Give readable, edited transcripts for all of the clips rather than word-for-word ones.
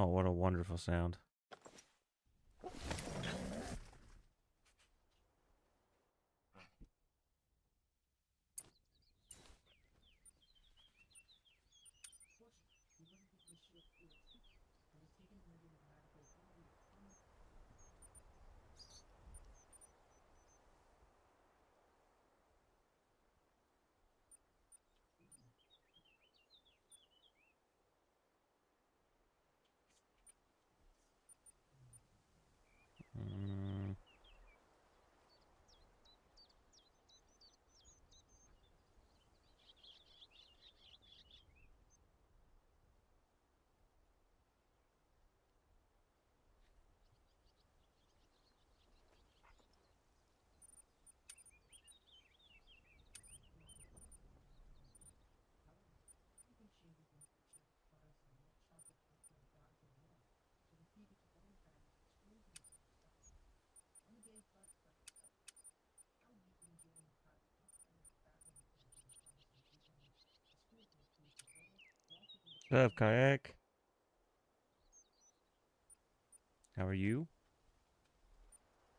Oh, what a wonderful sound. Mm. What's up, Kayak? How are you?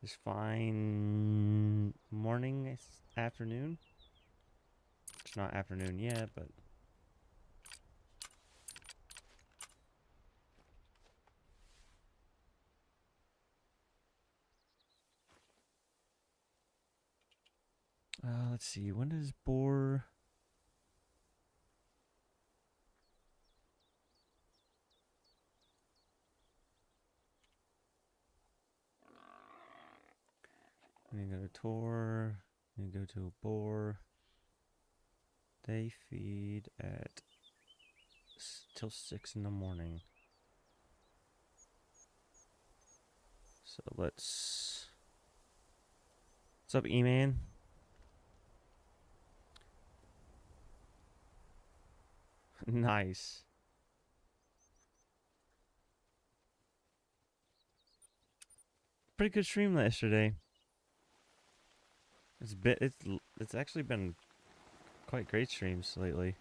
This fine morning, afternoon? It's not afternoon yet, but... let's see, when does boar... I need to go to Torr, I need to go to a boar. They feed at... till 6 in the morning. So let's... What's up, E-Man? Nice. Pretty good stream yesterday. It's actually been quite great streams lately.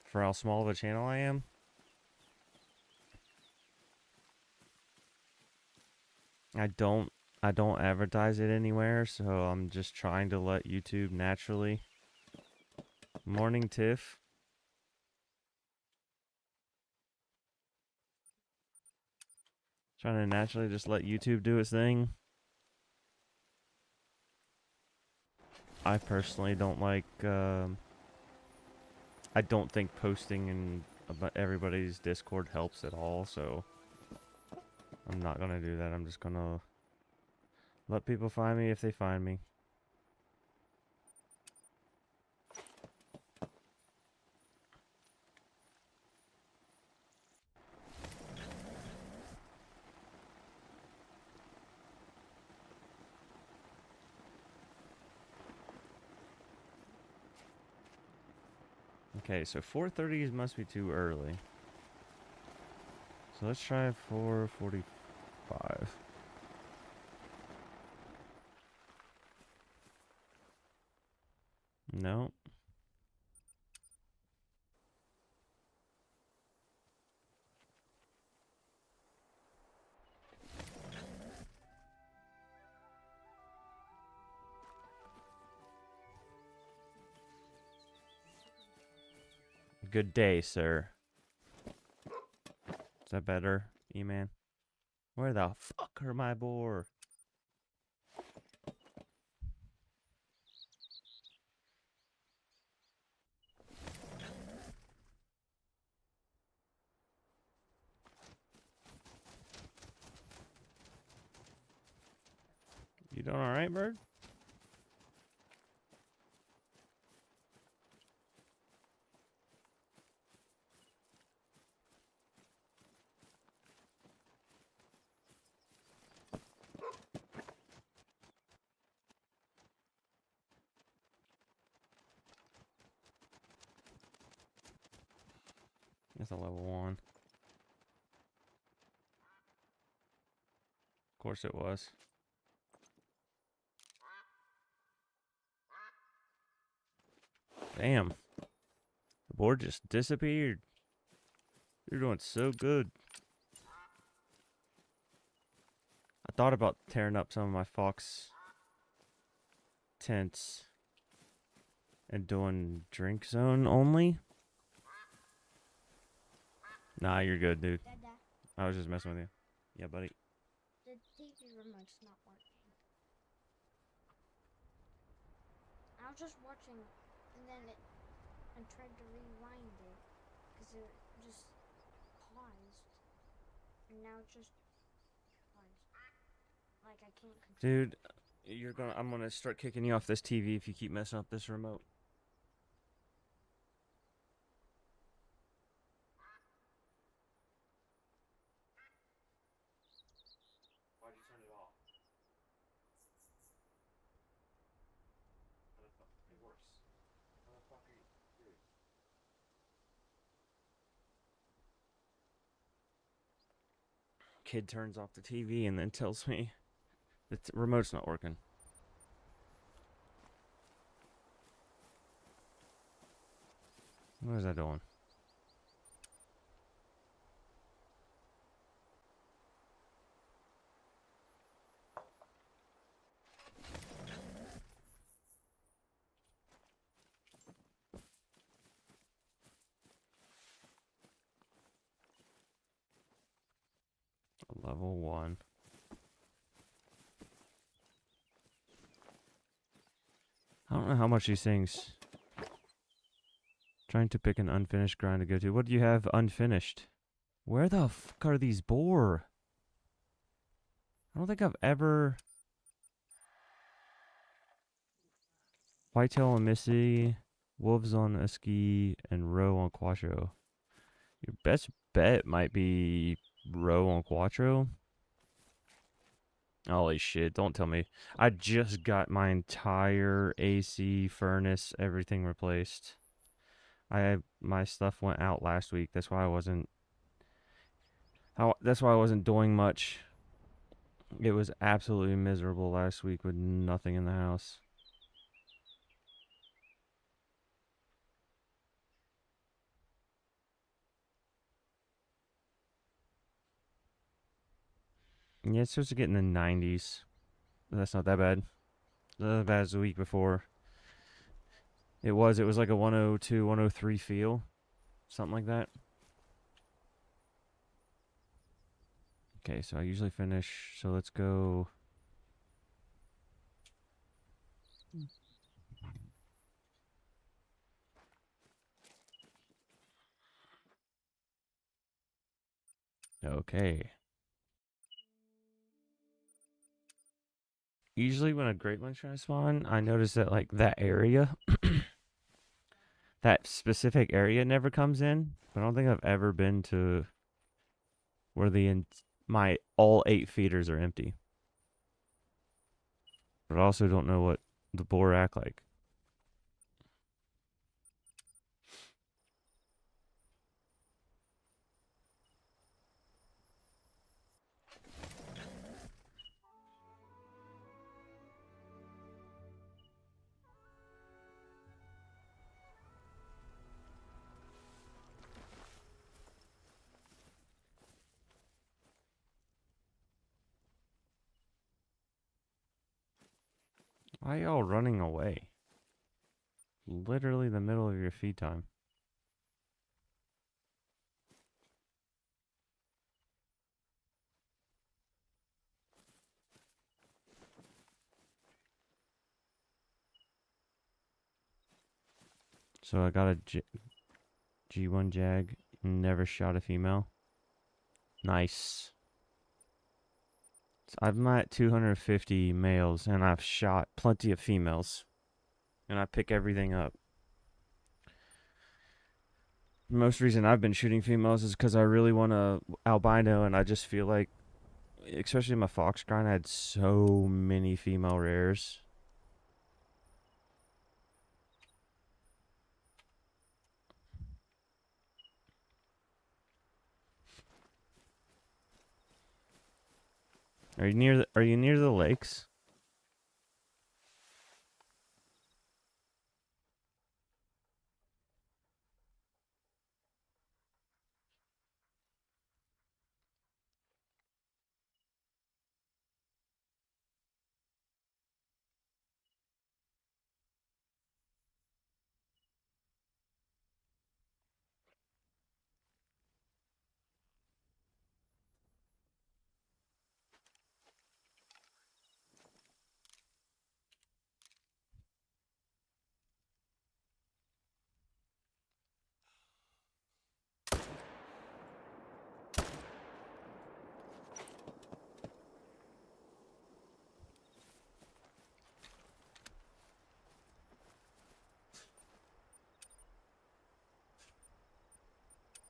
For how small of a channel I am. I don't advertise it anywhere, so I'm just trying to let YouTube naturally. Morning, Tiff. Trying to naturally just let YouTube do its thing. I personally don't like, I don't think posting in everybody's Discord helps at all, so I'm not gonna do that. I'm just gonna let people find me if they find me. Okay, so 4:30 must be too early. So let's try 4:45. No. Good day, sir. Is that better, E-Man? Where the fuck are my boar? You doing alright, bird? That's a level 1. Of course it was. Damn. The boar just disappeared. You're doing so good. I thought about tearing up some of my fox tents and doing drink zone only. Nah, you're good, dude. Dada, I was just messing with you. Yeah, buddy. the TV remote's not working. I was just watching, and then I tried to rewind it, because it just paused, and now it's just paused. Like, I can't continue. Dude, I'm gonna start kicking you off this TV if you keep messing up this remote. Why'd you turn it off? It works. Motherfucker, dude. Kid turns off the TV and then tells me the remote's not working. What is that doing? Level 1. I don't know how much these things. Trying to pick an unfinished grind to go to. What do you have unfinished? Where the fuck are these boar? I don't think I've ever... Whitetail on Missy, wolves on Esky, and roe on Quattro. Your best bet might be roe on Quattro. Holy shit, don't tell me. I just got my entire AC, furnace, everything replaced. My stuff went out last week. That's why I wasn't doing much. It was absolutely miserable last week with nothing in the house. Yeah, it's supposed to get in the 90s. That's not that bad. Not as bad as the week before. It was like a 102, 103 feel. Something like that. Okay, so I usually finish. So let's go. Okay. Usually when a great one's trying to spawn, I notice that like that area, that specific area never comes in. But I don't think I've ever been to where my all 8 feeders are empty. But I also don't know what the boar act like. Why are y'all running away? Literally the middle of your feed time. So I got a G1 Jag, never shot a female. Nice. So I'm at 250 males, and I've shot plenty of females. And I pick everything up. The most reason I've been shooting females is because I really want to albino, and I just feel like, especially in my fox grind, I had so many female rares. Are you near the lakes?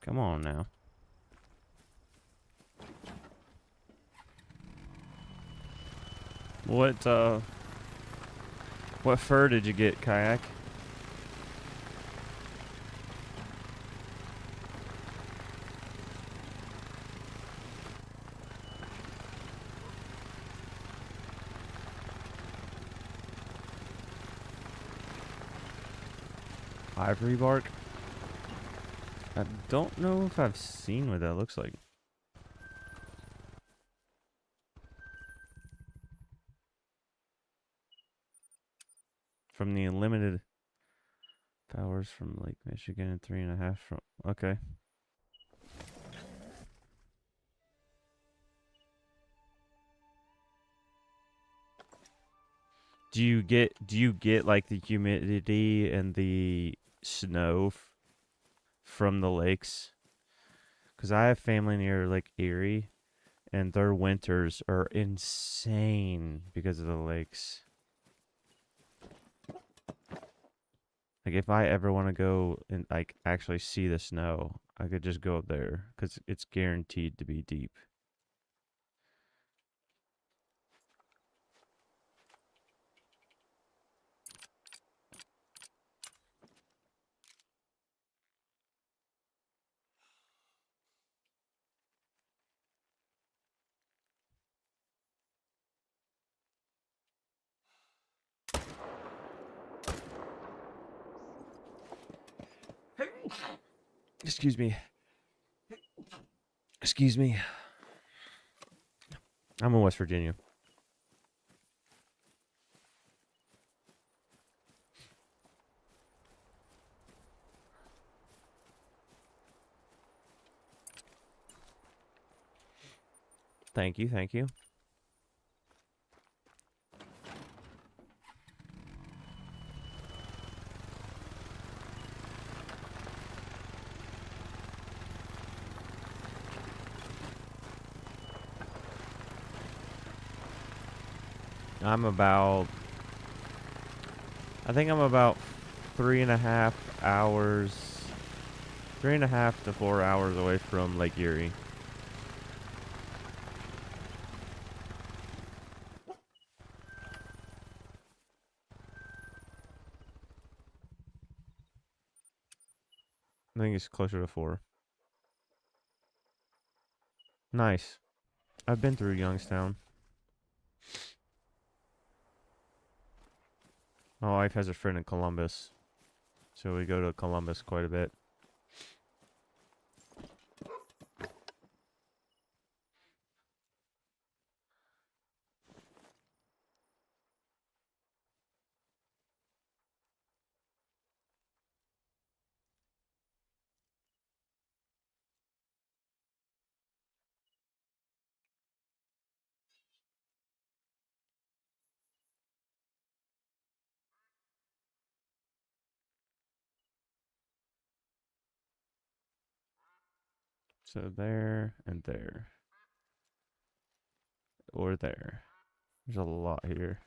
Come on now. What fur did you get, Kayak? Ivory bark? I don't know if I've seen what that looks like. From the unlimited powers from Lake Michigan and 3.5 from. Okay. Do you get like the humidity and the snow from the lakes? Because I have family near Lake Erie, and their winters are insane because of the lakes. Like if I ever want to go and like actually see the snow, I could just go up there because it's guaranteed to be deep. Excuse me. Excuse me. I'm in West Virginia. Thank you, thank you. I think I'm about 3.5 hours, 3.5 to 4 hours away from Lake Erie. I think it's closer to 4. Nice. I've been through Youngstown. My wife has a friend in Columbus, so we go to Columbus quite a bit. So there and there. Or there. There's a lot here.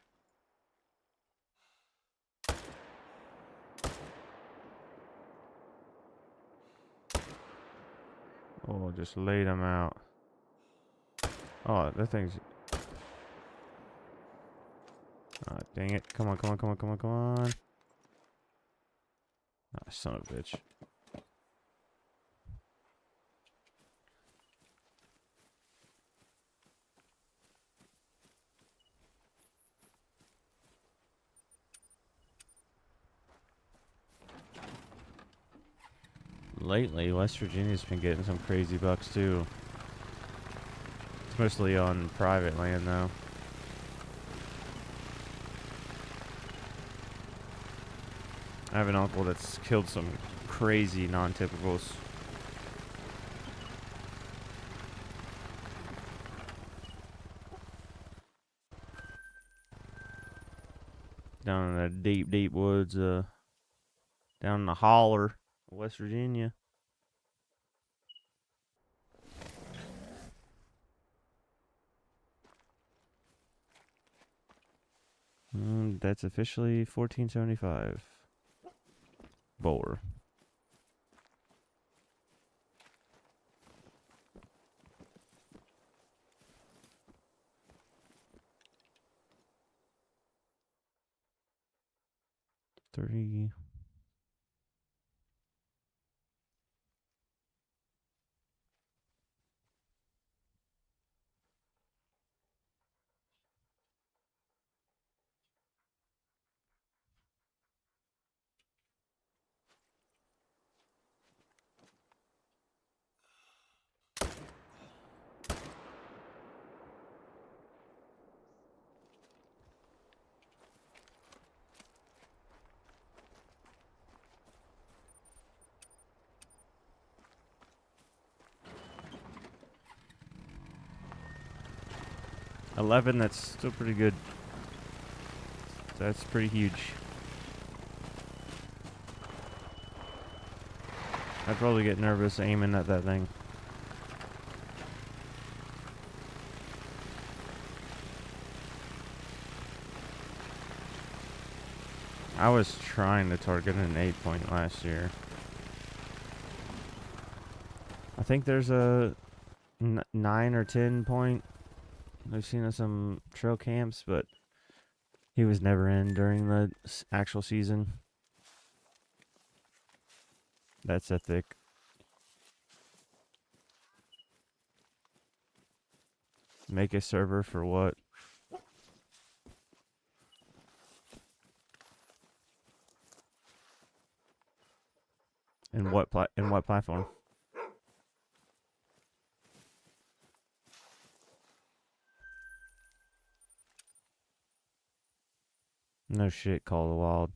Oh, just laid them out. Oh, that thing's... Oh, dang it. Come on, come on, come on, come on, come on. Ah, son of a bitch. Lately, West Virginia's been getting some crazy bucks, too. It's mostly on private land, though. I have an uncle that's killed some crazy non-typicals. Down in the deep, deep woods, down in the holler, West Virginia. That's officially 1475. Boar. 30. $11, that's still pretty good. That's pretty huge. I'd probably get nervous aiming at that thing. I was trying to target an 8-point last year. I think there's a 9 or 10 point. I've seen some trail camps, but he was never in during the actual season. That's a thick. Make a server for what? In what platform? No shit, Call of the Wild.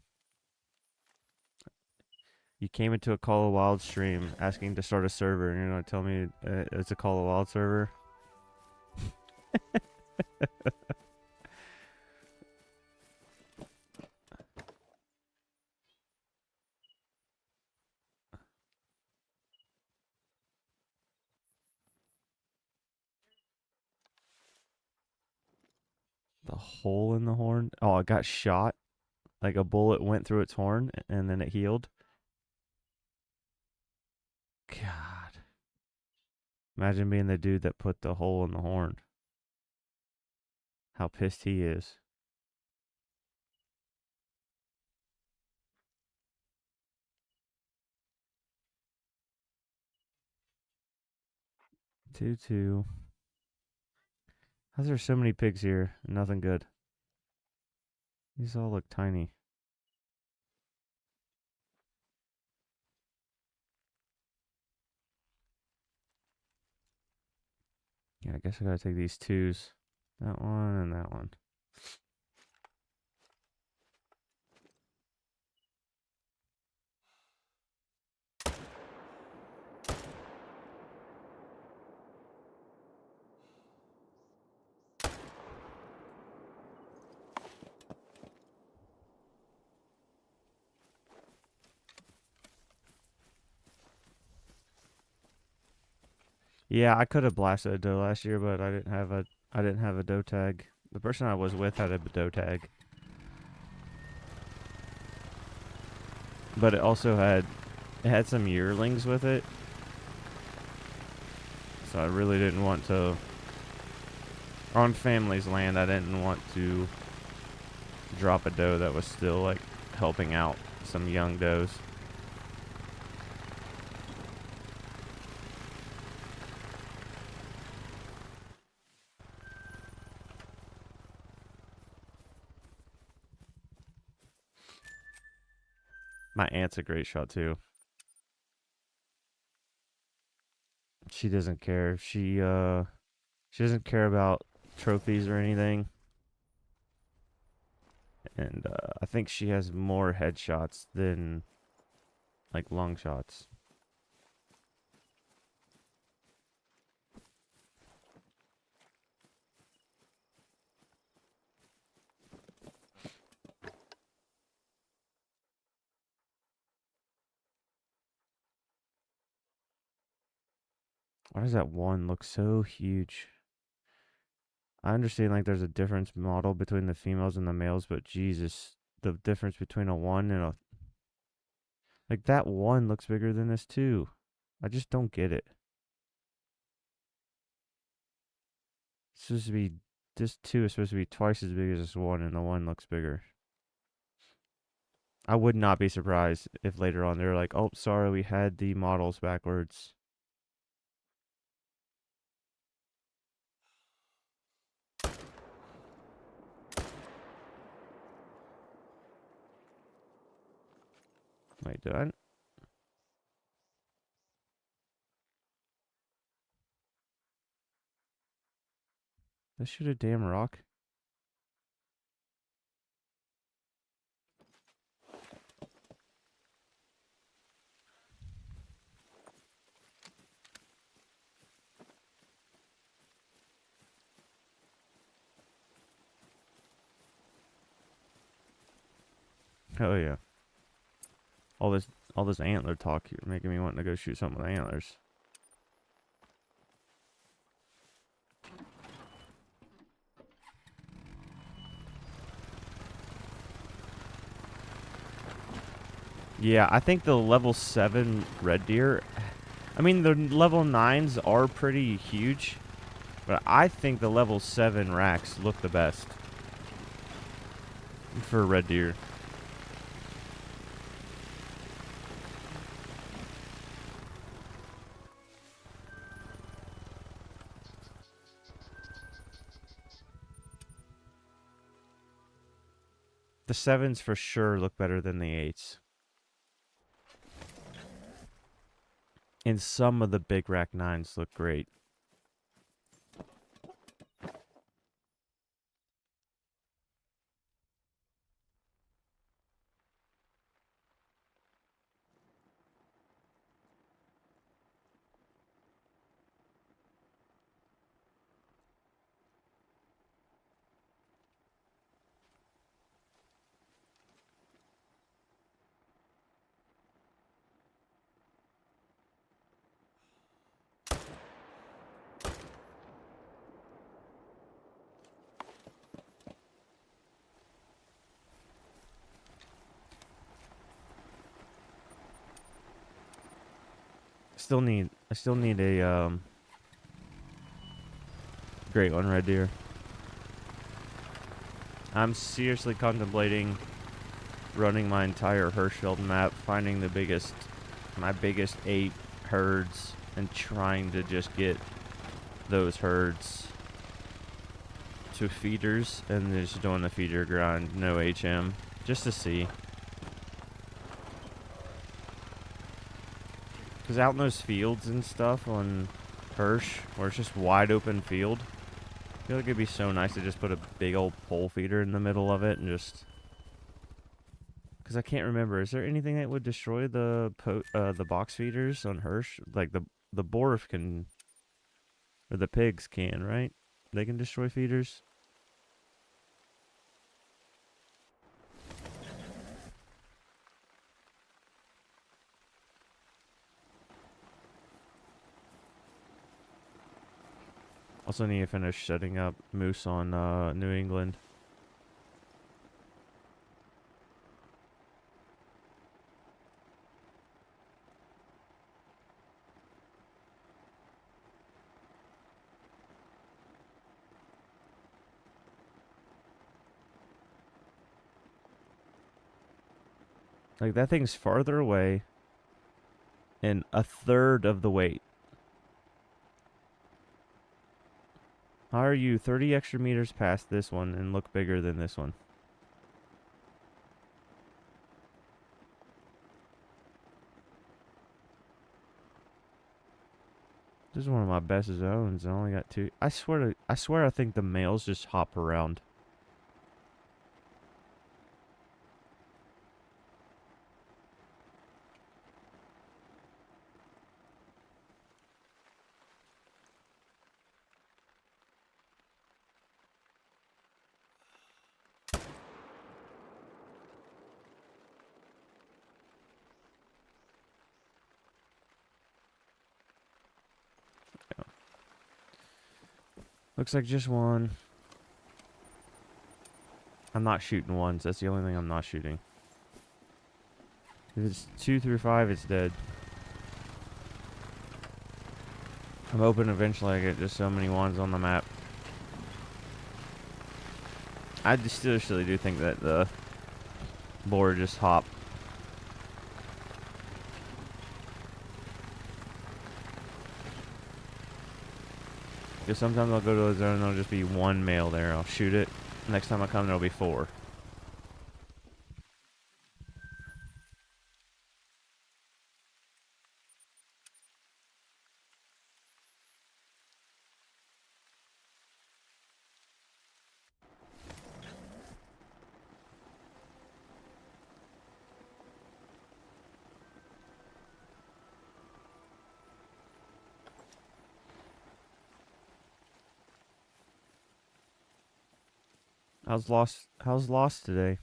You came into a Call of the Wild stream asking to start a server, and you're gonna tell me it's a Call of the Wild server? The hole in the horn? Oh, it got shot. Like a bullet went through its horn and then it healed. God. Imagine being the dude that put the hole in the horn. How pissed he is. Two. How's there so many pigs here? Nothing good. These all look tiny. Yeah, I guess I gotta take these twos. That one and that one. Yeah, I could have blasted a doe last year, but I didn't have a doe tag. The person I was with had a doe tag. But it had some yearlings with it. So I really didn't want to, on family's land, I didn't want to drop a doe that was still like helping out some young does. My aunt's a great shot too. She doesn't care. She doesn't care about trophies or anything. And I think she has more headshots than like long shots. Why does that one look so huge? I understand like there's a difference model between the females and the males, but Jesus, the difference between a one and a, like that one looks bigger than this two. I just don't get it. It's supposed to be, this two is supposed to be twice as big as this one, and the one looks bigger. I would not be surprised if later on they're like, oh, sorry, we had the models backwards. Wait, did I? Did I shoot a damn rock? Oh yeah. All this antler talk, you're making me want to go shoot something with antlers. Yeah, I think the level 7 red deer, I mean the level 9s are pretty huge, but I think the level 7 racks look the best for red deer. The 7s for sure look better than the 8s. And some of the big rack 9s look great. I still need a Great One red deer. I'm seriously contemplating running my entire Hirschfeld map, finding my biggest 8 herds, and trying to just get those herds to feeders, and just doing the feeder grind, no HM, just to see. Because out in those fields and stuff on Hirsch, where it's just wide open field, I feel like it'd be so nice to just put a big old pole feeder in the middle of it and just... Because I can't remember, is there anything that would destroy the box feeders on Hirsch? Like the boar can, or the pigs can, right? They can destroy feeders. Also need to finish setting up moose on New England. Like, that thing's farther away and a third of the weight. How are you 30 extra meters past this one and look bigger than this one? This is one of my best zones. I only got 2. I swear I think the males just hop around. Looks like just one. I'm not shooting ones. That's the only thing I'm not shooting. If it's 2 through 5, it's dead. I'm hoping eventually I get just so many ones on the map. I just seriously do think that the boar just hop Because sometimes I'll go to a zone and there'll just be one male there. I'll shoot it. Next time I come, there'll be 4. How's lost today?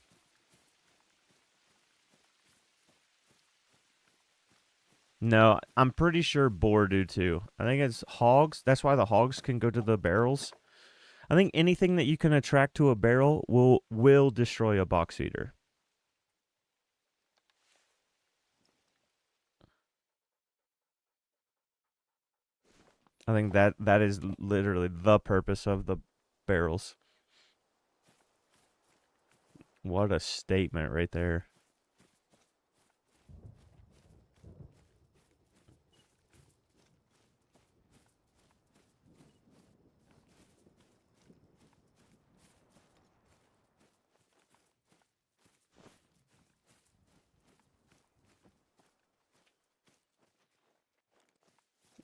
No, I'm pretty sure boar do too. I think it's hogs. That's why the hogs can go to the barrels. I think anything that you can attract to a barrel will destroy a box feeder. I think that is literally the purpose of the barrels. What a statement right there.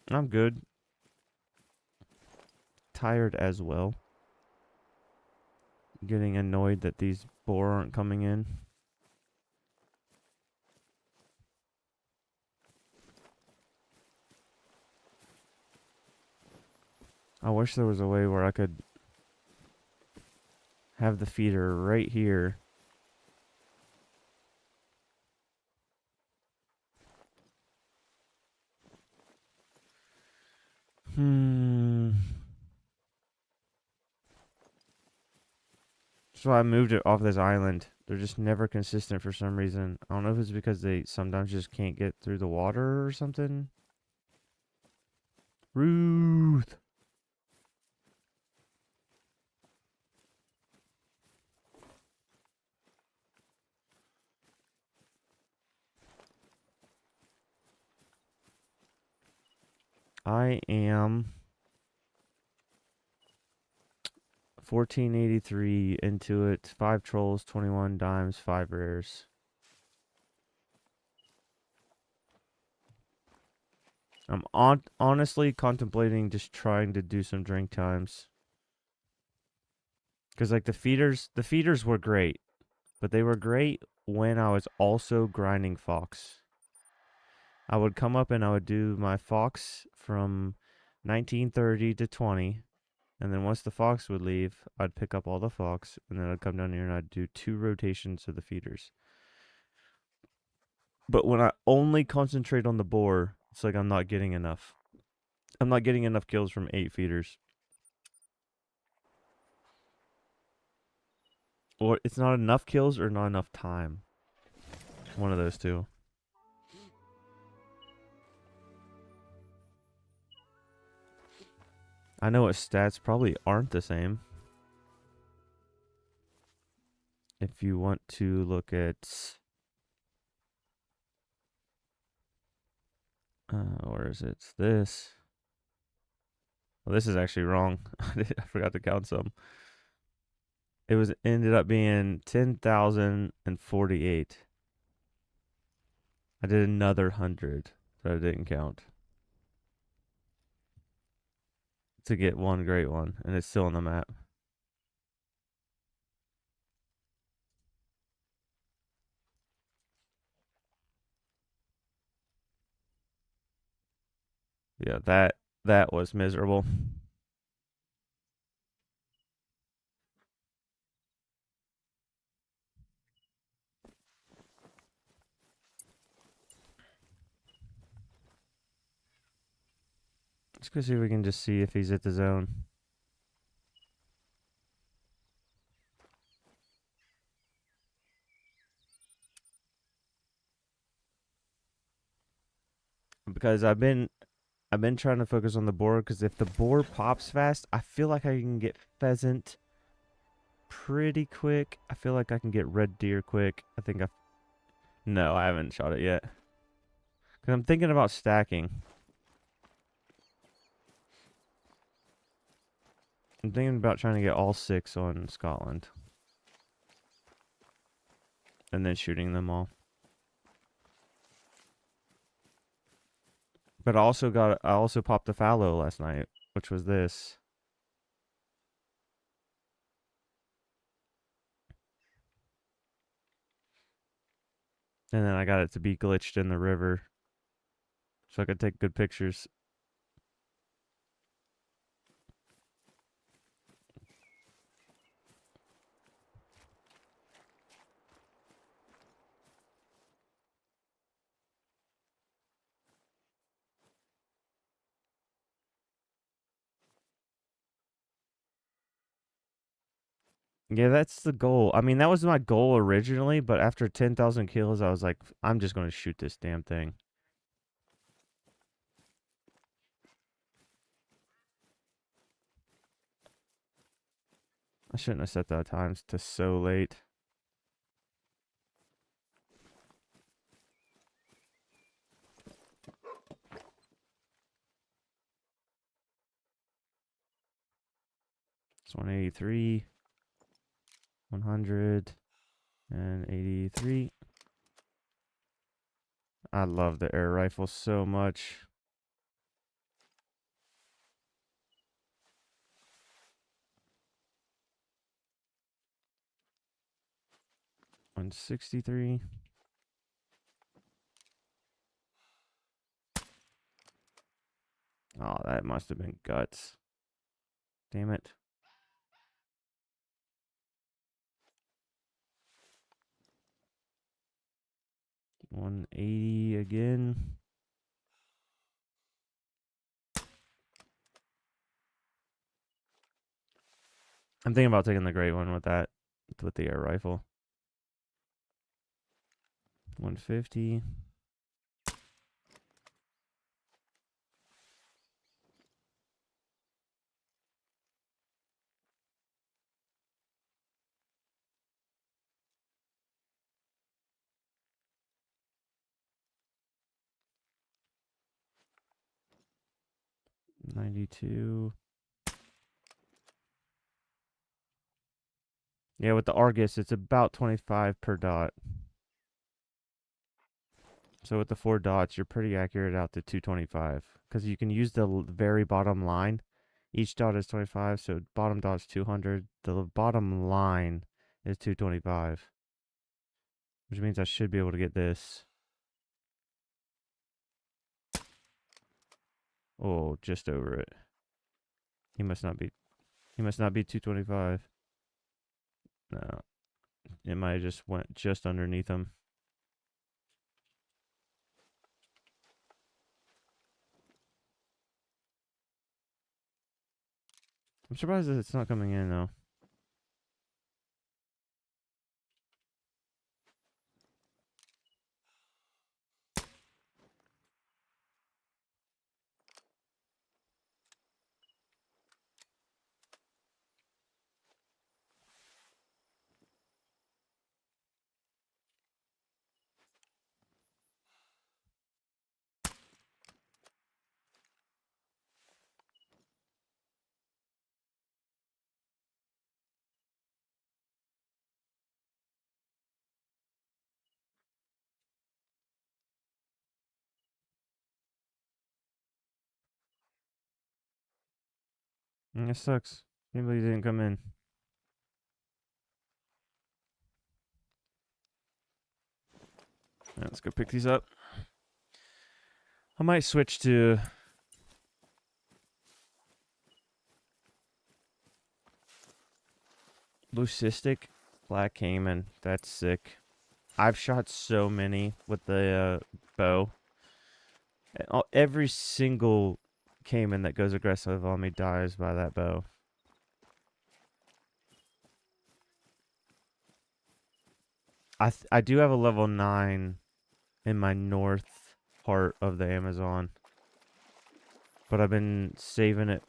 I'm good. Tired as well. Getting annoyed that these boar aren't coming in. I wish there was a way where I could have the feeder right here. So I moved it off this island. They're just never consistent for some reason. I don't know if it's because they sometimes just can't get through the water or something. Ruth. I am 1483 into it. 5 trolls, 21 dimes, 5 rares. I'm honestly contemplating just trying to do some drink times. Because like the feeders were great. But they were great when I was also grinding fox. I would come up and I would do my fox from 1930 to 20. And then once the fox would leave, I'd pick up all the fox. And then I'd come down here and I'd do 2 rotations of the feeders. But when I only concentrate on the boar, it's like I'm not getting enough. I'm not getting enough kills from 8 feeders. Or it's not enough kills or not enough time. One of those two. I know its stats probably aren't the same. If you want to look at... where is it? It's this. Well, this is actually wrong. I forgot to count some. It ended up being 10,048. I did another 100 that I didn't count to get one great one, and it's still on the map. Yeah, that was miserable. Let's go see if we can just see if he's at the zone. Because I've been trying to focus on the boar, because if the boar pops fast, I feel like I can get pheasant pretty quick. I feel like I can get red deer quick. No, I haven't shot it yet. Because I'm thinking about stacking. I'm thinking about trying to get all 6 on Scotland. And then shooting them all. But I also popped the fallow last night, which was this. And then I got it to be glitched in the river. So I could take good pictures. Yeah, that's the goal. I mean, that was my goal originally, but after 10,000 kills, I was like, I'm just going to shoot this damn thing. I shouldn't have set that times to so late. It's 183, 183. I love the air rifle so much. $163. Oh, that must have been guts. Damn it. $180 again. I'm thinking about taking the Great One with that, with the air rifle. 150. $92. Yeah, with the Argus, it's about 25 per dot. So with the 4 dots, you're pretty accurate out to 225. Because you can use the very bottom line. Each dot is 25, so bottom dot's 200. The bottom line is 225. Which means I should be able to get this. Oh, just over it. He must not be 225. No. It might have just went just underneath him. I'm surprised that it's not coming in though. It sucks. Maybe he didn't come in. Right, let's go pick these up. I might switch to Leucistic Black Cayman. That's sick. I've shot so many with the bow. Every single Cayman that goes aggressive on me dies by that bow. I do have a level 9 in my north part of the Amazon. But I've been saving it.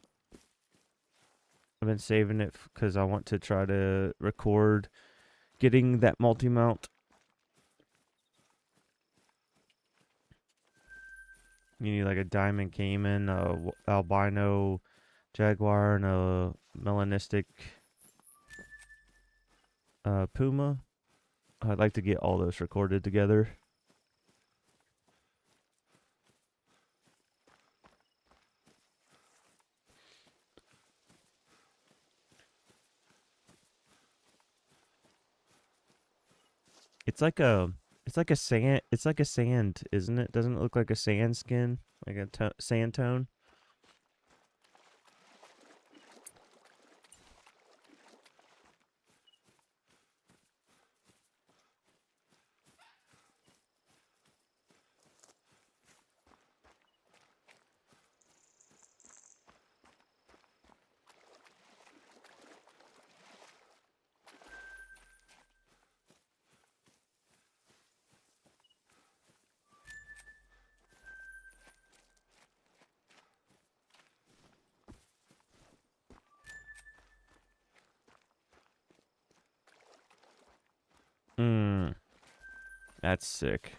Because I want to try to record getting that multi-mount. You need like a diamond caiman, a albino jaguar, and a melanistic melanistic puma. I'd like to get all those recorded together. It's like a sand, isn't it? Doesn't it look like a sand skin? Like a sand tone? Mmm. That's sick.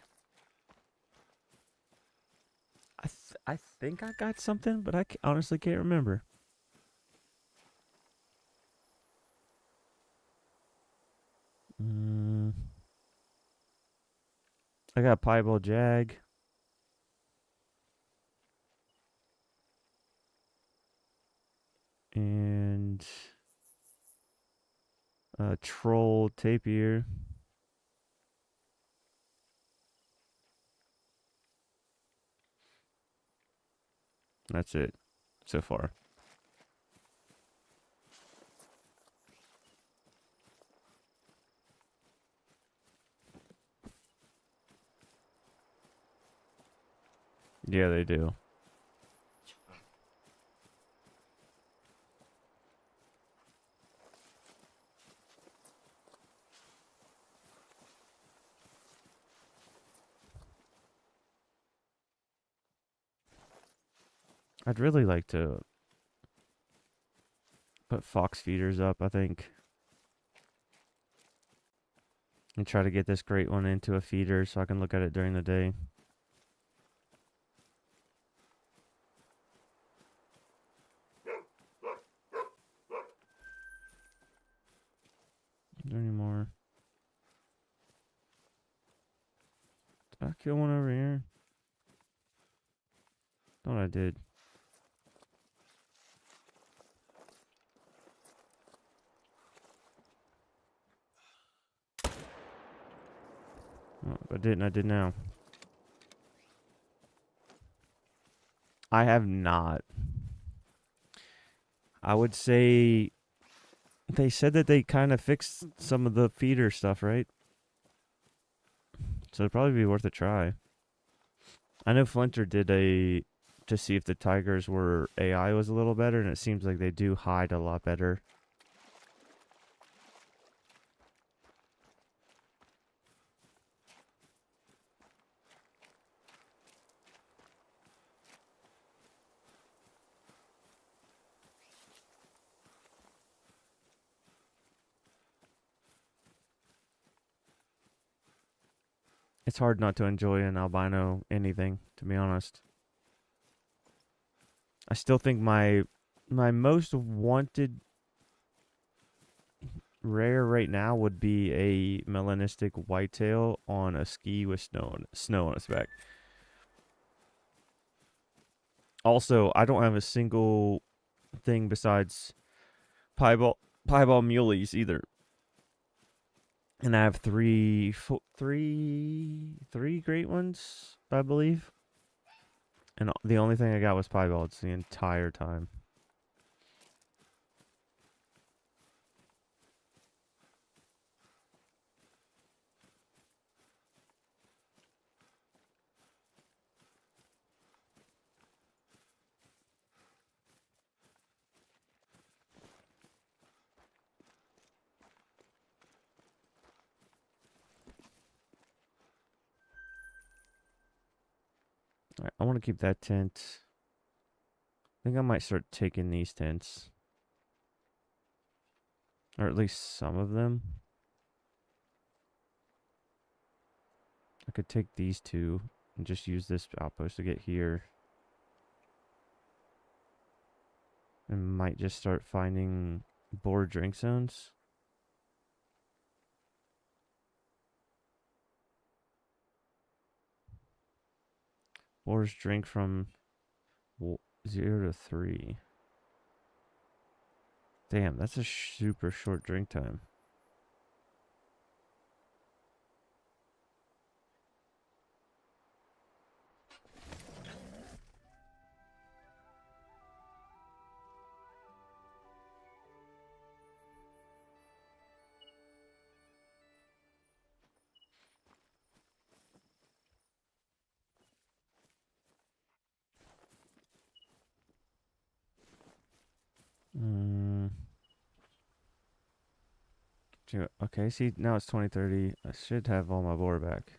I think I got something, but I honestly can't remember. I got piebald jag. And troll tapir. That's it so far. Yeah, they do. I'd really like to put fox feeders up, I think. And try to get this great one into a feeder so I can look at it during the day. Is there any more? Did I kill one over here? Thought I did. Oh, if I didn't, I did now. I have not. I would say they said that they kind of fixed some of the feeder stuff, right? So it'd probably be worth a try. I know Flinter did a to see if the tigers were AI was a little better, and it seems like they do hide a lot better. It's hard not to enjoy an albino anything, to be honest. I still think my most wanted rare right now would be a melanistic whitetail on a ski with snow on its back. Also, I don't have a single thing besides piebald muleys either. And I have three great ones, I believe. And the only thing I got was piebalds the entire time. All right, I want to keep that tent. I think I might start taking these tents. Or at least some of them. I could take these two and just use this outpost to get here. And might just start finding Boar drink zones. Boars drink from 0 to 3. Damn, that's a super short drink time. Okay, see, now it's 2030. I should have all my boar back.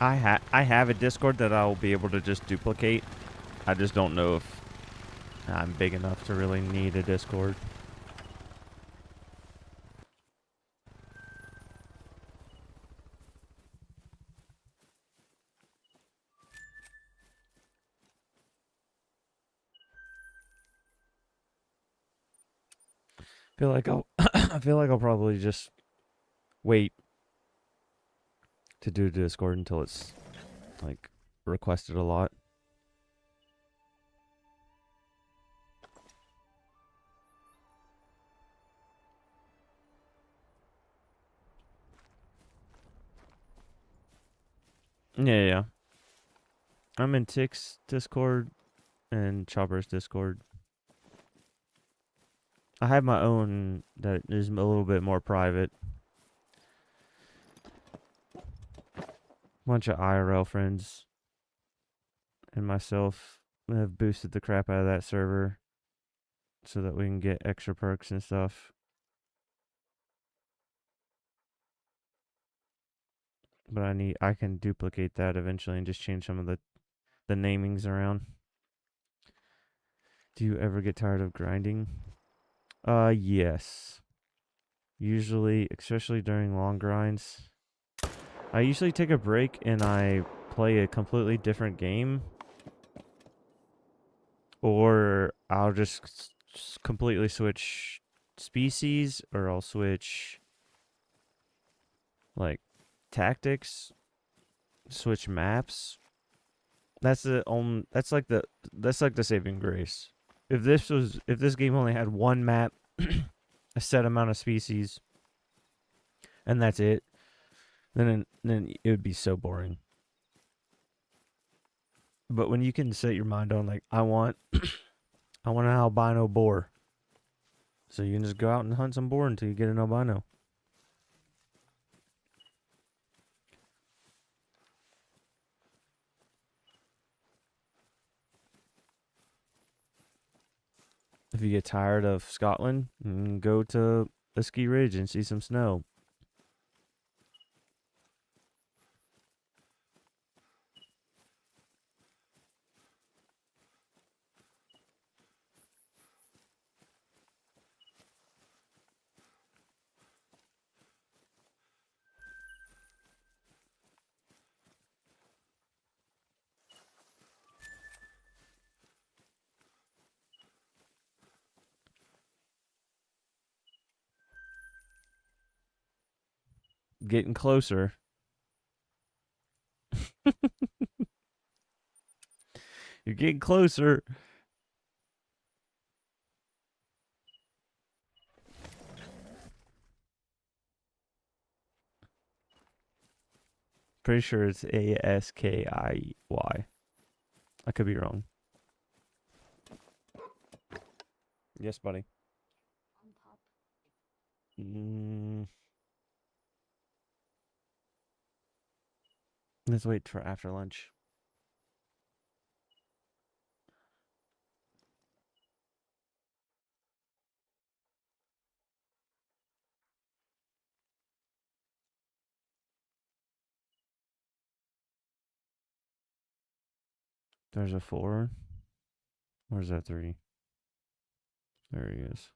I have a Discord that I'll be able to just duplicate. I just don't know if I'm big enough to really need a Discord. Feel like I'll I feel like I'll probably just wait to do Discord until it's like requested a lot. Yeah. I'm in Tick's Discord and Chopper's Discord. I have my own that is a little bit more private. Bunch of IRL friends and myself have boosted the crap out of that server so that we can get extra perks and stuff. But I can duplicate that eventually and just change some of the namings around. Do you ever get tired of grinding? Yes. Usually, especially during long grinds. I usually take a break and I play a completely different game. Or I'll just completely switch species, or I'll switch like tactics, switch maps. That's like the saving grace. If this game only had one map, a set amount of species, and that's it, then it would be so boring. But when you can set your mind on like I want an albino boar, so you can just go out and hunt some boar until you get an albino. If you get tired of Scotland, go to a ski ridge and see some snow. Getting closer. You're getting closer. Pretty sure it's Askiy. I could be wrong. Yes, buddy. On top. Let's wait for after lunch. There's a 4. Where's that 3? There he is.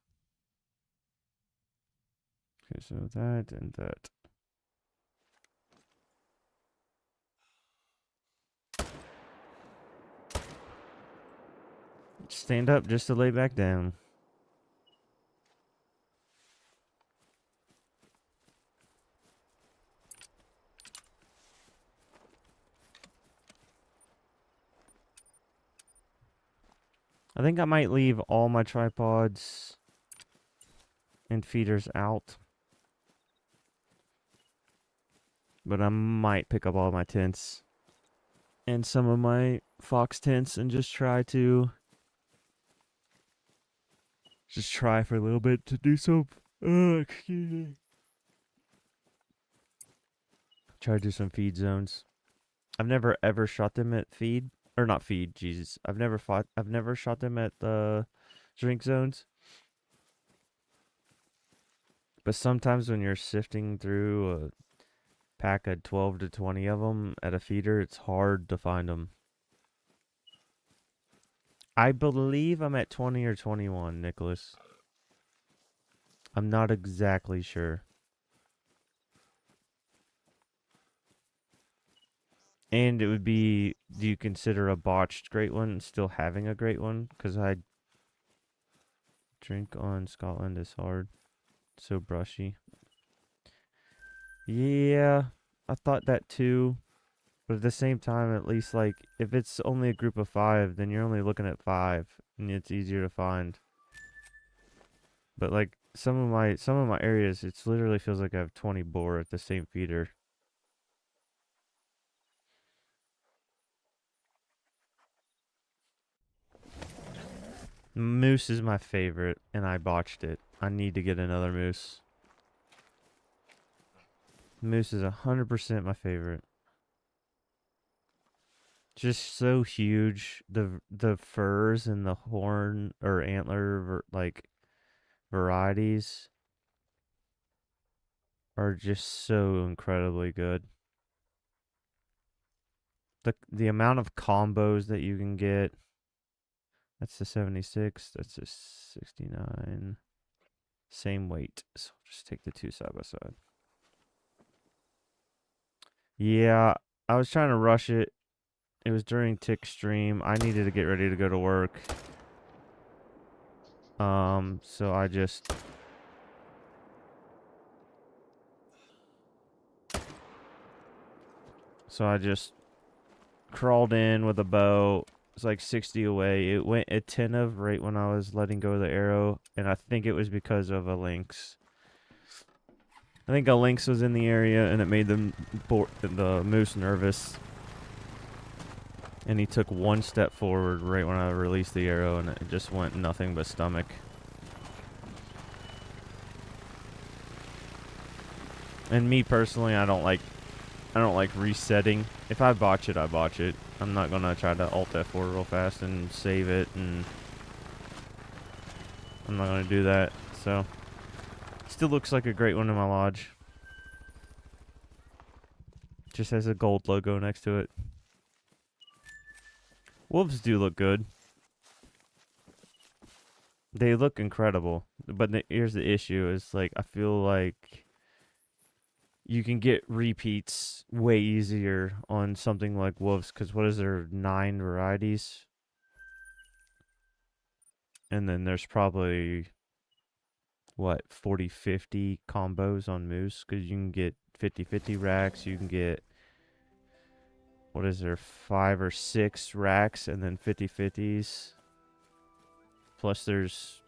Okay, so that and that. Stand up just to lay back down. I think I might leave all my tripods and feeders out. But I might pick up all my tents and some of my fox tents and just try for a little bit to do some, excuse me. Try to do some feed zones. I've never ever shot them at feed. Or not feed, Jesus. I've never shot them at the drink zones. But sometimes when you're sifting through a pack of 12 to 20 of them at a feeder, it's hard to find them. I believe I'm at 20 or 21, Nicholas. I'm not exactly sure. And it would be, do you consider a botched great one still having a great one? Because I drink on Scotland is hard. So brushy. Yeah, I thought that too. But at the same time, at least, like, if it's only a group of 5, then you're only looking at 5. And it's easier to find. But, like, some of my areas, it literally feels like I have 20 boar at the same feeder. Moose is my favorite, and I botched it. I need to get another moose. Moose is 100% my favorite. Just so huge. The furs and the horn or antler varieties are just so incredibly good. The amount of combos that you can get. That's the 76. That's the 69. Same weight. So just take the 2 side by side. Yeah, I was trying to rush it. It was during tick stream. I needed to get ready to go to work. So I just crawled in with a bow. It's like 60 away. It went attentive right when I was letting go of the arrow, and I think it was because of a lynx. I think a lynx was in the area, and it made the moose nervous. And he took one step forward right when I released the arrow, and it just went nothing but stomach. And me personally, I don't like resetting. If I botch it, I botch it. I'm not gonna try to alt F4 real fast and save it, and I'm not gonna do that. So, still looks like a great one in my lodge. Just has a gold logo next to it. Wolves do look good. They look incredible. But here's the issue: is like I feel like you can get repeats way easier on something like wolves, because what is there, 9 varieties? And then there's probably what, 40-50 combos on moose, because you can get 50-50 racks, you can get, what is there, 5 or 6 racks and then 50-50s, plus there's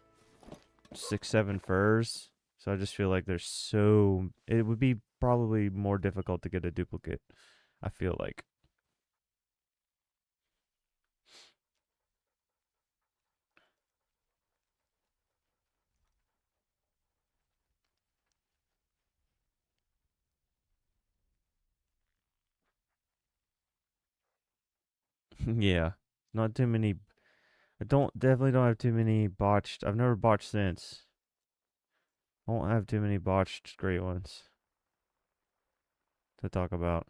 6-7 furs. So I just feel like it would be probably more difficult to get a duplicate, I feel like. Yeah, not too many. I definitely don't have too many botched. I've never botched since. I won't have too many botched great ones to talk about.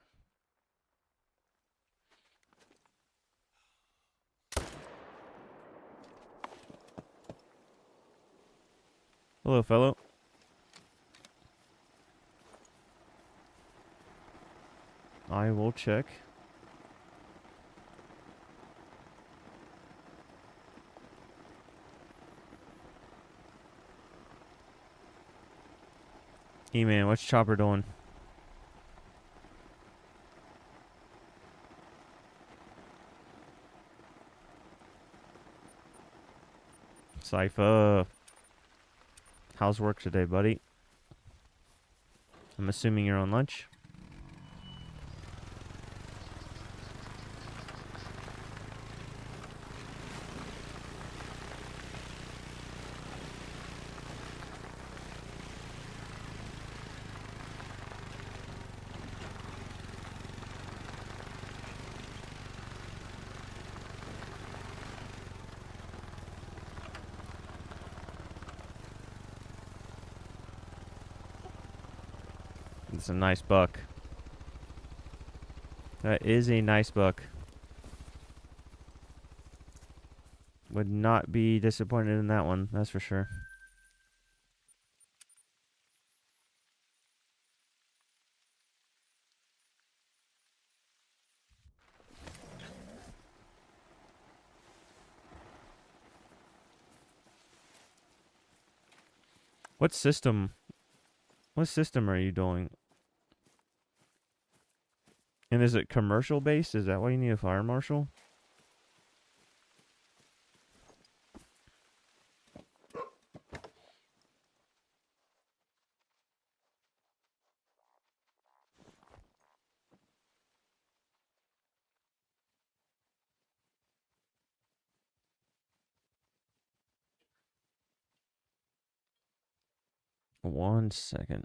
Hello, fellow. I will check. E-man, what's Chopper doing? Cypher. How's work today, buddy? I'm assuming you're on lunch. It's a nice buck. That is a nice buck. Would not be disappointed in that one, that's for sure. What system? What system are you doing? And is it commercial based? Is that why you need a fire marshal? One second.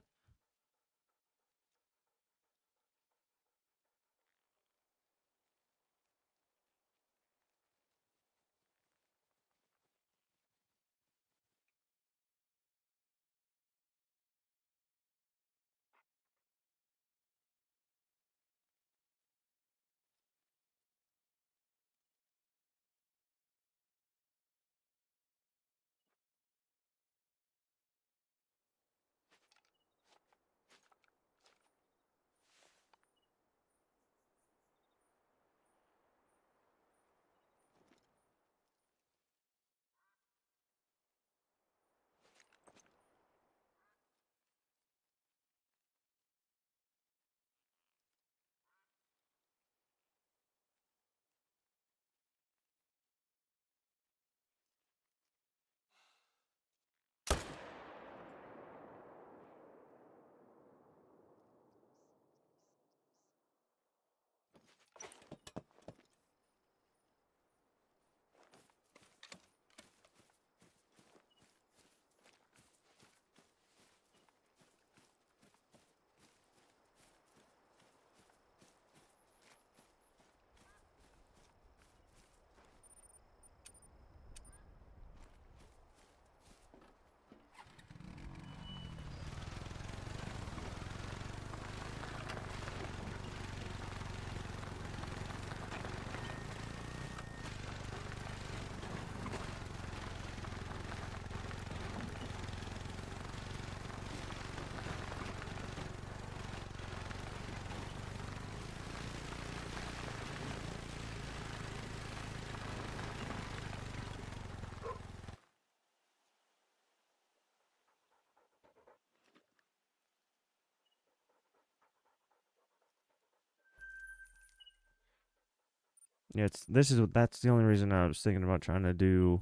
Yeah, that's the only reason I was thinking about trying to do.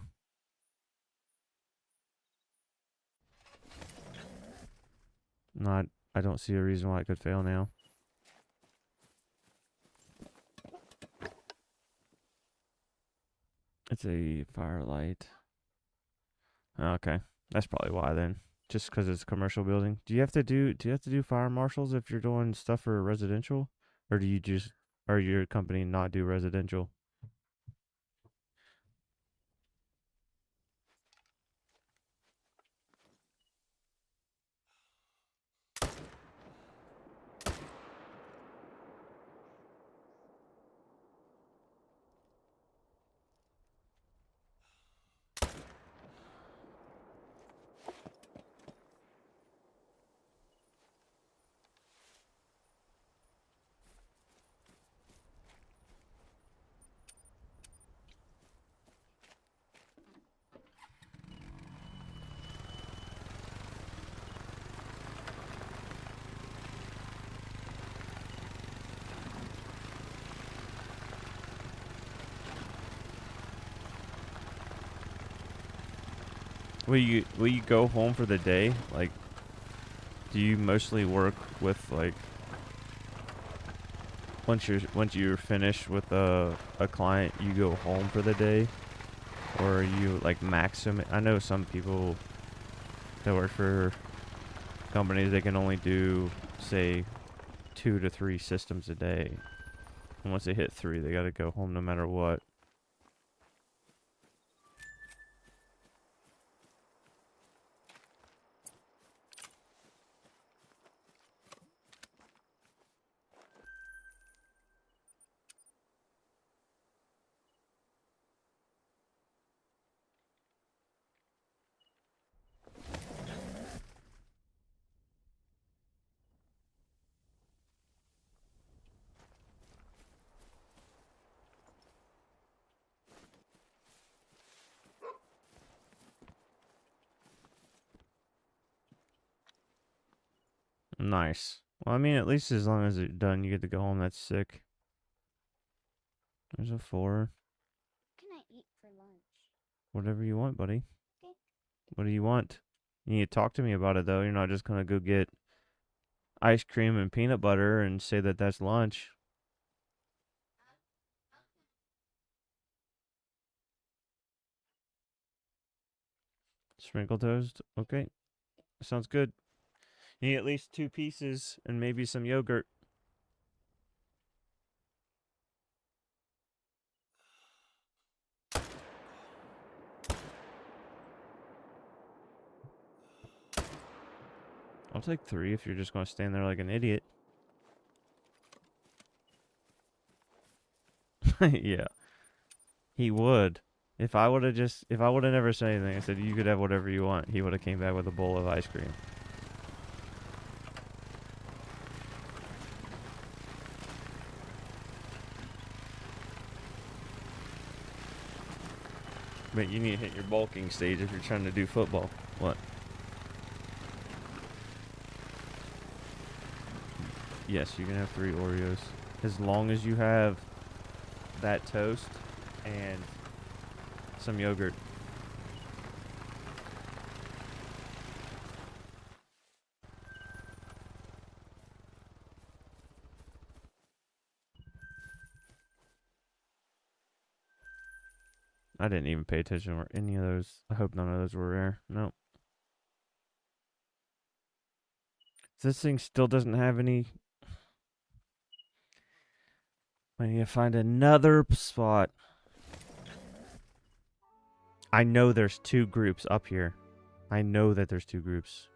Not, I don't see a reason why it could fail now. It's a firelight. Okay, that's probably why then. Just because it's a commercial building. Do you have to do fire marshals if you're doing stuff for residential, or do you just, or your company not do residential? Will you go home for the day? Like, do you mostly work with like once you're finished with a client, you go home for the day, or are you like maximum? I know some people that work for companies, they can only do say 2 to 3 systems a day, and once they hit 3, they got to go home no matter what. Nice. Well, I mean, at least as long as it's done, you get to go home. That's sick. There's a 4. What can I eat for lunch? Whatever you want, buddy. Okay. What do you want? You need to talk to me about it, though. You're not just going to go get ice cream and peanut butter and say that that's lunch. Sprinkle toast? Okay. Sounds good. You need at least 2 pieces and maybe some yogurt. I'll take 3 if you're just going to stand there like an idiot. Yeah. He would. If I would have never said anything, I said you could have whatever you want, he would have came back with a bowl of ice cream. But you need to hit your bulking stage if you're trying to do football. What? Yes, you can have 3 Oreos. As long as you have that toast and some yogurt. I didn't even pay attention where any of those. I hope none of those were rare. No. This thing still doesn't have any. I need to find another spot. I know there's 2 groups up here. I know that there's 2 groups.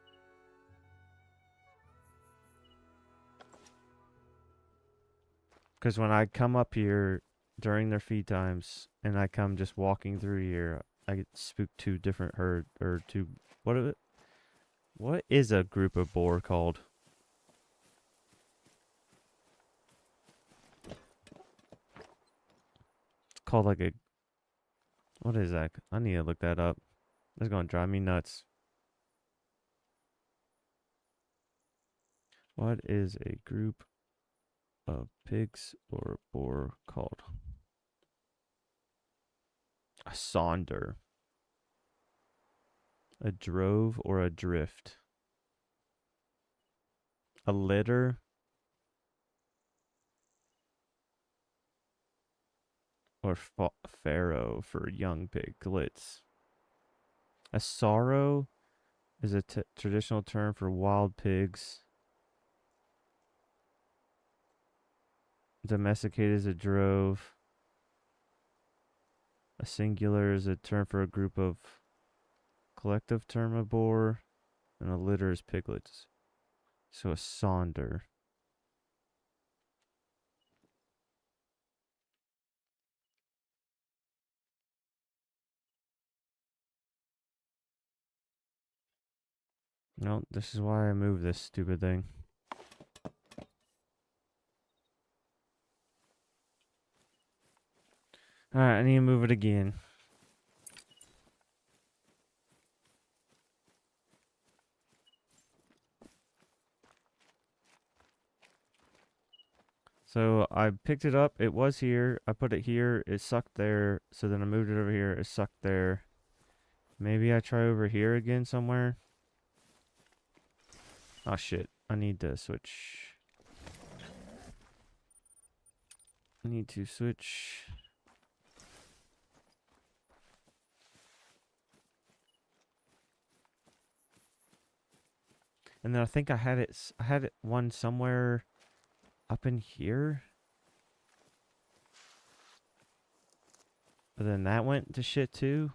Because when I come up here during their feed times and I come just walking through here, I get spooked 2 different herd or 2. What is a group of boar called? It's called like a. What is that? I need to look that up. That's gonna drive me nuts. What is a group of pigs or boar called? A sonder. A drove or a drift. A litter or farrow for young piglets. A sorrow is a traditional term for wild pigs. Domesticated is a drove. A singular is a term for a group of collective term of boar. And a litter is piglets. So a sonder. No, this is why I moved this stupid thing. Alright, I need to move it again. So I picked it up. It was here. I put it here. It sucked there. So then I moved it over here. It sucked there. Maybe I try over here again somewhere. Oh shit. I need to switch. I need to switch. And then I think I had it one somewhere up in here. But then that went to shit too.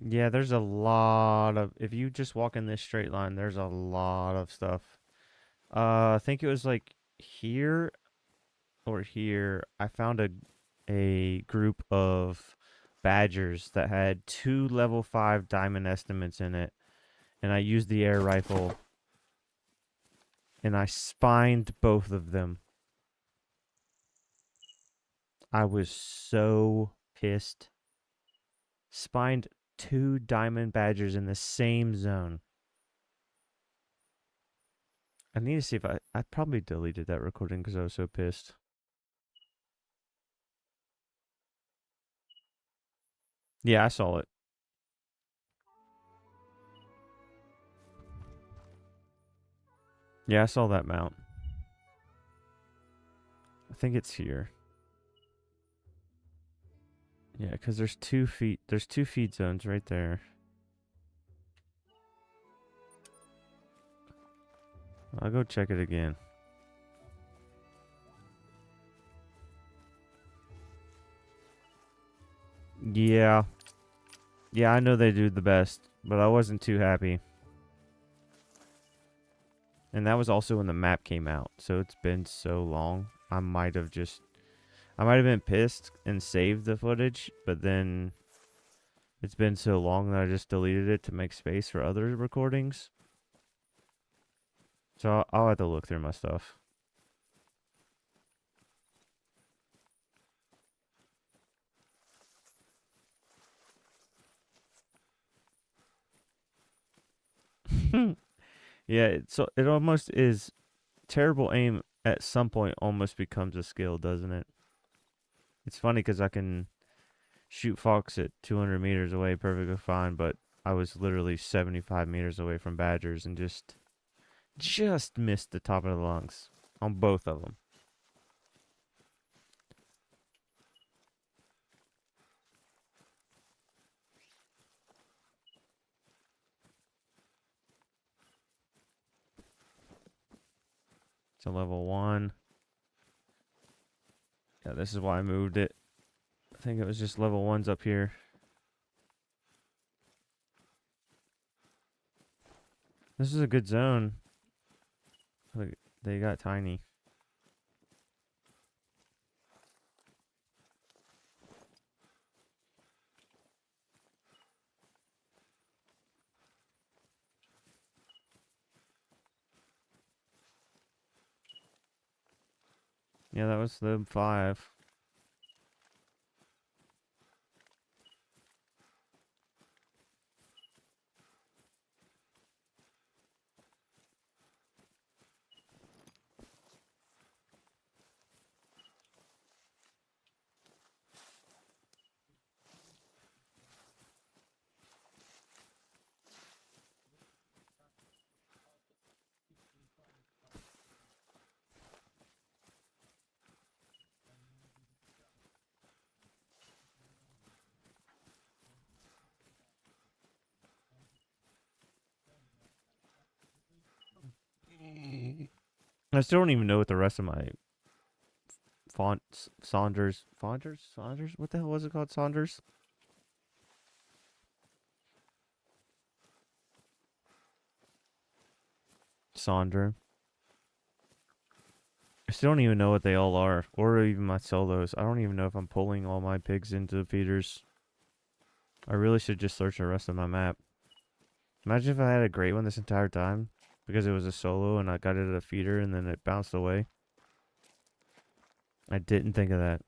Yeah, there's a lot of, if you just walk in this straight line, there's a lot of stuff. I think it was like here or here. I found a group of badgers that had 2 level 5 diamond estimates in it. And I used the air rifle. And I spined both of them. I was so pissed. Spined 2 diamond badgers in the same zone. I need to see if I probably deleted that recording because I was so pissed. Yeah, I saw it. Yeah, I saw that mount. I think it's here. Yeah, because there's 2 feet. There's 2 feed zones right there. I'll go check it again. Yeah. Yeah, I know they do the best, but I wasn't too happy. And that was also when the map came out, so it's been so long. I might have been pissed and saved the footage, but then it's been so long that I just deleted it to make space for other recordings. So I'll have to look through my stuff. Yeah, it almost is terrible aim at some point almost becomes a skill, doesn't it? It's funny because I can shoot fox at 200 meters away perfectly fine, but I was literally 75 meters away from badgers and just missed the top of the lungs on both of them. So level 1 Yeah, this is why I moved it. I think it was just level 1s up here. This is a good zone. Look, they got tiny. Yeah, that was the 5. I still don't even know what the rest of my Saunders? What the hell was it called? Saunders? Saunder. I still don't even know what they all are, or even my solos. I don't even know if I'm pulling all my pigs into the feeders. I really should just search the rest of my map. Imagine if I had a great one this entire time, because it was a solo and I got it at a feeder and then it bounced away. I didn't think of that.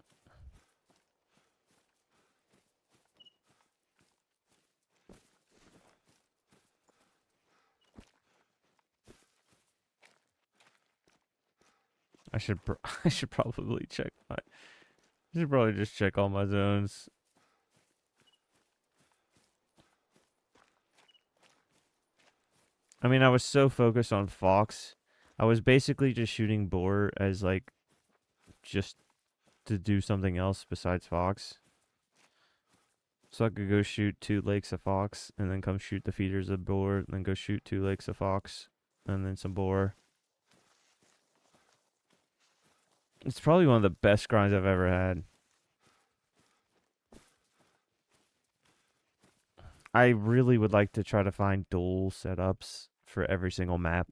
I should I should probably check my. I should probably just check all my zones. I mean, I was so focused on fox. I was basically just shooting boar as like just to do something else besides fox. So I could go shoot 2 lakes of fox and then come shoot the feeders of boar and then go shoot 2 lakes of fox and then some boar. It's probably one of the best grinds I've ever had. I really would like to try to find dual setups for every single map.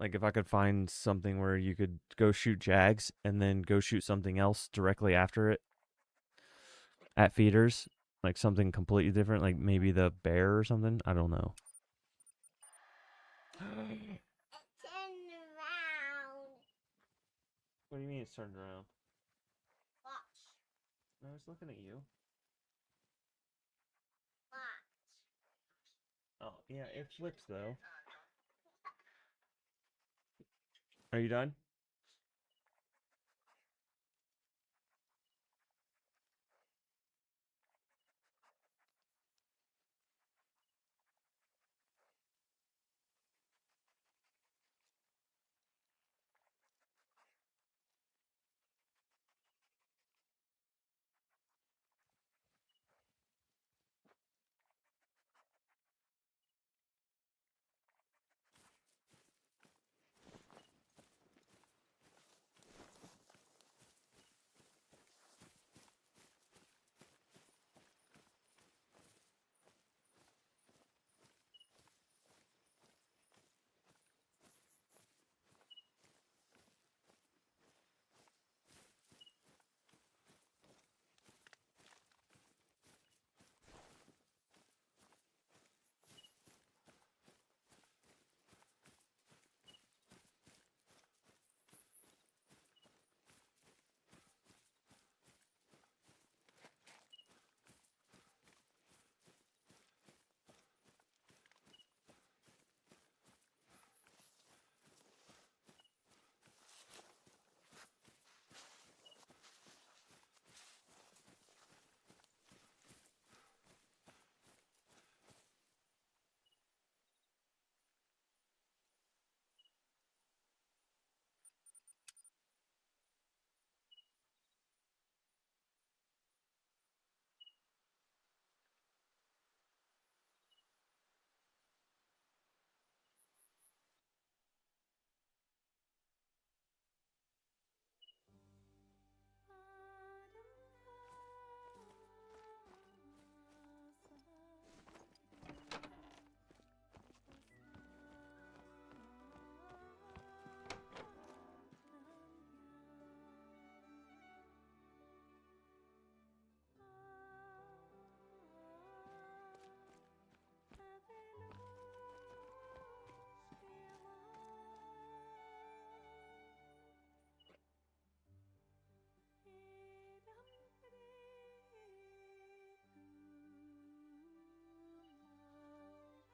Like if I could find something where you could go shoot jags and then go shoot something else directly after it at feeders, like something completely different, like maybe the bear or something. I don't know. Turn around. What do you mean it's turned around? Watch. I was looking at you. Watch. Oh, yeah, it flips though. Are you done?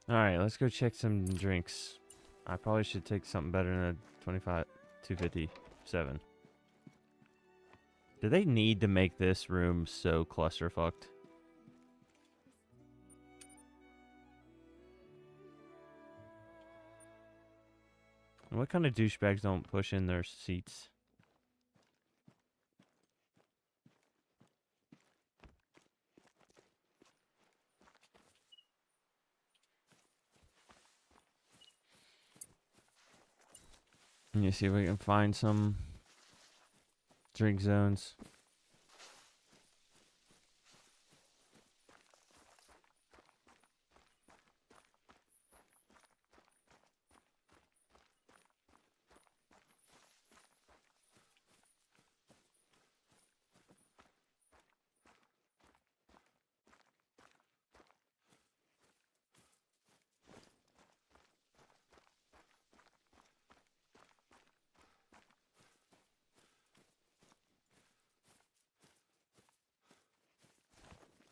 Alright, let's go check some drinks. I probably should take something better than a 25, 257. Do they need to make this room so clusterfucked? What kind of douchebags don't push in their seats? Let me see if we can find some drink zones.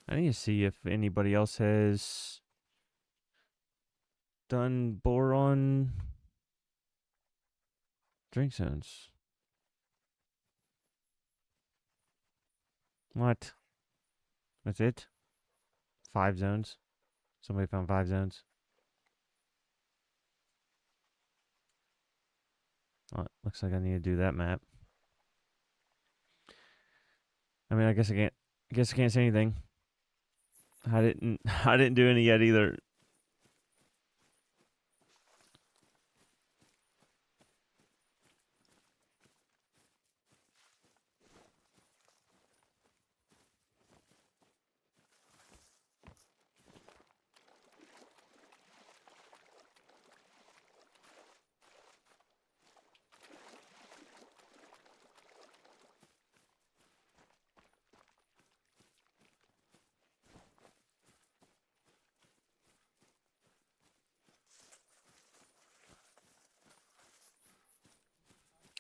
I need to see if anybody else has done boron drink zones. What? That's it? 5 zones? Somebody found 5 zones? Oh, looks like I need to do that map. I mean, I guess I can't say anything. I didn't do any yet either.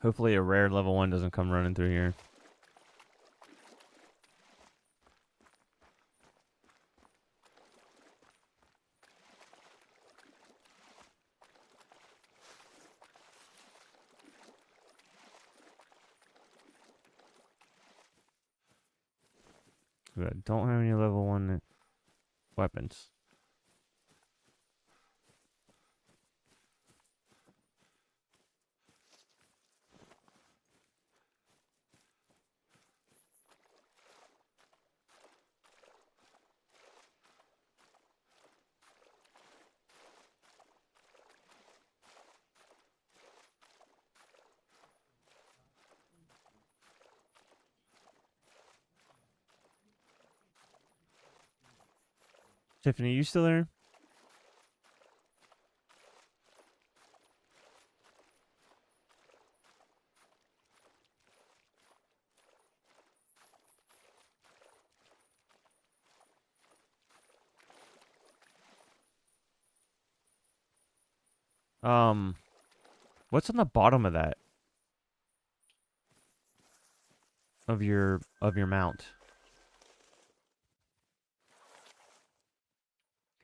Hopefully a rare level 1 doesn't come running through here. Good. Don't have any level 1 weapons. Tiffany, you still there? What's on the bottom of that? Of your mount.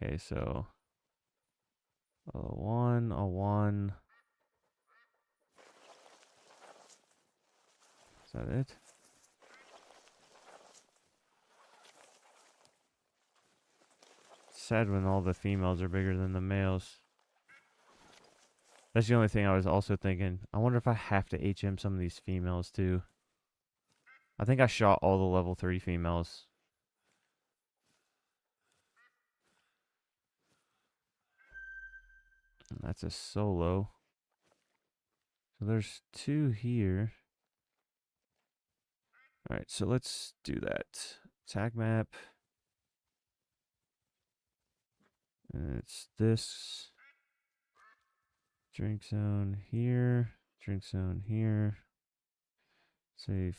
Okay, so a 1, a 1. Is that it? Sad when all the females are bigger than the males. That's the only thing I was also thinking. I wonder if I have to HM some of these females too. I think I shot all the level 3 females. And that's a solo. So there's 2 here. Alright, so let's do that. Tag map. And it's this. Drink zone here. Drink zone here. Say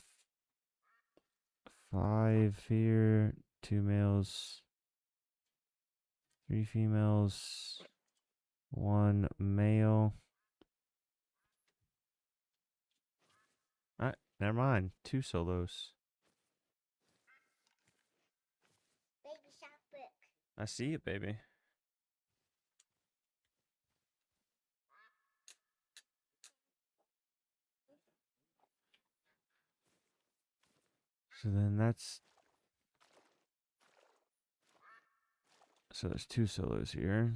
5 here. 2 males. 3 females. 1 male. Alright, never mind. 2 solos. Baby shark book. I see it, baby. So then that's... So there's 2 solos here.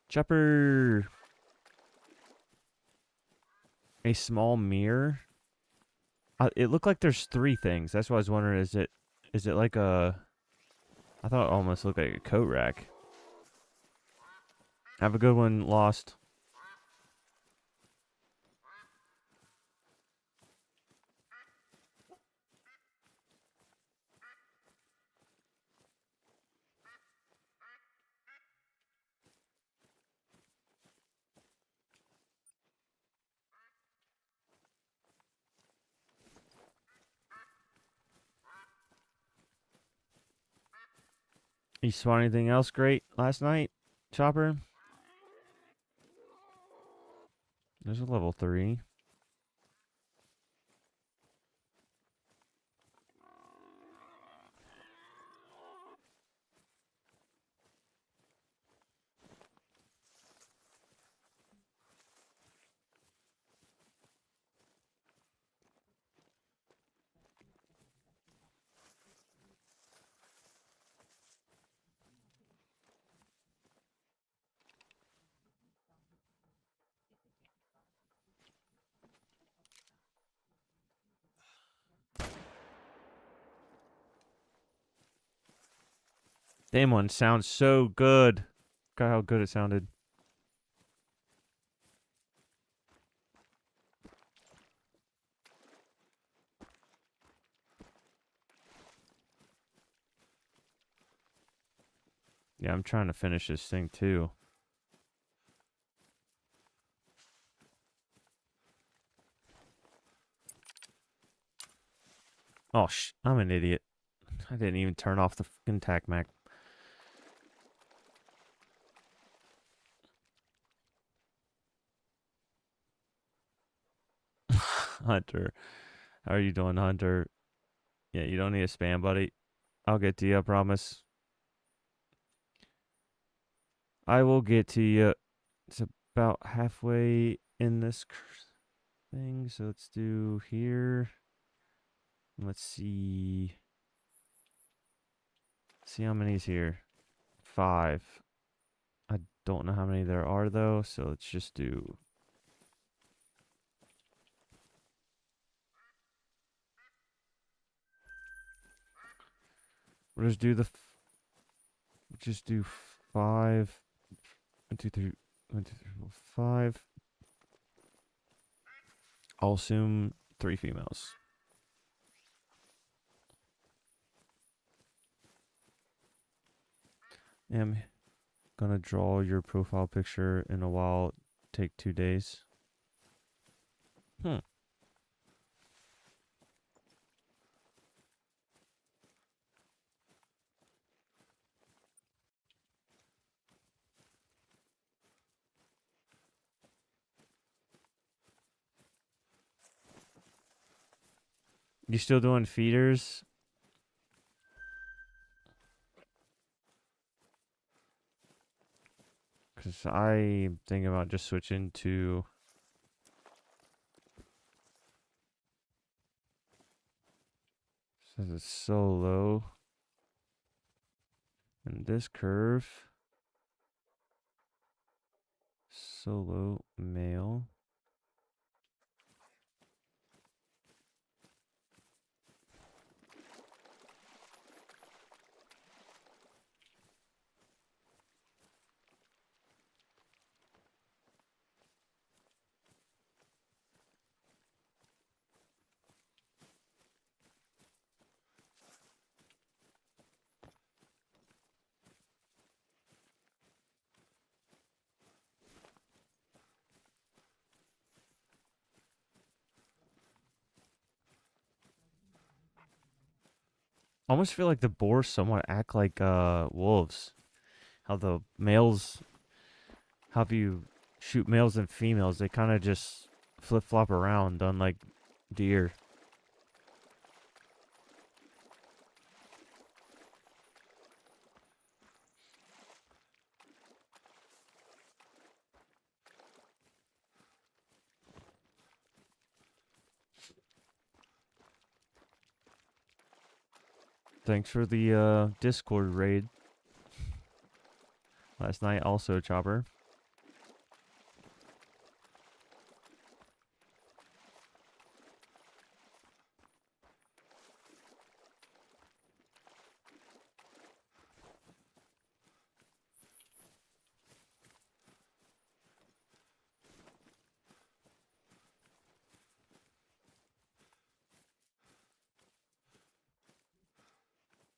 Chopper! A small mirror? It looked like there's 3 things. That's why I was wondering, is it like a... I thought it almost looked like a coat rack. Have a good one, Lost. You saw anything else great last night, Chopper? There's a level 3. Damn one sounds so good. God, how good it sounded. Yeah, I'm trying to finish this thing too. Oh, I'm an idiot. I didn't even turn off the fucking tac mac. Hunter. How are you doing, Hunter? Yeah, you don't need a spam, buddy. I'll get to you, I promise. I will get to you. It's about halfway in this thing, so let's do here. Let's see. See how many's here. 5. I don't know how many there are, though, so let's just do... We'll just do just do 5. 1, 2, 3. 1, 2, 3, 4, 5. I'll assume 3 females. I'm gonna draw your profile picture in a while. Take 2 days. You still doing feeders? Because I'm thinking about just switching to... Says it's solo. And this curve... Solo male. I almost feel like the boars somewhat act like wolves. How the males, how if you shoot males and females, they kind of just flip-flop around, unlike deer. Thanks for the Discord raid last night, also Chopper.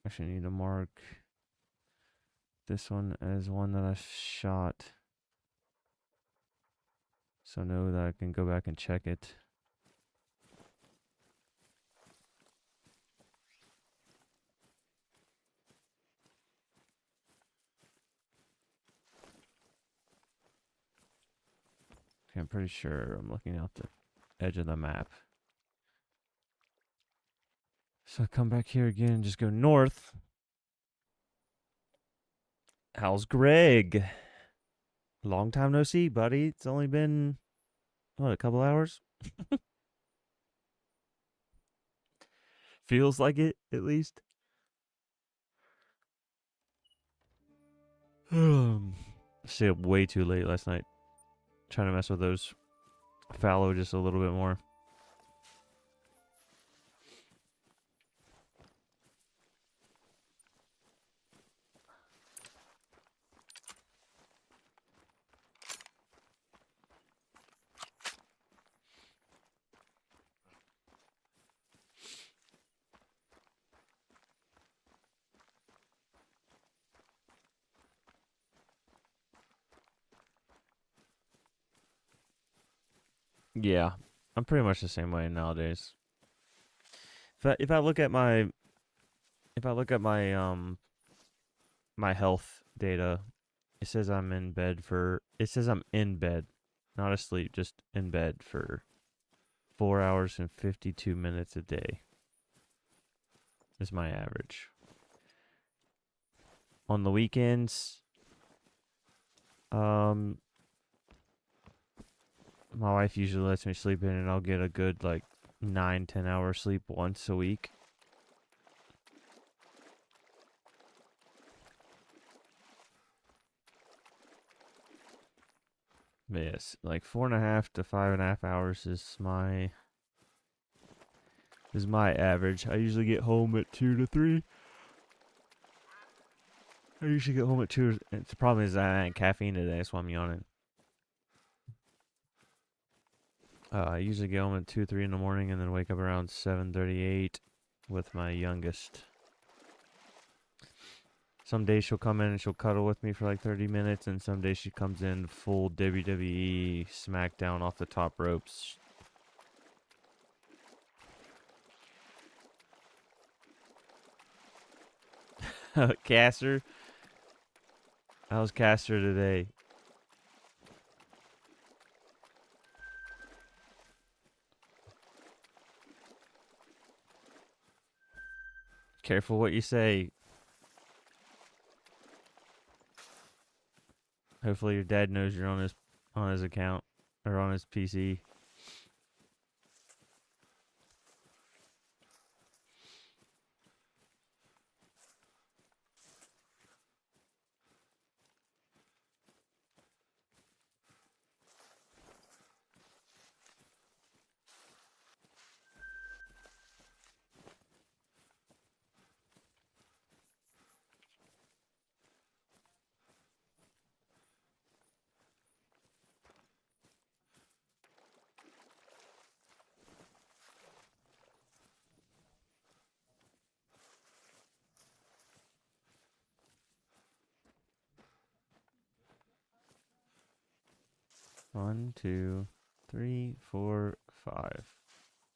Actually, I need to mark this one as one that I shot, so I know that I can go back and check it. Okay, I'm pretty sure I'm looking out the edge of the map. So I come back here again and just go north. How's Greg? Long time no see, buddy. It's only been, what, a couple hours? Feels like it, at least. Stayed up way too late last night. Trying to mess with those fallow just a little bit more. Yeah, I'm pretty much the same way nowadays. If I look at my my health data, it says I'm in bed for, it says I'm in bed, not asleep, just in bed for 4 hours and 52 minutes a day. Is my average. On the weekends, my wife usually lets me sleep in, and I'll get a good like 9-10 hours sleep once a week. Yes, like 4.5 to 5.5 hours is my average. I usually get home at 2 to 3. I usually get home at 2. The problem is I had caffeine today, that's why I'm yawning. I usually get home at 2, 3 in the morning, and then wake up around 7:38 with my youngest. Some days she'll come in and she'll cuddle with me for like 30 minutes, and some days she comes in full WWE SmackDown off the top ropes. Caster? How's Caster today? Careful what you say. Hopefully your dad knows you're on his account or on his PC. One, two, three, four, five.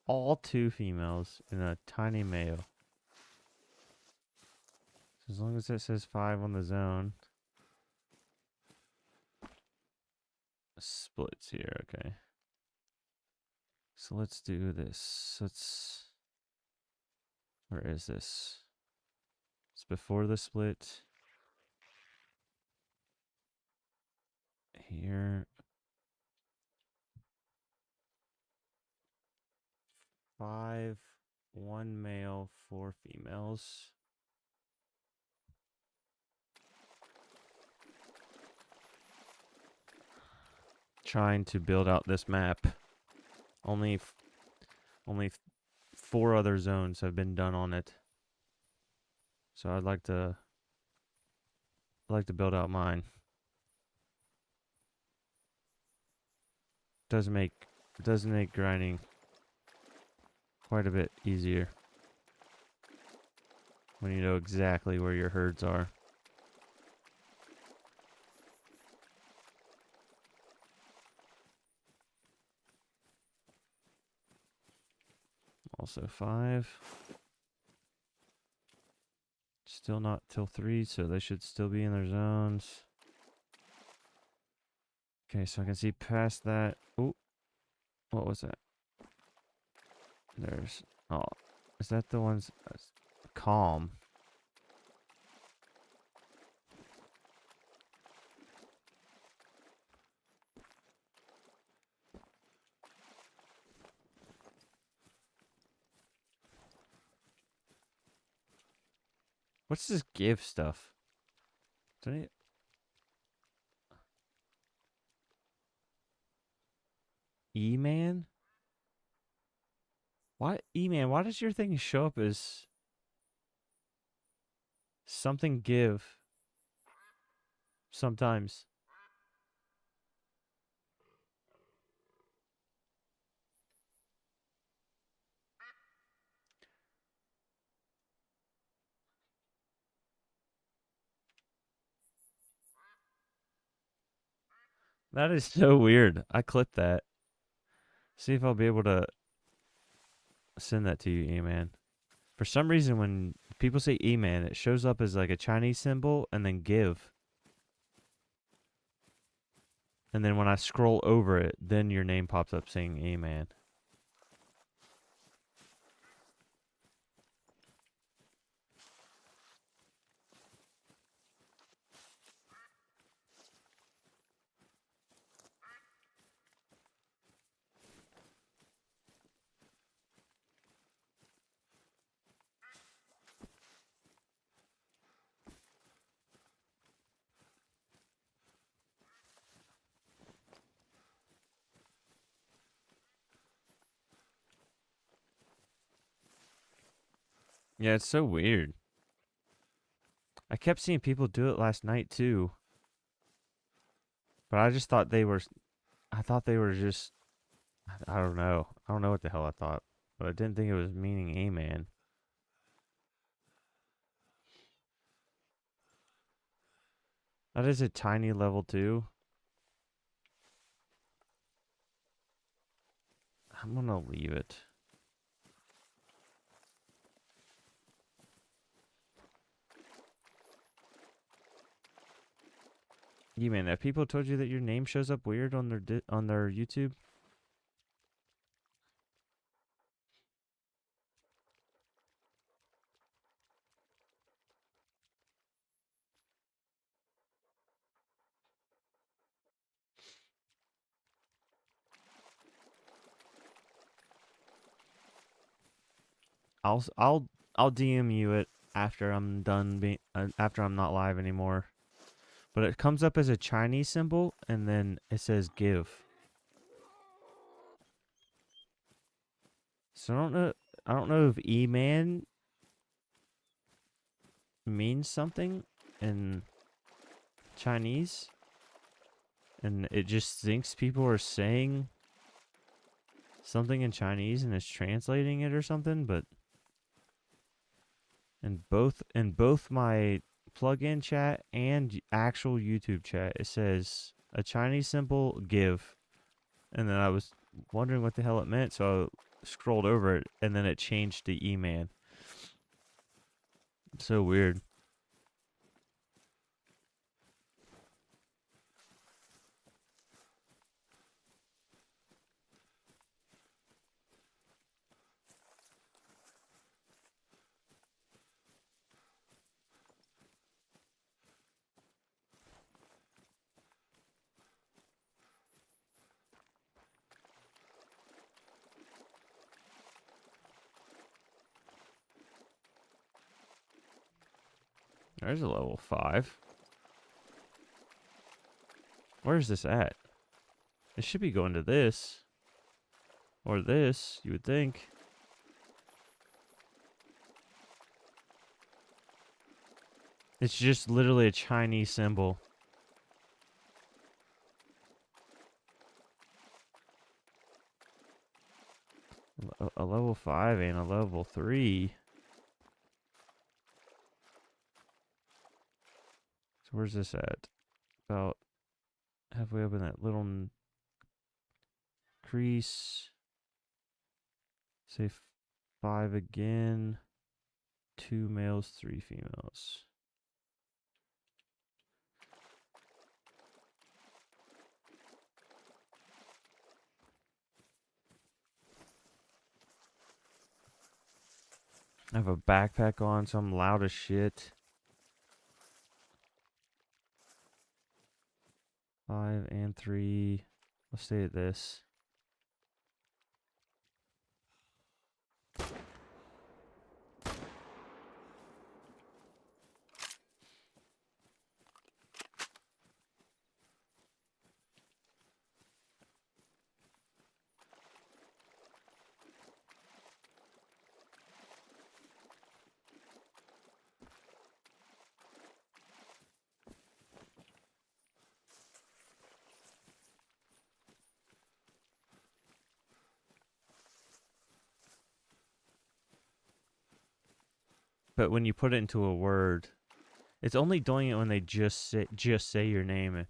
All 2 females and a tiny male. As long as it says 5 on the zone. Splits here, okay. So let's do this. Where is this? It's before the split. Here. 5, 1 male, 4 females. trying to build out this map. Only 4 other zones have been done on it. So I'd like to build out mine. Does make grinding quite a bit easier when you know exactly where your herds are. Also 5. Still not till 3, so they should still be in their zones. Okay, so I can see past that. Oh, what was that? There's, oh, is that the ones? Calm. What's this give stuff? Don't you, E-Man? Why, E-Man, why does your thing show up as something give sometimes? That is so weird. I clipped that. See if I'll be able to send that to you, E-Man. For some reason, when people say E-Man, it shows up as like a Chinese symbol and then give. And then when I scroll over it, then your name pops up saying E-Man. Yeah, it's so weird. I kept seeing people do it last night too. But I just thought they were, I thought they were just, I don't know. I don't know what the hell I thought. But I didn't think it was meaning A-man. That is a tiny level 2. I'm gonna leave it. You man, have people told you that your name shows up weird on their YouTube? I'll DM you it after I'm done being after I'm not live anymore. But it comes up as a Chinese symbol and then it says give. So I don't know if E-man means something in Chinese and it just thinks people are saying something in Chinese and is translating it or something, but in both my plug-in chat and actual YouTube chat, it says a Chinese symbol give. And then I was wondering what the hell it meant, so I scrolled over it and then it changed to E-man. So weird. There's a level 5. Where's this at? It should be going to this. Or this, you would think. It's just literally a Chinese symbol. A level 5 and a level 3. So where's this at? About halfway up in that little crease. Say 5 again. 2 males, 3 females. I have a backpack on, so I'm loud as shit. 5 and 3. Let's stay at this. But when you put it into a word, it's only doing it when they just say your name.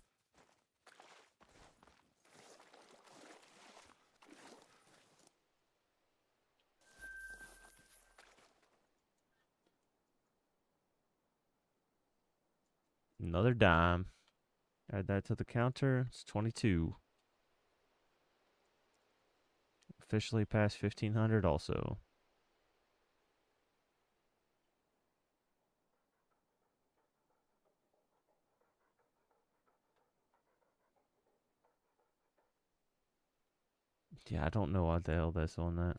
Another dime. Add that to the counter. It's 22. Officially past 1500 also. Yeah, I don't know what the hell that's on that.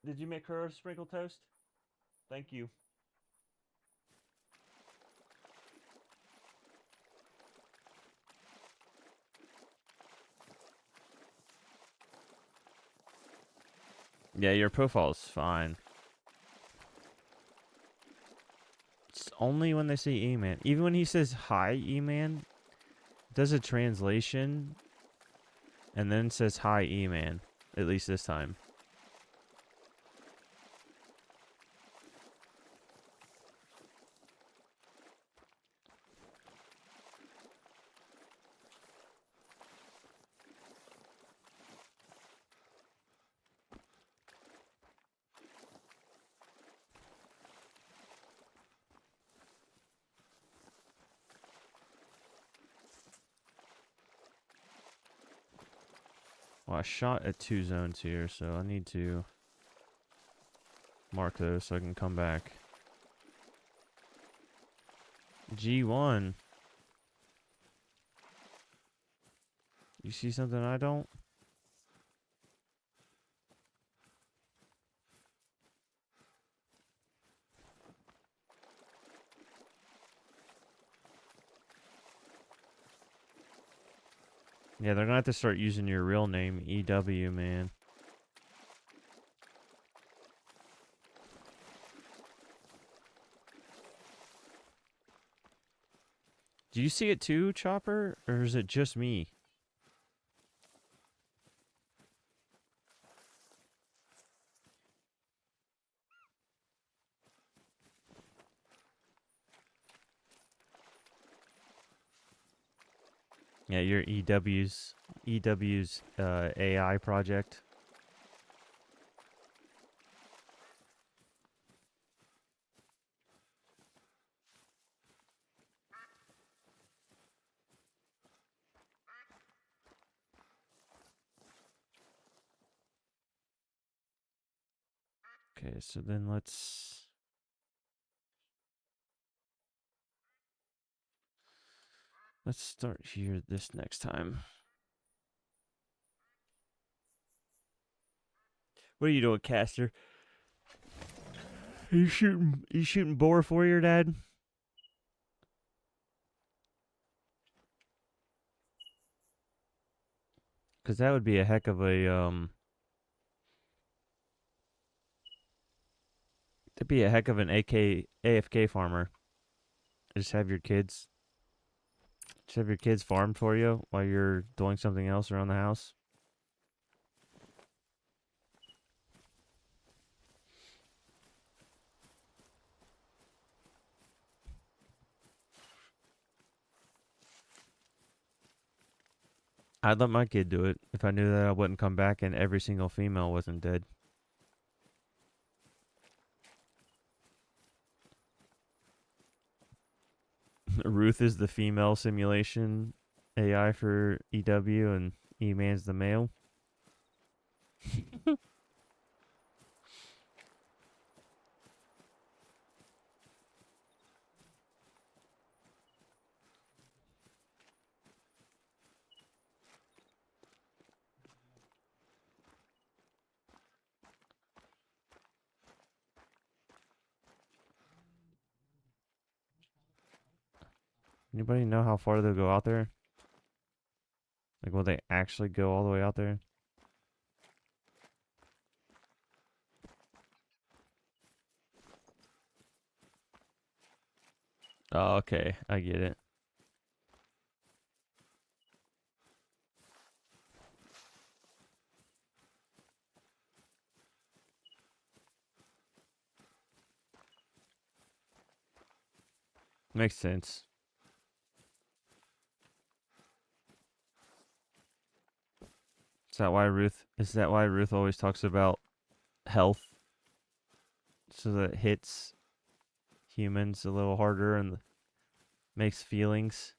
Did you make her a sprinkled toast? Thank you. Yeah, your profile is fine. It's only when they say E-Man. Even when he says hi, E-Man, does a translation and then says hi, E-Man. At least this time. Well, I shot at 2 zones here, so I need to mark those so I can come back. G1. You see something I don't? Yeah, they're gonna have to start using your real name, EW, man. Do you see it too, Chopper? Or is it just me? Yeah, your EW's AI project. Okay, so then let's start here this next time. What are you doing, Caster? Are you shooting boar for your dad? Because that would be a heck of a that'd be a heck of an AFK farmer. Just have your kids farm for you while you're doing something else around the house. I'd let my kid do it if I knew that I wouldn't come back and every single female wasn't dead. Ruth is the female simulation AI for EW and E-Man's the male. Anybody know how far they'll go out there? Like, will they actually go all the way out there? Oh, okay. I get it. Makes sense. Is that why Ruth always talks about health? So that it hits humans a little harder and makes feelings.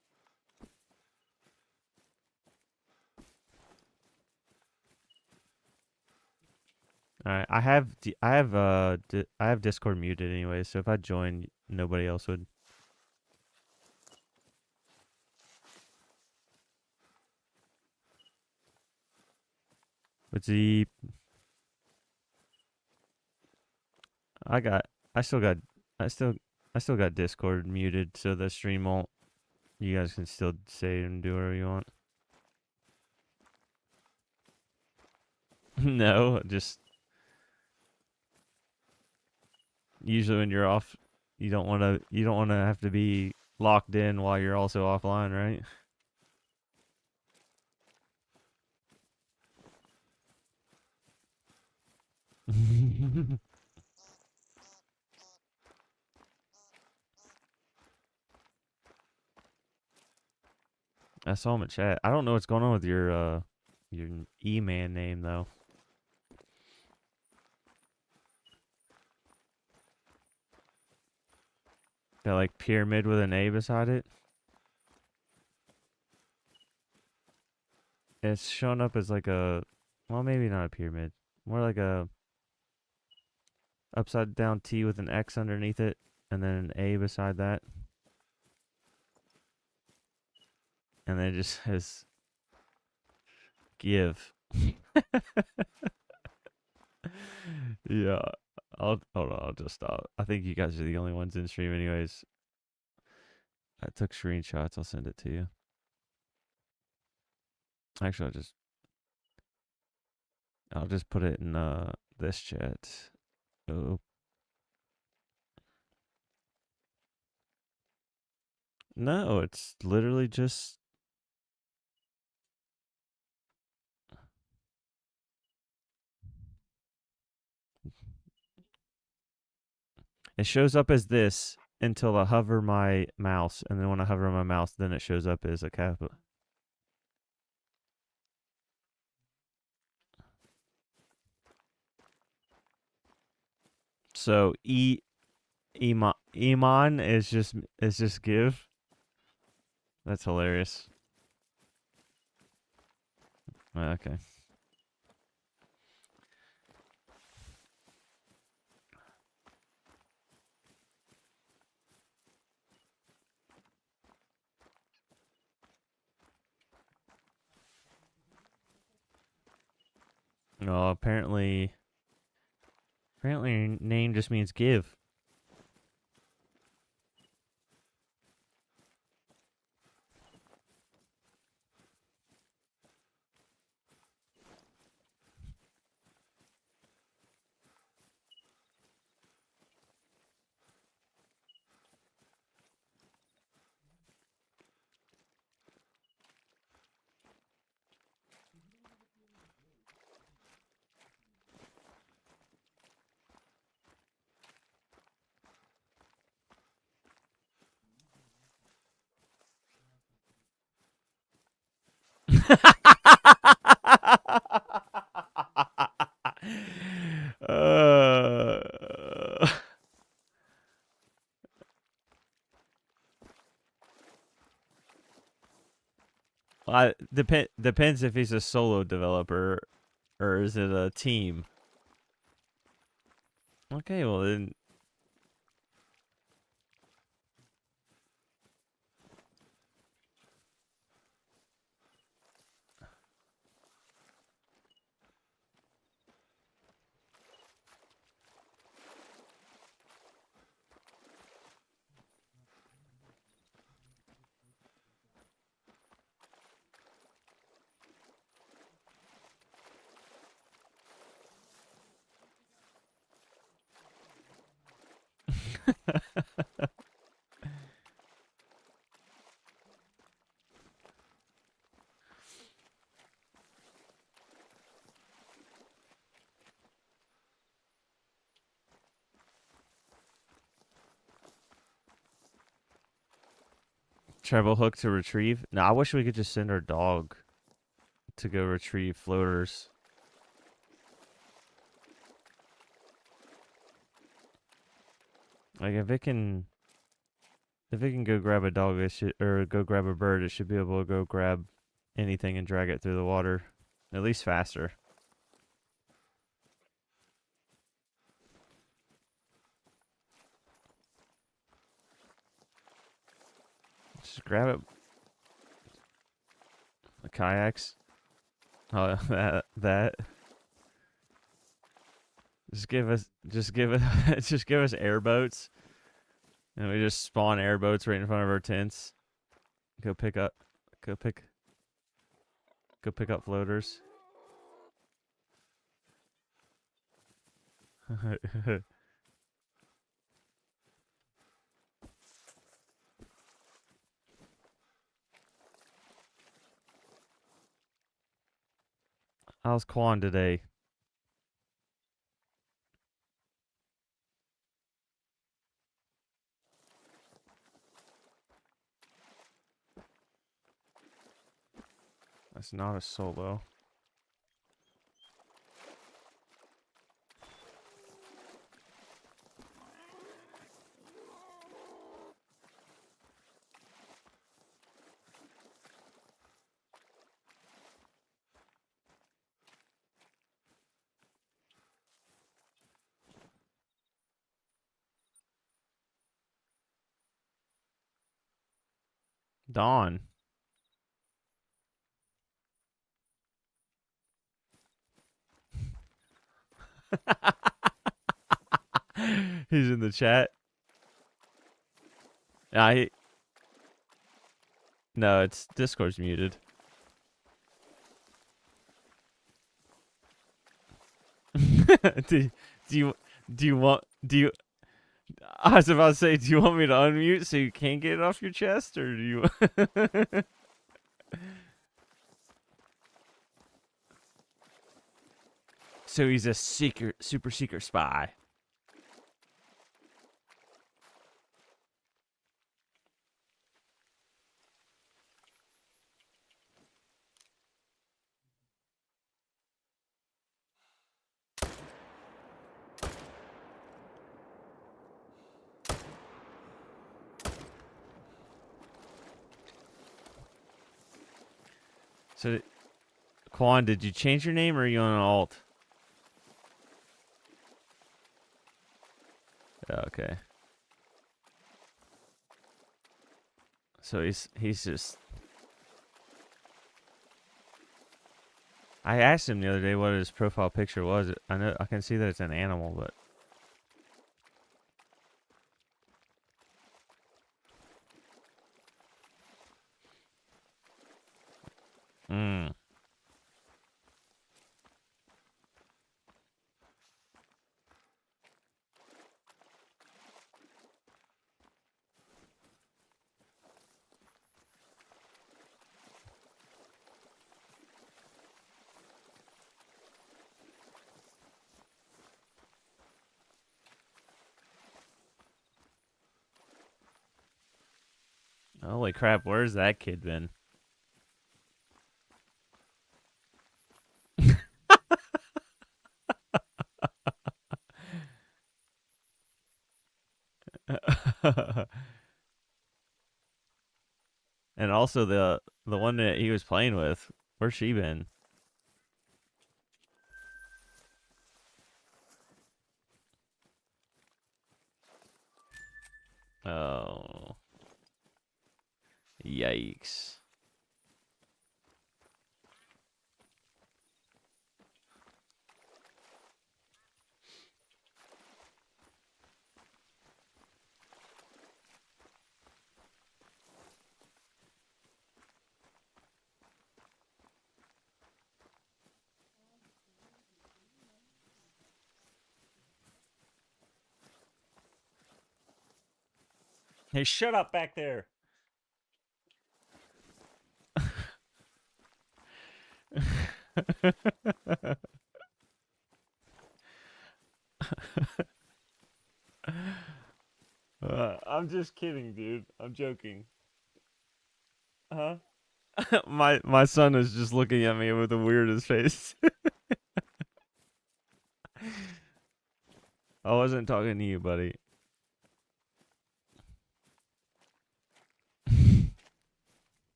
All right, I have Discord muted anyway, so if I join, nobody else would. But the I still got Discord muted, so the stream won't. You guys can still say and do whatever you want. No, just usually when you're off, you don't want to have to be locked in while you're also offline, right? I saw him in chat. I don't know what's going on with your E-Man name though. That like pyramid with an A beside it. It's showing up as like a, well, maybe not a pyramid, more like a upside down T with an X underneath it, and then an A beside that, and then it just says give. Yeah, hold on, I'll just stop. I think you guys are the only ones in stream, anyways. I took screenshots. I'll send it to you. Actually, I'll just put it in this chat. Oh. No, it's literally just it shows up as this until I hover my mouse, and then when I hover my mouse, then it shows up as a capital. So Iman is just give. That's hilarious. Okay. No, apparently name just means give. uh, depends if he's a solo developer or is it a team. Okay, well then. Treble hook to retrieve. No, I wish we could just send our dog to go retrieve floaters. Like if it can go grab a dog, it should, or go grab a bird, it should be able to go grab anything and drag it through the water, at least faster. Just grab it. The kayaks. Oh, that. Just give us just give us airboats, and we just spawn airboats right in front of our tents. Go pick up floaters. How's Quan today? That's not a solo. Dawn. He's in the chat. No, it's Discord's muted. do you want I was about to say, do you want me to unmute so you can't get it off your chest, or do you? So he's a super secret spy. So, Quan, did you change your name or are you on an alt? Yeah, okay. So he's just. I asked him the other day what his profile picture was. I know I can see that it's an animal, but. Mm. Holy crap! Where's that kid been? And also the one that he was playing with, where's she been? Oh, yikes! Hey, shut up back there! I'm just kidding, dude. I'm joking. Huh? My son is just looking at me with the weirdest face. I wasn't talking to you, buddy.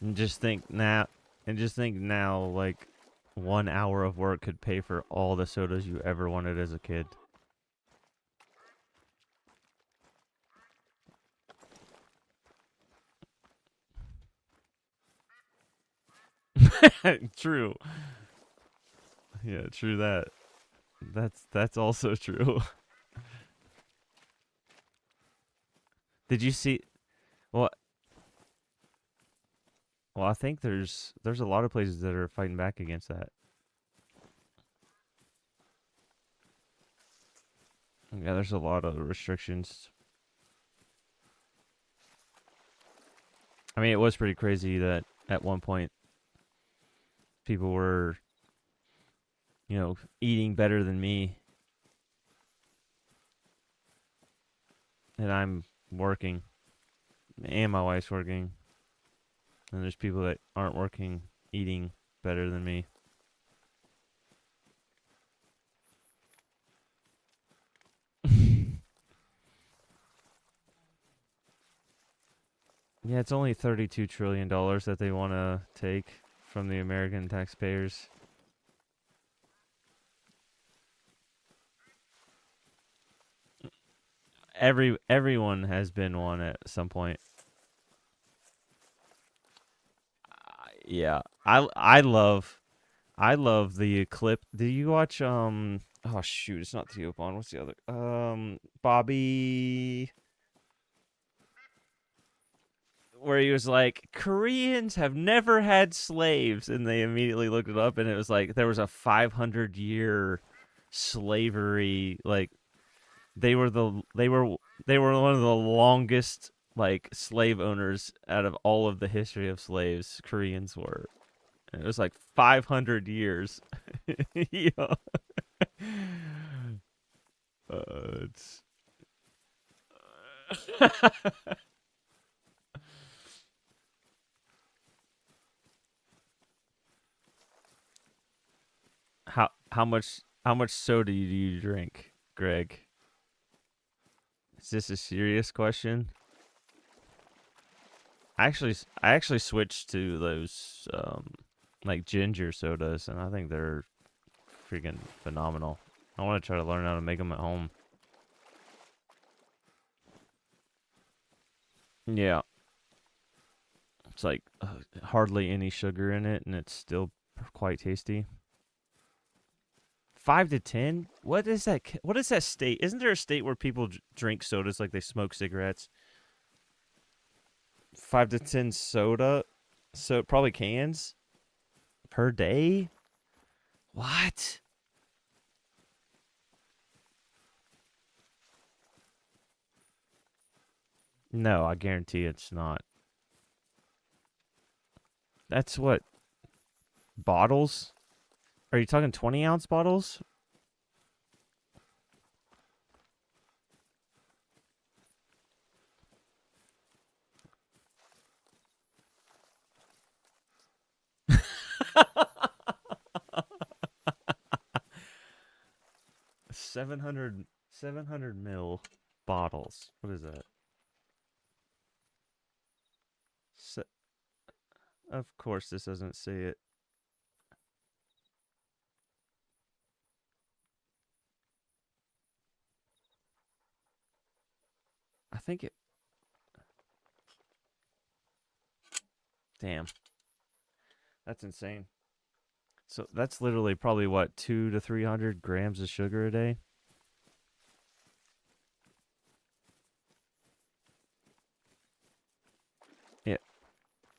And just think now, like 1 hour of work could pay for all the sodas you ever wanted as a kid. True. Yeah, true that. That's also true. Did you see? Well, I think there's a lot of places that are fighting back against that. Yeah, there's a lot of restrictions. I mean, it was pretty crazy that at one point people were, eating better than me, and I'm working, and my wife's working, and there's people that aren't working, eating better than me. Yeah, it's only $32 trillion that they want to take from the American taxpayers. Everyone has been one at some point. Yeah, I love the clip. Did you watch Oh shoot, it's not Theo Bond. What's the other? Bobby, where he was like, Koreans have never had slaves, and they immediately looked it up, and it was like there was a 500-year slavery. Like they were one of the longest like slave owners out of all of the history of slaves. Koreans were. And it was like 500 years. Yeah. It's how much soda do you drink, Greg? Is this a serious question? I actually switched to those like ginger sodas, and I think they're freaking phenomenal. I want to try to learn how to make them at home. Yeah, it's like hardly any sugar in it, and it's still quite tasty. 5 to 10? What is that? What is that state? Isn't there a state where people drink sodas like they smoke cigarettes? 5 to 10 soda, so probably cans per day. What? No, I guarantee it's not. That's what bottles? Are you talking 20-ounce bottles? Seven hundred mil bottles. What is that? Se- of course, this doesn't say it. I think it. Damn, that's insane. So that's literally probably what 2 to 300 grams of sugar a day. Yeah.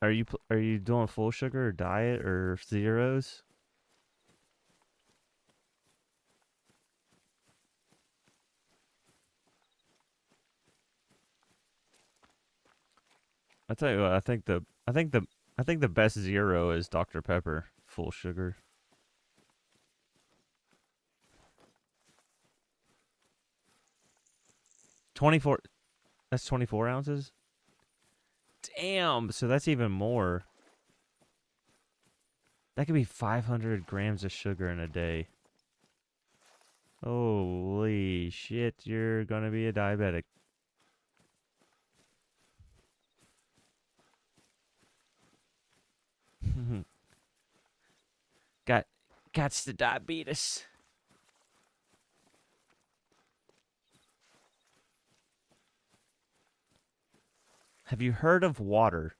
Are you doing full sugar or diet or zeros? I tell you what, I think the best zero is Dr Pepper, full sugar. 24. That's 24 ounces. Damn. So that's even more. That could be 500 grams of sugar in a day. Holy shit! You're gonna be a diabetic. Got, Gots the diabetes. Have you heard of water?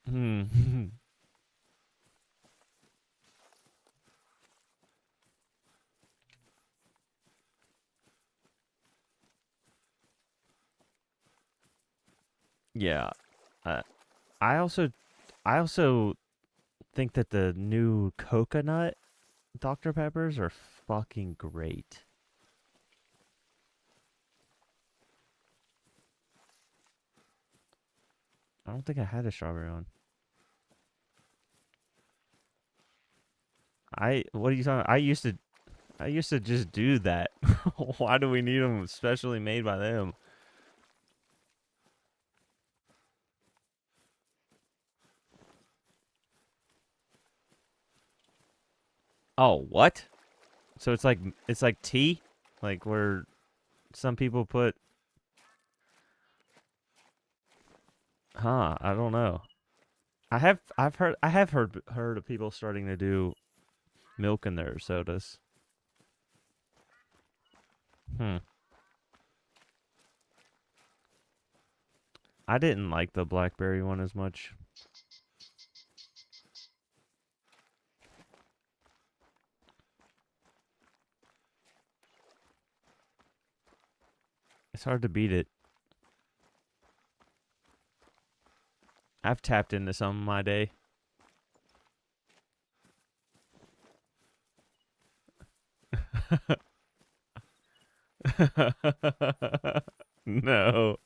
Hmm. Yeah. Uh, I also, I also think that the new coconut Dr Peppers are fucking great. I don't think I had a strawberry one. What are you talking? I used to just do that. Why do we need them specially made by them? Oh, what? So it's like tea, like where some people put, huh? I don't know. I have heard of people starting to do milk in their sodas. Hmm. I didn't like the blackberry one as much. It's hard to beat it. I've tapped into some in my day. No.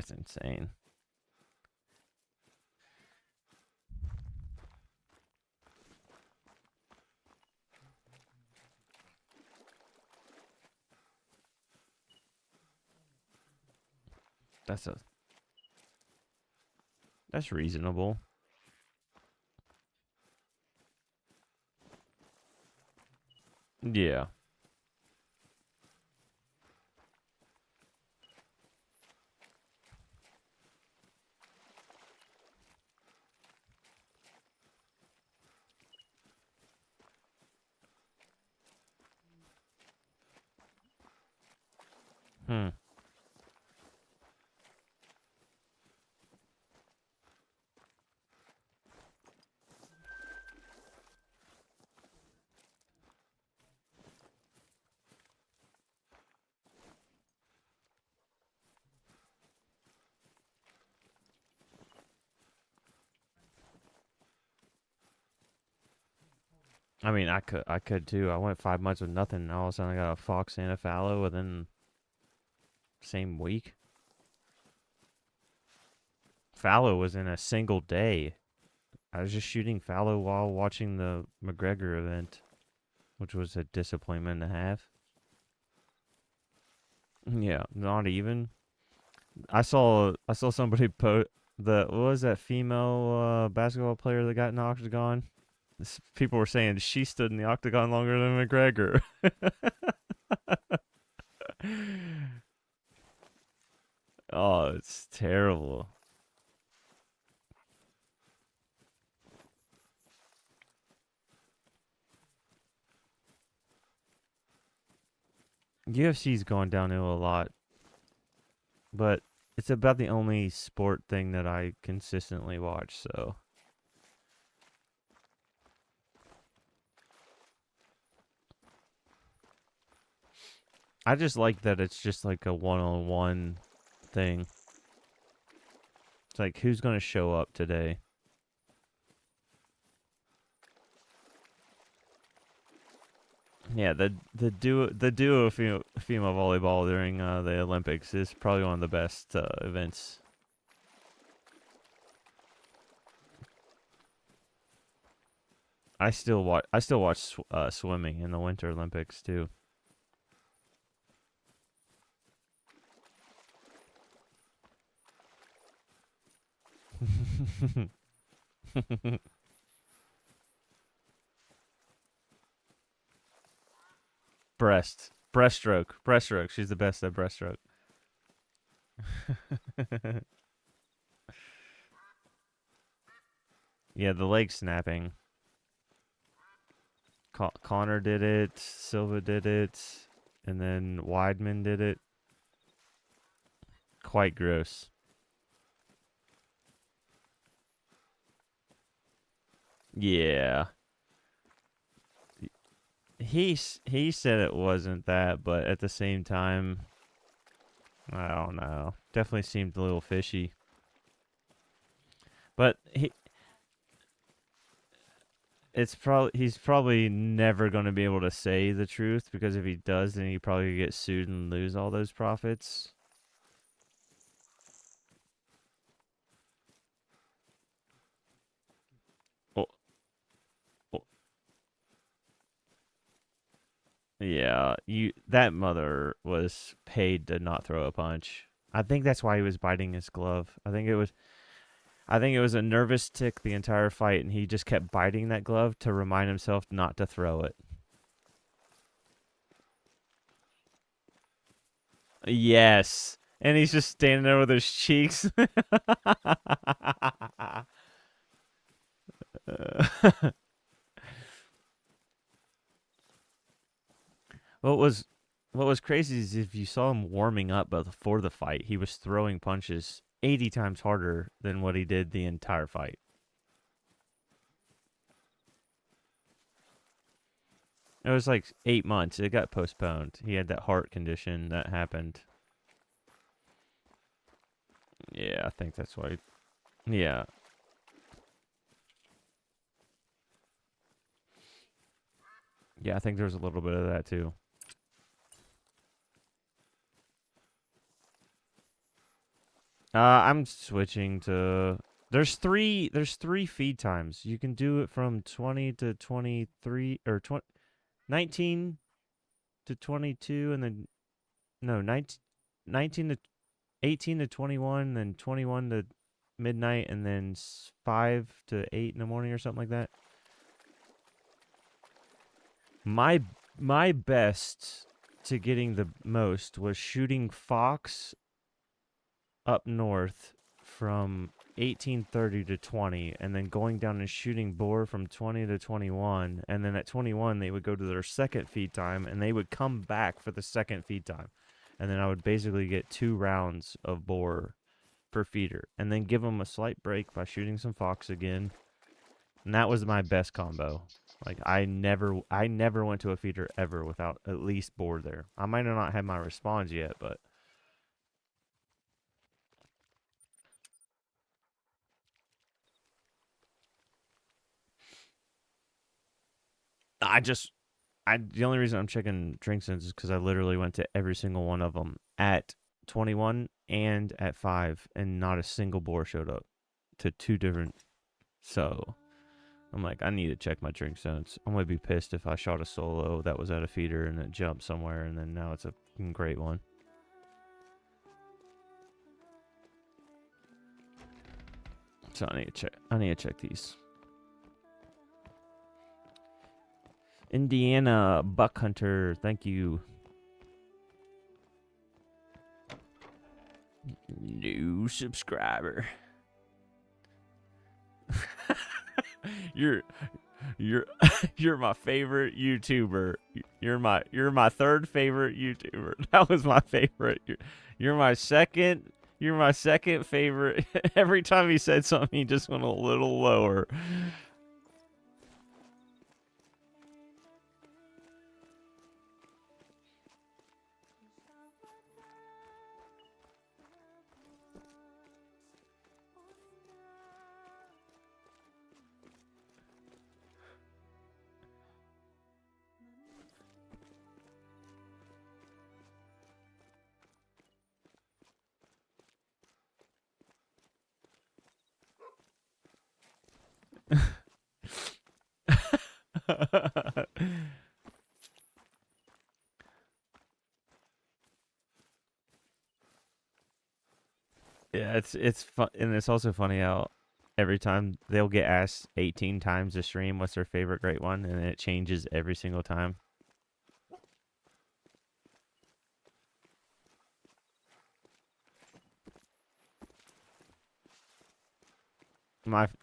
That's insane. That's reasonable. Yeah. Hmm. I mean, I could too. I went 5 months with nothing, and all of a sudden I got a fox and a fallow within same week. Fallow was in a single day. I was just shooting fallow while watching the McGregor event, which was a disappointment and a half. Yeah, not even. I saw somebody post what was that female basketball player that got in the octagon? People were saying she stood in the octagon longer than McGregor. Oh, it's terrible. UFC's gone downhill a lot, but it's about the only sport thing that I consistently watch, so I just like that it's just like a one-on-one thing. It's like who's going to show up today? Yeah, the duo female volleyball during the Olympics is probably one of the best events. I still watch swimming in the Winter Olympics too. Breaststroke. She's the best at breaststroke. Yeah, the leg snapping. Connor did it. Silva did it, and then Weidman did it. Quite gross. Yeah. He said it wasn't that, but at the same time, I don't know. Definitely seemed a little fishy. But he's probably never going to be able to say the truth, because if he does, then he probably get sued and lose all those profits. Oh, oh, yeah, that mother was paid to not throw a punch. I think that's why he was biting his glove. I think it was a nervous tick the entire fight, and he just kept biting that glove to remind himself not to throw it. Yes. And he's just standing there with his cheeks. what was what was crazy is if you saw him warming up before the fight, he was throwing punches 80 times harder than what he did the entire fight. It was like 8 months. It got postponed. He had that heart condition that happened. Yeah, I think that's why. Yeah. Yeah, I think there's a little bit of that too. I'm switching to. There's three feed times. You can do it from 20 to 23 or 19 to 22, and then no 19 to 18 to 21, then 21 to midnight, and then 5 to 8 in the morning or something like that. My best to getting the most was shooting fox up north from 18:30 to 20, and then going down and shooting boar from 20 to 21, and then at 21 they would go to their second feed time, and they would come back for the second feed time, and then I would basically get 2 rounds of boar per feeder, and then give them a slight break by shooting some fox again, and that was my best combo. Like I never went to a feeder ever without at least boar there. I might have not had my respawns yet, but the only reason I'm checking drink sense is because I literally went to every single one of them at 21 and at 5, and not a single boar showed up to 2 different. So I'm like, I need to check my drink sense. I'm gonna be pissed if I shot a solo that was at a feeder and it jumped somewhere, and then now it's a great one. So I need to check. I need to check these. Indiana Buck Hunter, thank you. New subscriber. you're you're my favorite YouTuber. You're my third favorite YouTuber. That was my favorite. You're my second. You're my second favorite. Every time he said something, he just went a little lower. Yeah, it's fun, and it's also funny how every time they'll get asked 18 times a stream what's their favorite great one, and it changes every single time.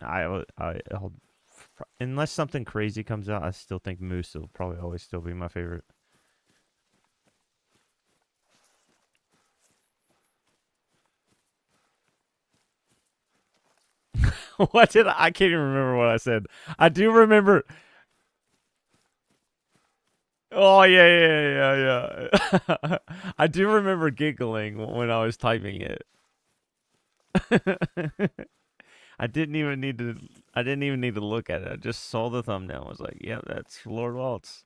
I'll, unless something crazy comes out, I still think moose will probably always still be my favorite. What did I can't even remember what I said. I do remember. Oh yeah. I do remember giggling when I was typing it. I didn't even need to. I didn't even need to look at it. I just saw the thumbnail. I was like, "Yeah, that's Lord Waltz."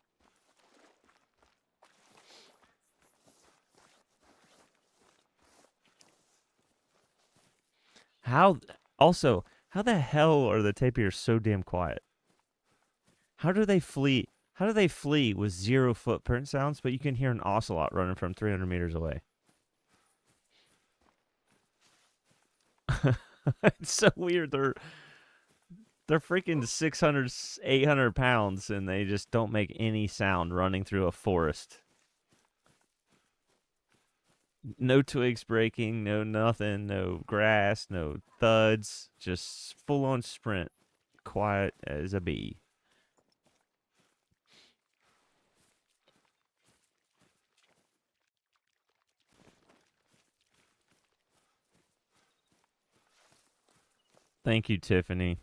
How? Also, how the hell are the tapirs so damn quiet? How do they flee? How do they flee with 0 footprint sounds, but you can hear an ocelot running from 300 meters away? It's so weird. They're freaking 600, 800 pounds, and they just don't make any sound running through a forest. No twigs breaking, no nothing, no grass, no thuds, just full on sprint, quiet as a bee. Thank you, Tiffany.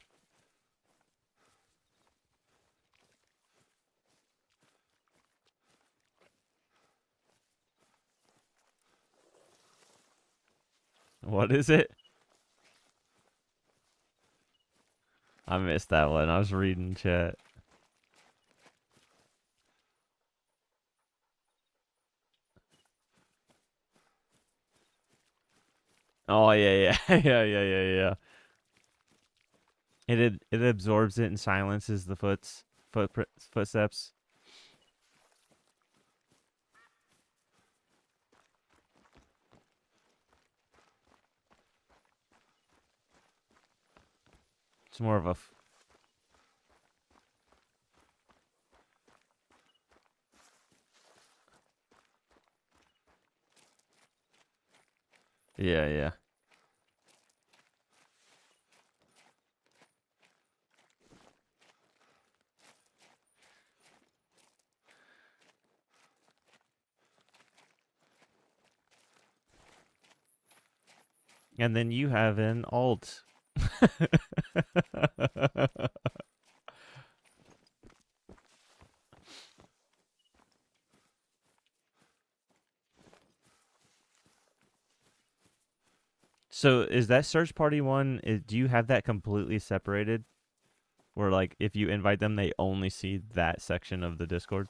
What is it? I missed that one. I was reading chat. Oh yeah, yeah, yeah. It absorbs it and silences the footsteps. It's more of a yeah, yeah. And then you have an alt. So is that search party one? Do you have that completely separated? Where like if you invite them, they only see that section of the Discord?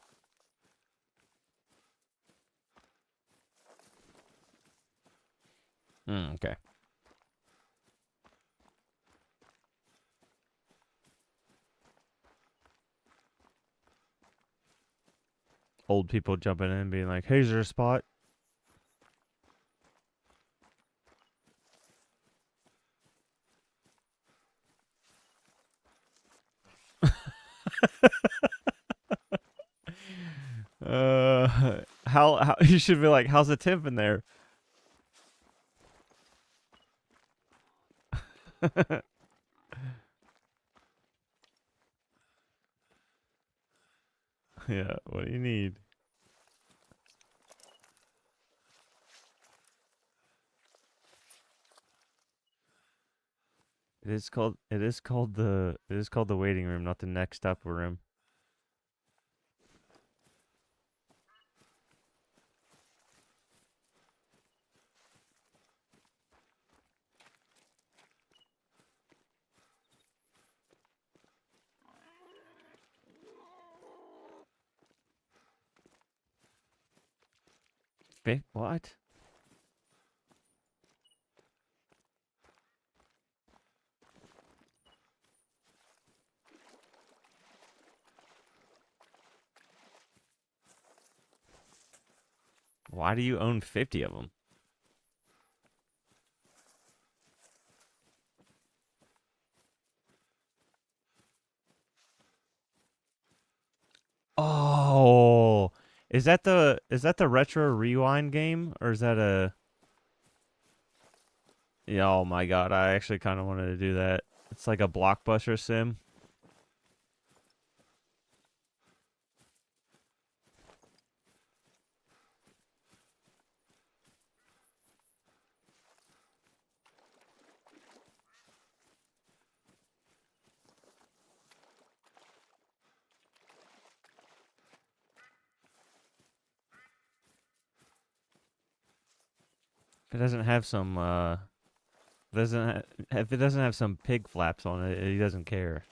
Okay. Old people jumping in and being like, "Here's your spot." How you should be like, "How's the temp in there?" Yeah. What do you need? It is called the waiting room, not the next up room. What? Why do you own 50 of them? Oh, is that the retro rewind game, or is that a? Yeah, oh my god, I actually kind of wanted to do that. It's like a blockbuster sim. If it doesn't have some if it doesn't have some pig flaps on it, he doesn't care.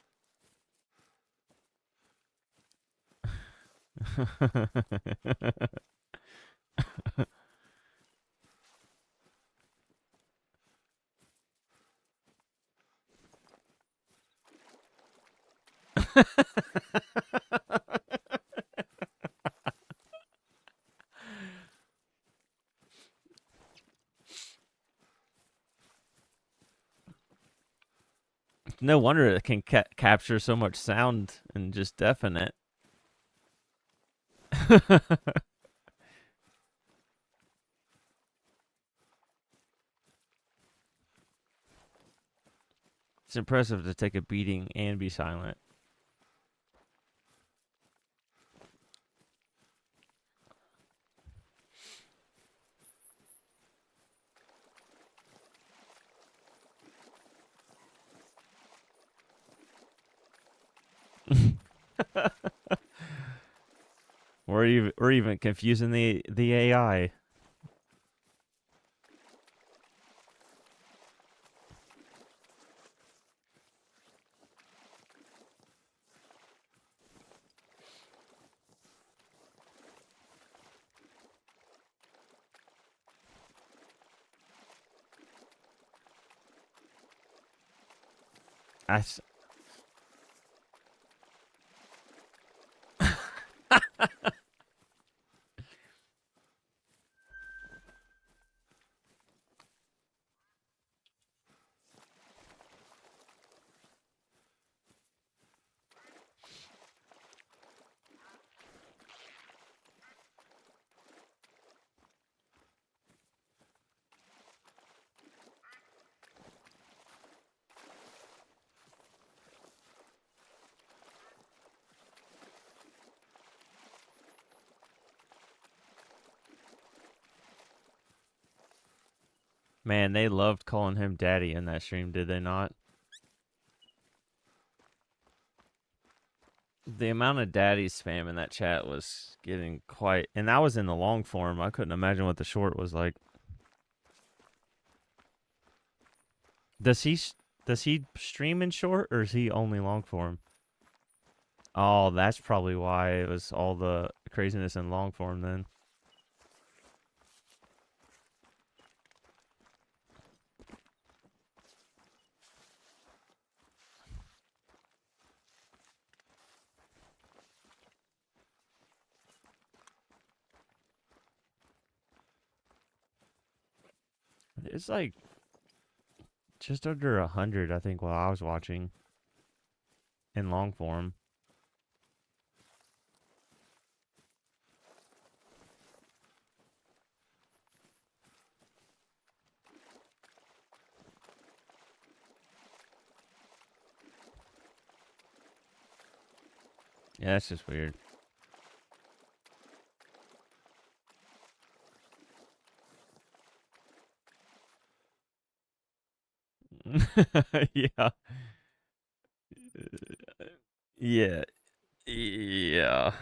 No wonder it can capture so much sound and just deafen it. It's impressive to take a beating and be silent. Or even confusing the AI. I s- Man, they loved calling him daddy in that stream, did they not? The amount of daddy spam in that chat was getting quite, and that was in the long form. I couldn't imagine what the short was like. Does he stream in short, or is he only long form? Oh, that's probably why it was all the craziness in long form then. It's like just under 100, I think, while I was watching in long form. Yeah, that's just weird. Yeah. Yeah. Yeah.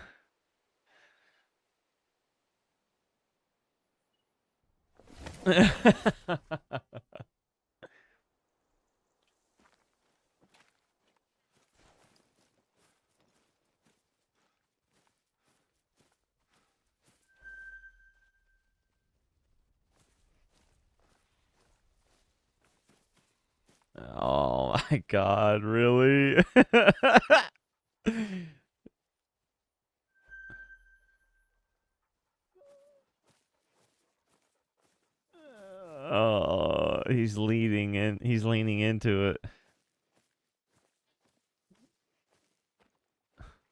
Oh my god, really? Oh, he's leading in. He's leaning into it.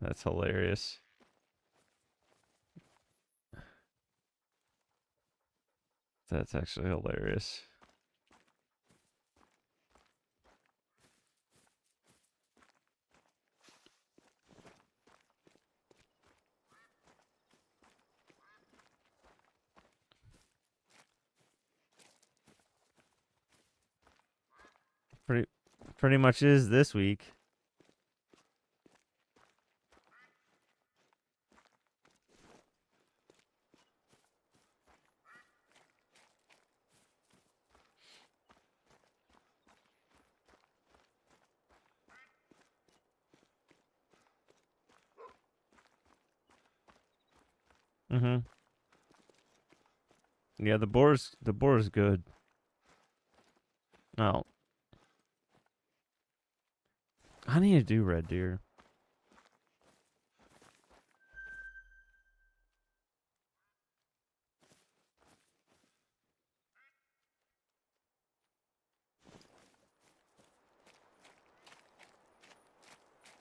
That's hilarious. That's actually hilarious. Pretty much is this week. Mm-hmm. Yeah, the boar is good. Oh, I need to do red deer.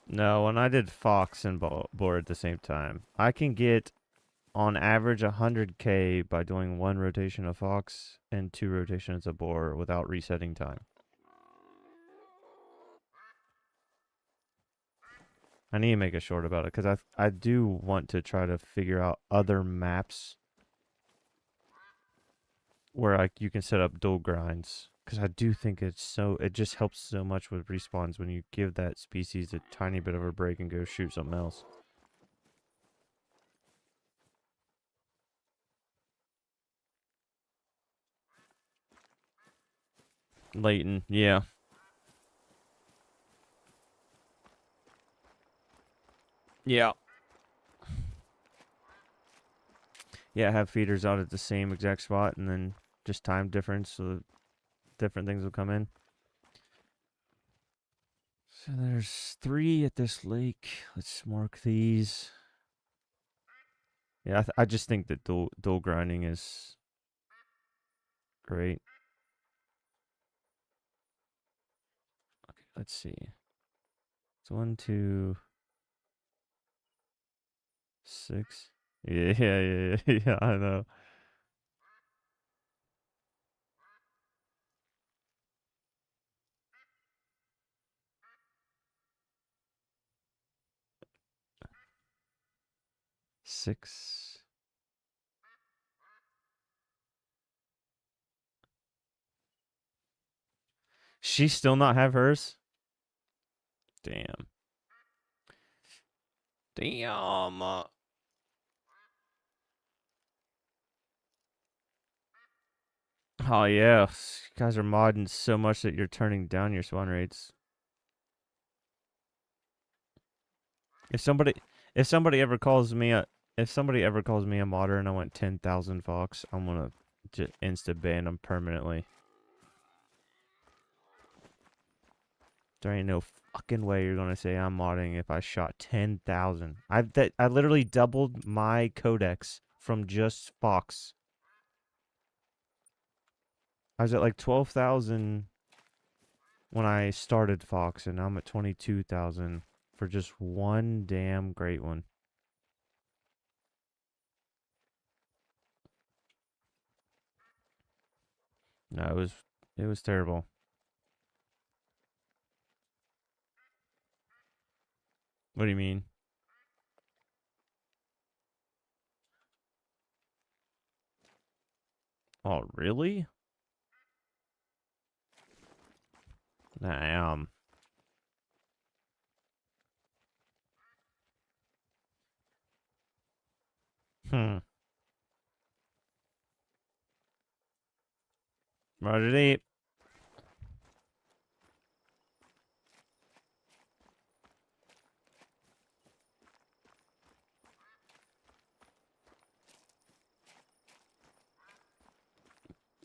No, when I did fox and boar at the same time, I can get on average 100k by doing one rotation of fox and 2 rotations of boar without resetting time. I need to make a short about it because I do want to try to figure out other maps where you can set up dual grinds, because I do think it just helps so much with respawns when you give that species a tiny bit of a break and go shoot something else. Leighton, yeah. Yeah. Yeah, have feeders out at the same exact spot and then just time difference so different things will come in. So there's 3 at this lake. Let's mark these. Yeah, I just think that dual grinding is great. Okay, let's see. It's 1, 2, 6. Yeah, I know. 6. She still not have hers? Damn. Damn. Oh yeah, you guys are modding so much that you're turning down your spawn rates. If somebody ever calls me a modder and I want 10,000 Fox, I'm gonna just insta ban them permanently. There ain't no fucking way you're gonna say I'm modding if I shot 10,000. I literally doubled my codex from just Fox. I was at like 12,000 when I started Fox, and now I'm at 22,000 for just one damn great one. No, it was terrible. What do you mean? Oh, really? Damn. Hmm. Roger deep.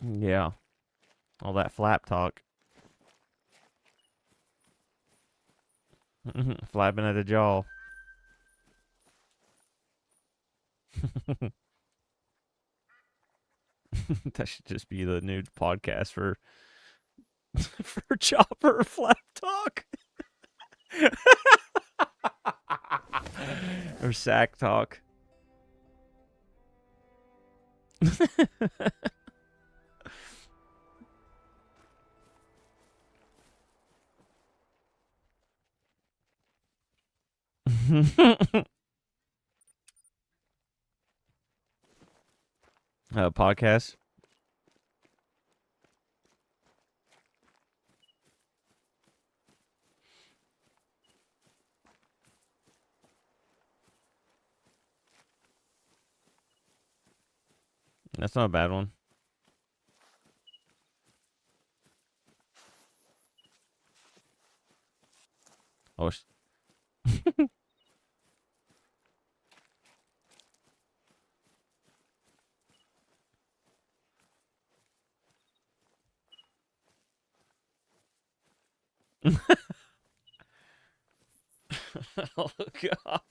Yeah. All that flap talk. Flapping at the jaw. That should just be the new podcast for for Chopper Flap Talk. Or Sack Talk. Podcast. That's not a bad one. Oh, oh God.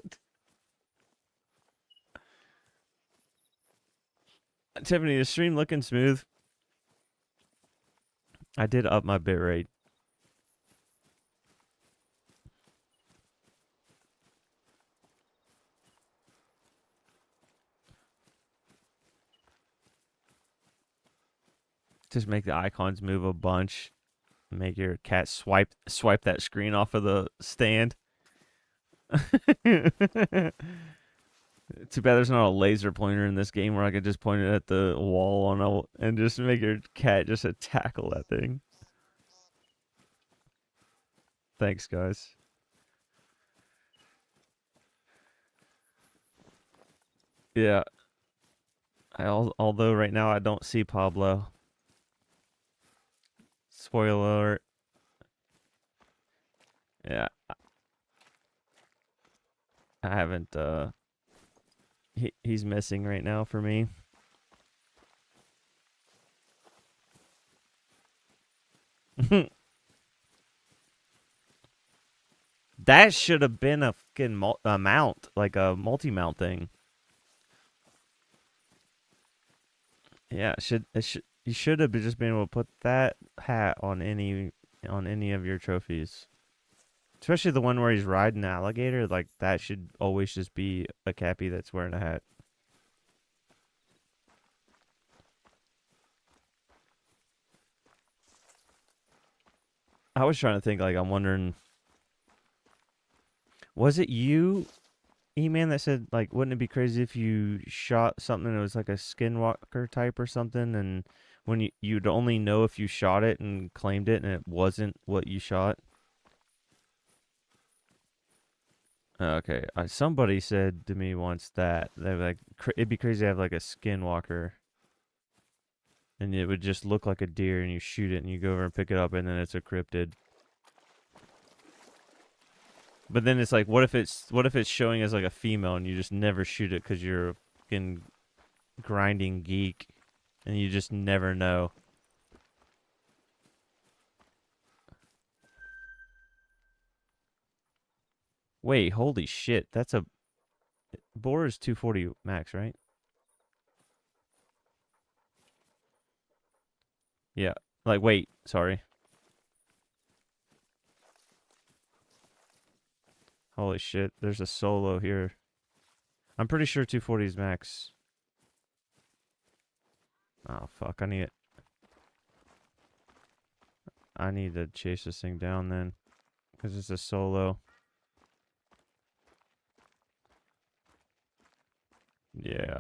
Tiffany, the stream looking smooth. I did up my bitrate. Just make the icons move a bunch. Make your cat swipe that screen off of the stand. Too bad there's not a laser pointer in this game where I could just point it at the wall and just make your cat just tackle that thing. Thanks, guys. Yeah. Although right now I don't see Pablo. Spoiler alert. Yeah. I haven't he's missing right now for me. That should have been a fucking mount, like a multi-mount thing. Yeah, you should have just been able to put that hat on any of your trophies. Especially the one where he's riding the alligator, like that should always just be a cappy that's wearing a hat. I was trying to think, like, I'm wondering, was it you, E-Man, that said, like, wouldn't it be crazy if you shot something that was like a skinwalker type or something, and when you'd only know if you shot it and claimed it and it wasn't what you shot? Okay, somebody said to me once that they were like, it'd be crazy to have like a skinwalker, and it would just look like a deer, and you shoot it, and you go over and pick it up, and then it's a cryptid. But then it's like, what if it's showing as like a female, and you just never shoot it because you're a fucking grinding geek, and you just never know. Wait, holy shit! That's a boar is 240 max, right? Yeah. Like, wait, sorry. Holy shit! There's a solo here. I'm pretty sure 240 is max. Oh fuck! I need to chase this thing down then, because it's a solo. Yeah.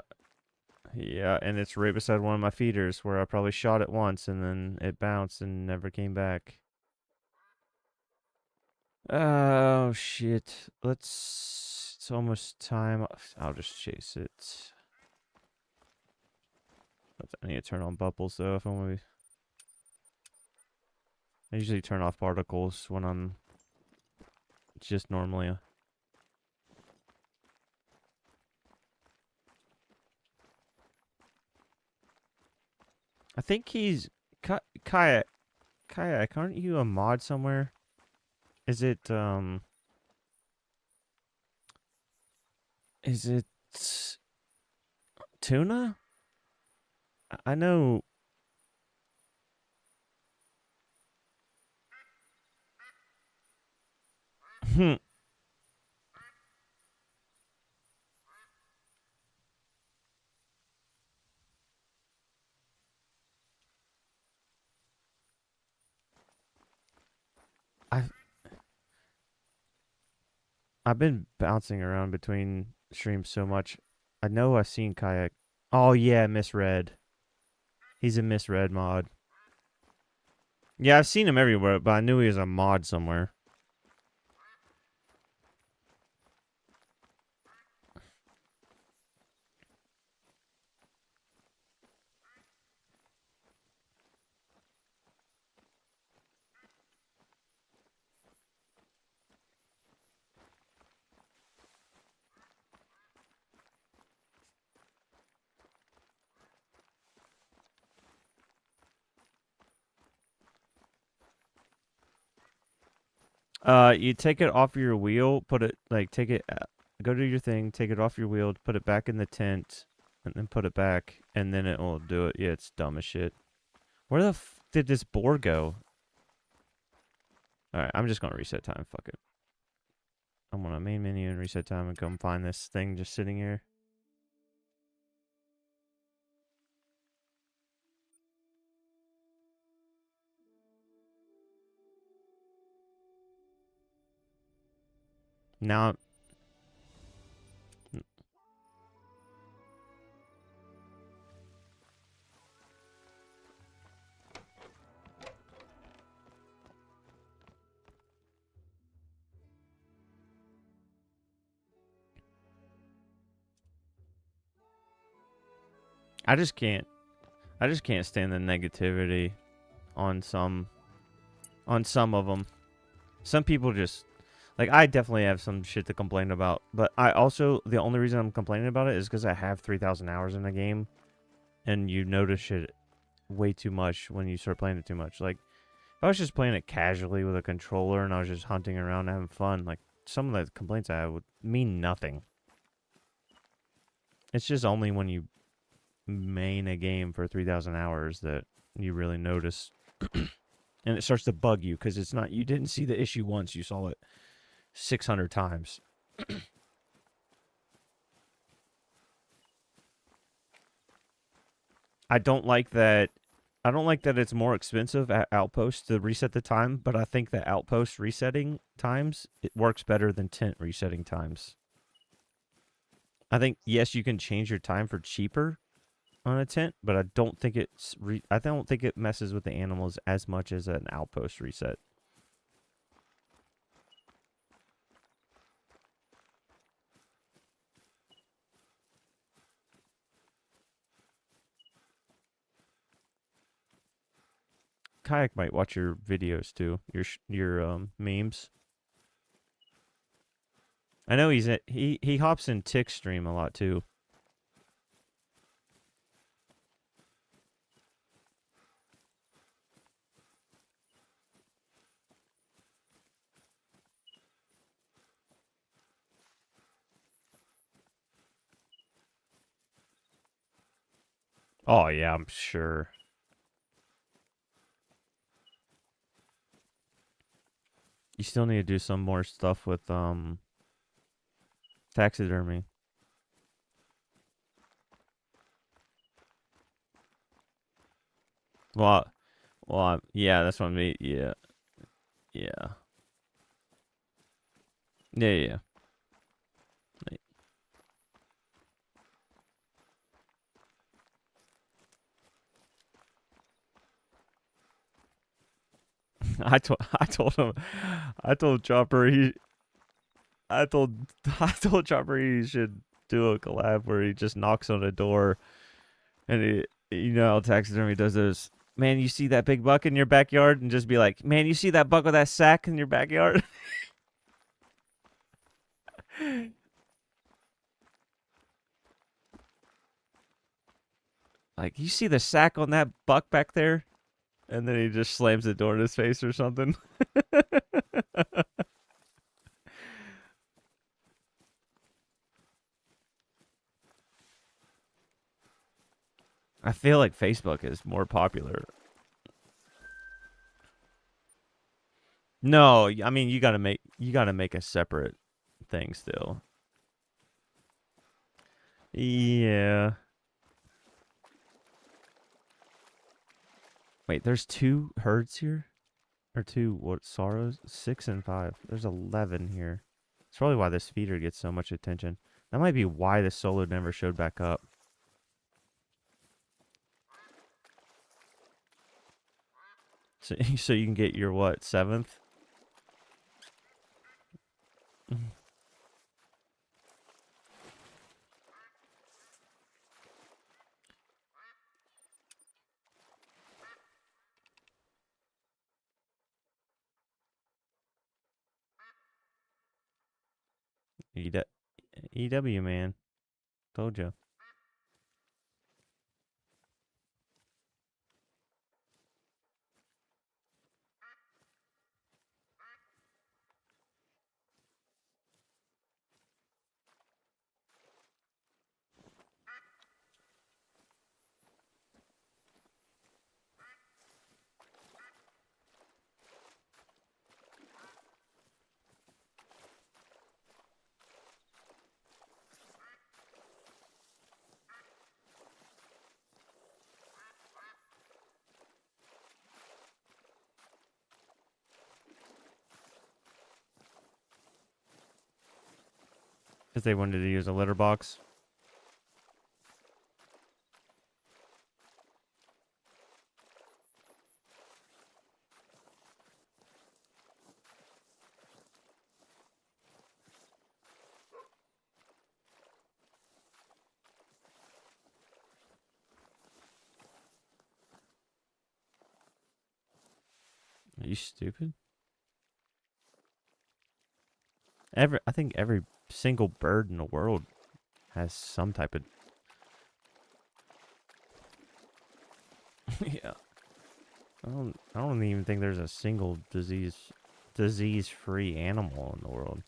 Yeah, and it's right beside one of my feeders where I probably shot it once and then it bounced and never came back. Oh shit. It's almost time. I'll just chase it. I need to turn on bubbles though if I'm gonna be... I usually turn off particles when I'm just normally... I think he's... Kayak, aren't you a mod somewhere? Is it, Is it... Tuna? I know... I've been bouncing around between streams so much. I know I've seen Kayak. Oh yeah, Misread. He's a Misread mod. Yeah, I've seen him everywhere, but I knew he was a mod somewhere. You take it off your wheel, put it, like, take it, go to your thing, take it off your wheel, put it back in the tent, and then put it back, and then it will do it. Yeah, it's dumb as shit. Where the f did this boar go? Alright, I'm just gonna reset time, fuck it. I'm gonna main menu and reset time and come find this thing just sitting here. Now, I just can't stand the negativity on some of them. Some people just, like, I definitely have some shit to complain about, but I also, the only reason I'm complaining about it is because I have 3,000 hours in the game, and you notice it way too much when you start playing it too much. Like, if I was just playing it casually with a controller and I was just hunting around having fun, like, some of the complaints I have would mean nothing. It's just only when you main a game for 3,000 hours that you really notice. And it starts to bug you because it's not, you didn't see the issue once, you saw it 600 times. I don't like that. I don't like that it's more expensive at Outpost to reset the time, but I think that Outpost resetting times, it works better than tent resetting times. I think, yes, you can change your time for cheaper on a tent, but I don't think I don't think it messes with the animals as much as an Outpost reset. Kayak might watch your videos too, your memes. I know he hops in Tick stream a lot too. Oh yeah, I'm sure. You still need to do some more stuff with taxidermy. Well, yeah, that's what I mean. Yeah, yeah, yeah. I told him, I told Chopper I told I told Chopper he should do a collab where he just knocks on a door, and you know how taxidermy does those. Man, you see that big buck in your backyard, and just be like, man, you see that buck with that sack in your backyard? Like, you see the sack on that buck back there? And then he just slams the door in his face or something. I feel like Facebook is more popular. No, I mean you gotta make a separate thing still. Yeah. Wait, there's 2 herds here? Or 2 what sorrows? 6 and 5. There's 11 here. That's probably why this feeder gets so much attention. That might be why the solo never showed back up. So, so you can get your what, 7th? EW, man. Told you. Because they wanted to use a litter box. Are you stupid? I think every single bird in the world has some type of. Yeah. I don't even think there's a single disease-free animal in the world.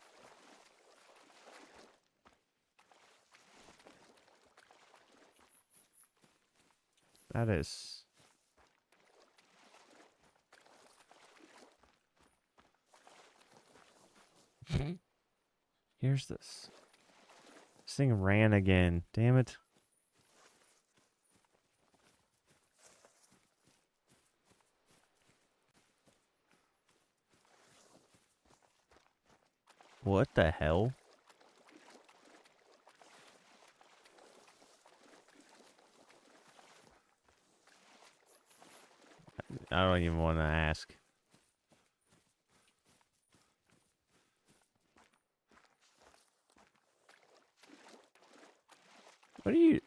That is... Here's this. This thing ran again. Damn it. What the hell? I don't even want to ask. What are you...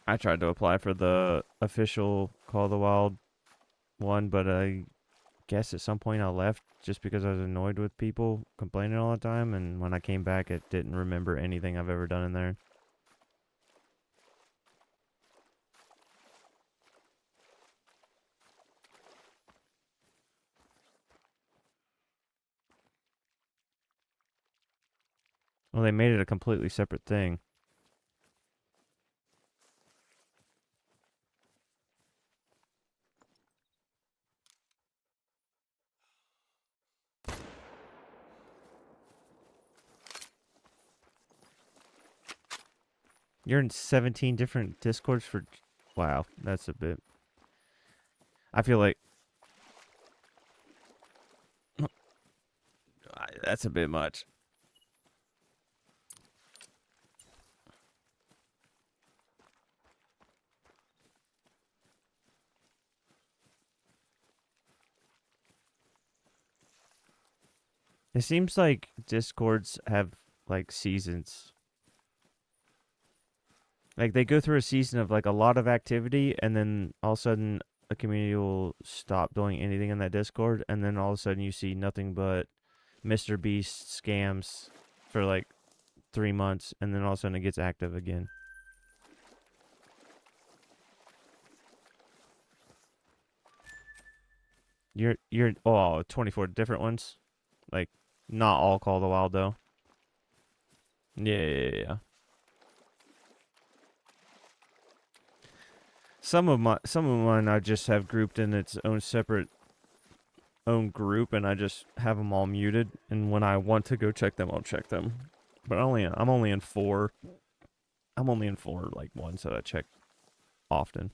I tried to apply for the official Call of the Wild one, but I guess at some point I left just because I was annoyed with people complaining all the time, and when I came back, it didn't remember anything I've ever done in there. Well, they made it a completely separate thing. You're in 17 different Discords for... Wow, that's a bit... I feel like... That's a bit much. It seems like Discords have, like, seasons. Like, they go through a season of, like, a lot of activity, and then all of a sudden a community will stop doing anything in that Discord, and then all of a sudden you see nothing but Mr. Beast scams for, like, 3 months, and then all of a sudden it gets active again. You're 24 different ones? Like, not all Call of the Wild, though. Yeah. Some of mine I just have grouped in its own separate group, and I just have them all muted. And when I want to go check them, I'll check them. But I'm only in 4. I'm only in 4 like ones that I check often.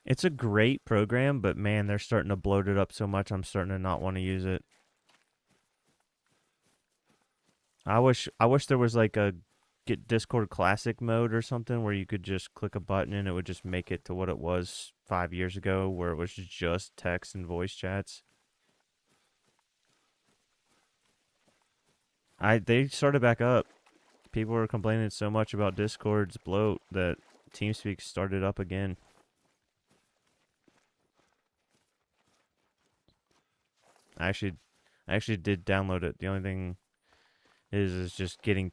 It's a great program, but man, they're starting to bloat it up so much. I'm starting to not want to use it. I wish there was like a get Discord Classic mode or something where you could just click a button and it would just make it to what it was 5 years ago, where it was just text and voice chats. They started back up. People were complaining so much about Discord's bloat that TeamSpeak started up again. I actually did download it. The only thing is just getting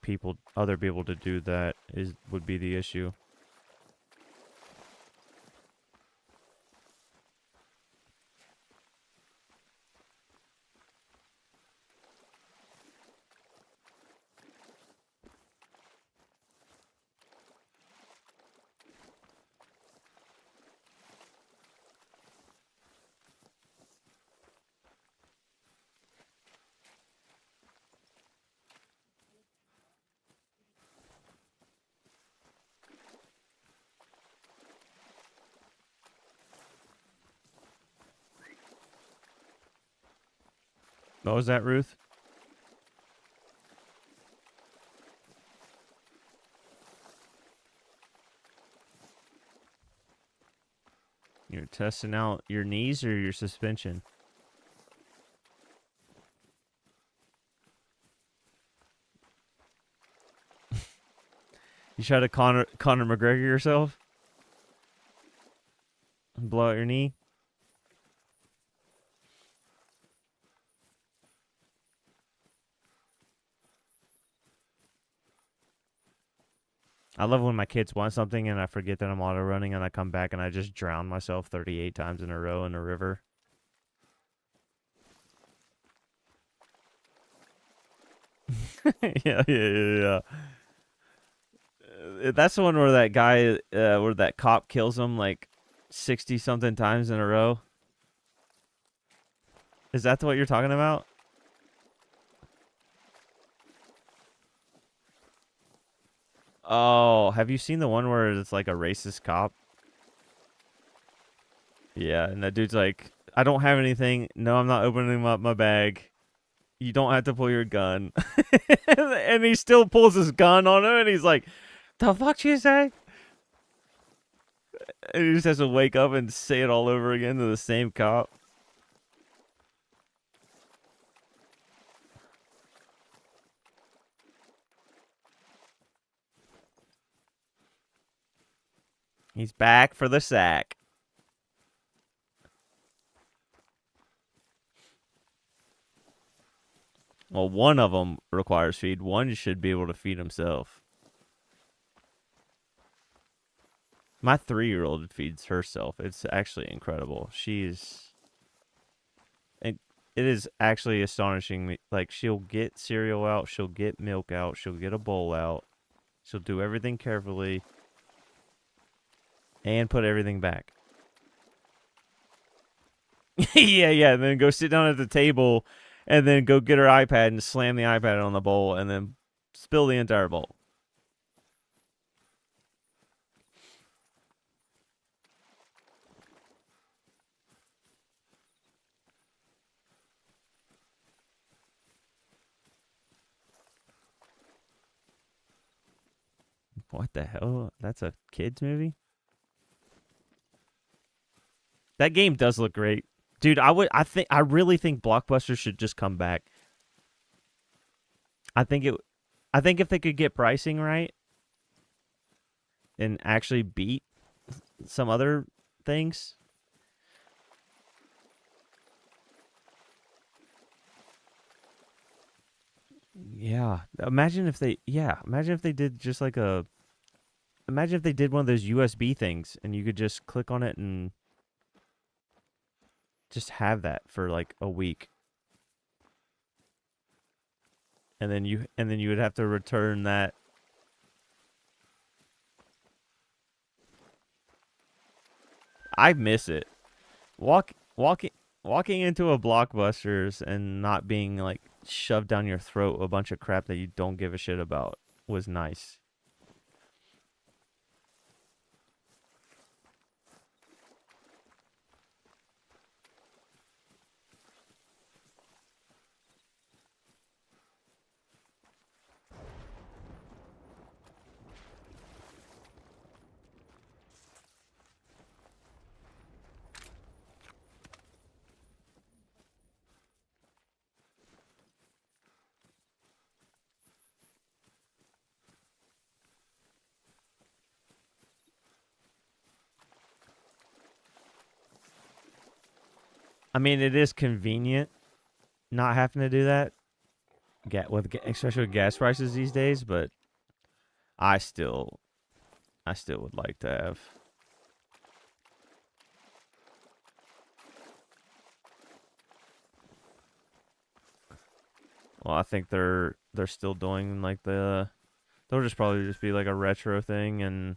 other people to do that would be the issue. What was that, Ruth? You're testing out your knees or your suspension? You try to Conor McGregor yourself? Blow out your knee? I love when my kids want something and I forget that I'm auto running and I come back and I just drown myself 38 times in a row in a river. Yeah. That's the one where that guy, where that cop kills him like 60 something times in a row. Is that what you're talking about? Oh, have you seen the one where it's like a racist cop? Yeah, and that dude's like, I don't have anything. No, I'm not opening up my bag. You don't have to pull your gun. And he still pulls his gun on him and he's like, the fuck you say? And he just has to wake up and say it all over again to the same cop. He's back for the sack. Well, one of them requires feed. One should be able to feed himself. My 3-year-old feeds herself. It's actually incredible. And it is actually astonishing me. Like, she'll get cereal out, she'll get milk out, she'll get a bowl out. She'll do everything carefully and put everything back. Yeah, and then go sit down at the table and then go get her iPad and slam the iPad on the bowl and then spill the entire bowl. What the hell? That's a kids movie? That game does look great. Dude, I really think Blockbuster should just come back. I think if they could get pricing right and actually beat some other things. Yeah. Imagine if they did just like imagine if they did one of those USB things and you could just click on it and just have that for like a week. And then you would have to return that. I miss it. Walking into a Blockbusters and not being like shoved down your throat a bunch of crap that you don't give a shit about was nice. I mean, it is convenient not having to do that. Especially with gas prices these days, but I still would like to have. Well, I think they're still doing like they'll just probably just be like a retro thing and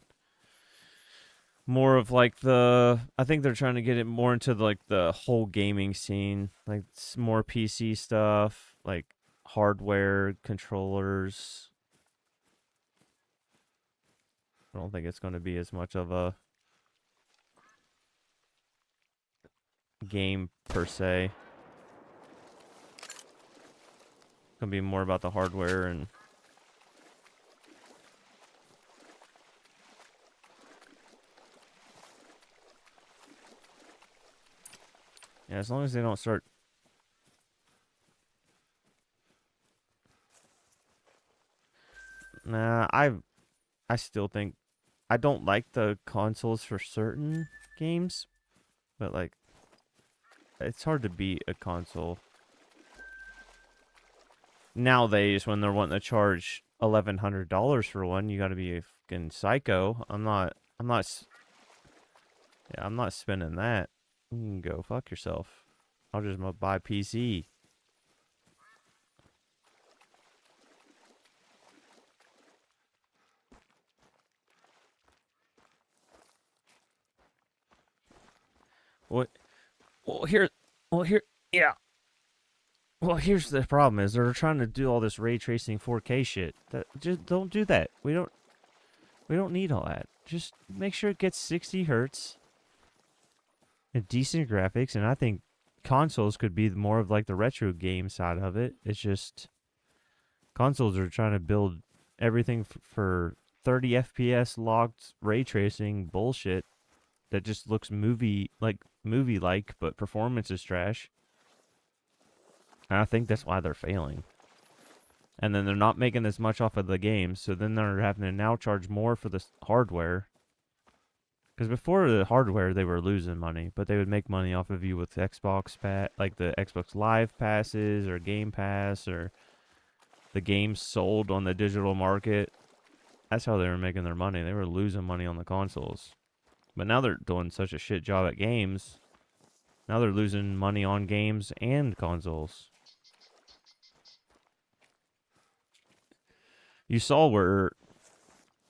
more of like I think they're trying to get it more into like the whole gaming scene, like more PC stuff, like hardware, controllers. I don't think it's going to be as much of a game per se. It's going to be more about the hardware and yeah, as long as they don't start. Nah, I still think I don't like the consoles for certain games, but like it's hard to beat a console nowadays when they're wanting to charge $1,100 for one. You got to be a fucking psycho. I'm not spending that. You can go fuck yourself. I'll just buy PC. What? Well, here, yeah. Well, here's the problem: is they're trying to do all this ray tracing 4K shit. That just don't do that. We don't need all that. Just make sure it gets 60 hertz and decent graphics. And I think consoles could be more of like the retro game side of it. It's just consoles are trying to build everything for 30 FPS locked ray tracing bullshit that just looks movie like, but performance is trash. And I think that's why they're failing. And then they're not making as much off of the games, so then they're having to now charge more for the hardware. Because before the hardware, they were losing money, but they would make money off of you with Xbox like the Xbox Live passes or Game Pass or the games sold on the digital market. That's how they were making their money. They were losing money on the consoles. But now they're doing such a shit job at games. Now they're losing money on games and consoles. You saw where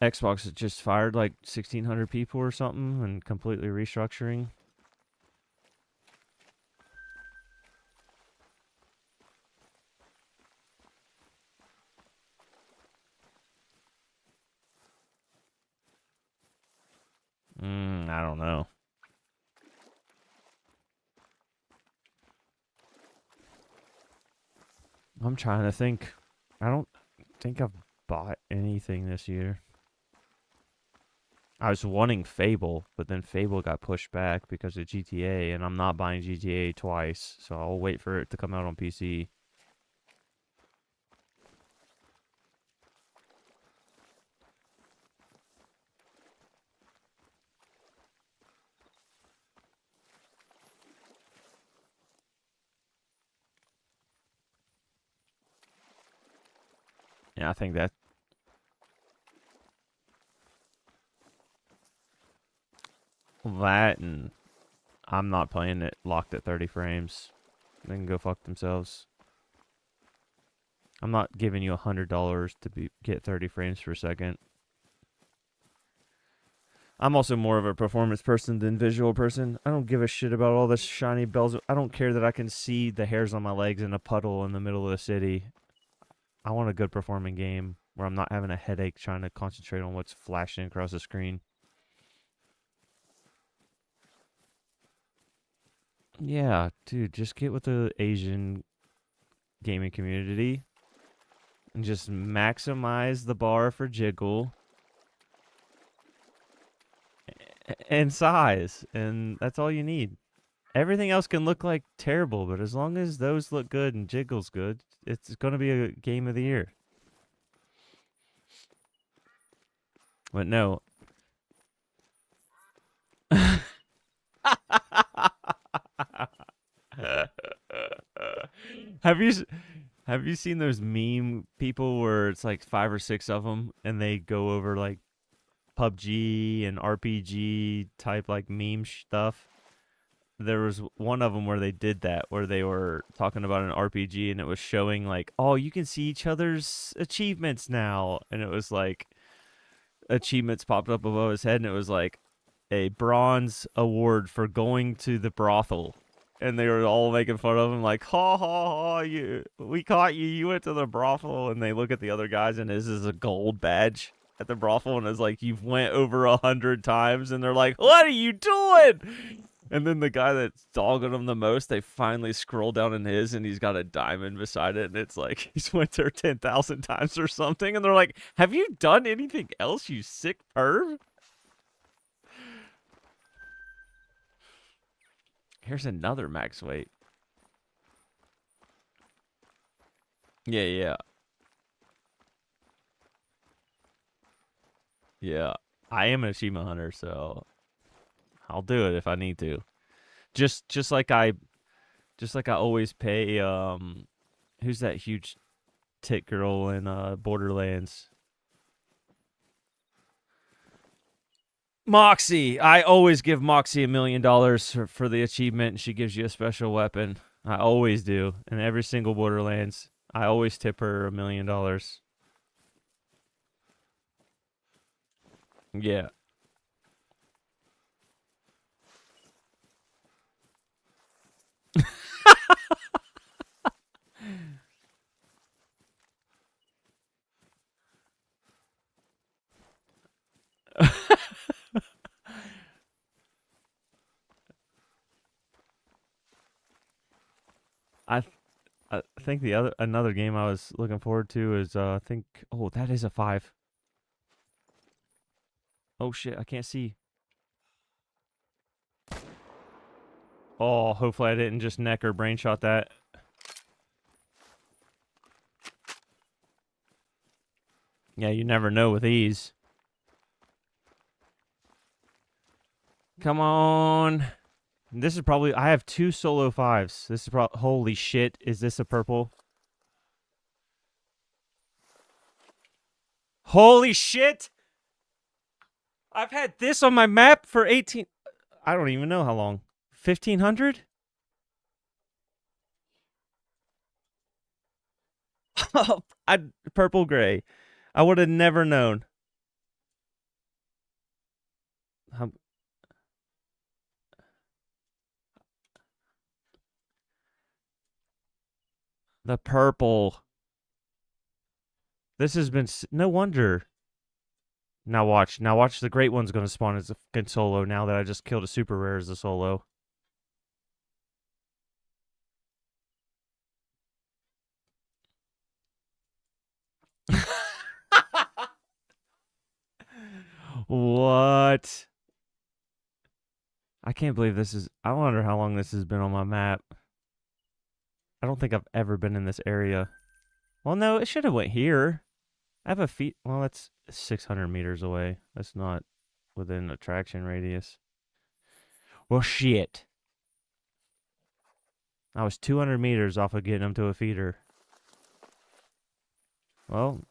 Xbox had just fired like 1,600 people or something and completely restructuring. I don't know. I'm trying to think. I don't think I've bought anything this year. I was wanting Fable, but then Fable got pushed back because of GTA, and I'm not buying GTA twice, so I'll wait for it to come out on PC. Yeah, I think that and I'm not playing it locked at 30 frames. They can go fuck themselves. I'm not giving you $100 to get 30 frames per second. I'm also more of a performance person than visual person. I don't give a shit about all this shiny bells. I don't care that I can see the hairs on my legs in a puddle in the middle of the city. I want a good performing game where I'm not having a headache trying to concentrate on what's flashing across the screen. Yeah, dude, just get with the Asian gaming community and just maximize the bar for jiggle and size, and that's all you need. Everything else can look like terrible, but as long as those look good and jiggle's good, it's going to be a game of the year. But no. Have you seen those meme people where it's like 5 or 6 of them and they go over like PUBG and RPG type like meme stuff? There was one of them where they did that, where they were talking about an RPG and it was showing like, oh, you can see each other's achievements now, and it was like achievements popped up above his head and it was like a bronze award for going to the brothel. And they were all making fun of him, like, ha ha ha, we caught you, you went to the brothel. And they look at the other guys, and this is a gold badge at the brothel, and it's like, you've went over 100 times, and they're like, what are you doing? And then the guy that's dogging them the most, they finally scroll down in his, and he's got a diamond beside it, and it's like, he's went there 10,000 times or something, and they're like, have you done anything else, you sick perv? Here's another max weight. Yeah, yeah. Yeah, I am an achievement hunter, so I'll do it if I need to. Just like I always pay. Who's that huge tit girl in Borderlands? Moxie. I always give Moxie $1 million for the achievement, and she gives you a special weapon. I always do. In every single Borderlands, I always tip her $1 million. Yeah. I I think another game I was looking forward to is I think that is a 5. Oh shit, I can't see. Oh, hopefully I didn't just neck or brain shot that. Yeah, you never know with these. Come on. This is probably I have 2 solo 5s. This is probably holy shit, is this a purple? Holy shit! I've had this on my map for 18 I don't even know how long. 1500? I purple gray. I would have never known. The purple. This has been no wonder. Now watch. Now watch. The Great One's going to spawn as a fucking solo now that I just killed a super rare as a solo. What? I can't believe this is. I wonder how long this has been on my map. I don't think I've ever been in this area. Well, no, it should have went here. I have a feet. Well, that's 600 meters away. That's not within attraction radius. Well, shit. I was 200 meters off of getting him to a feeder. Well,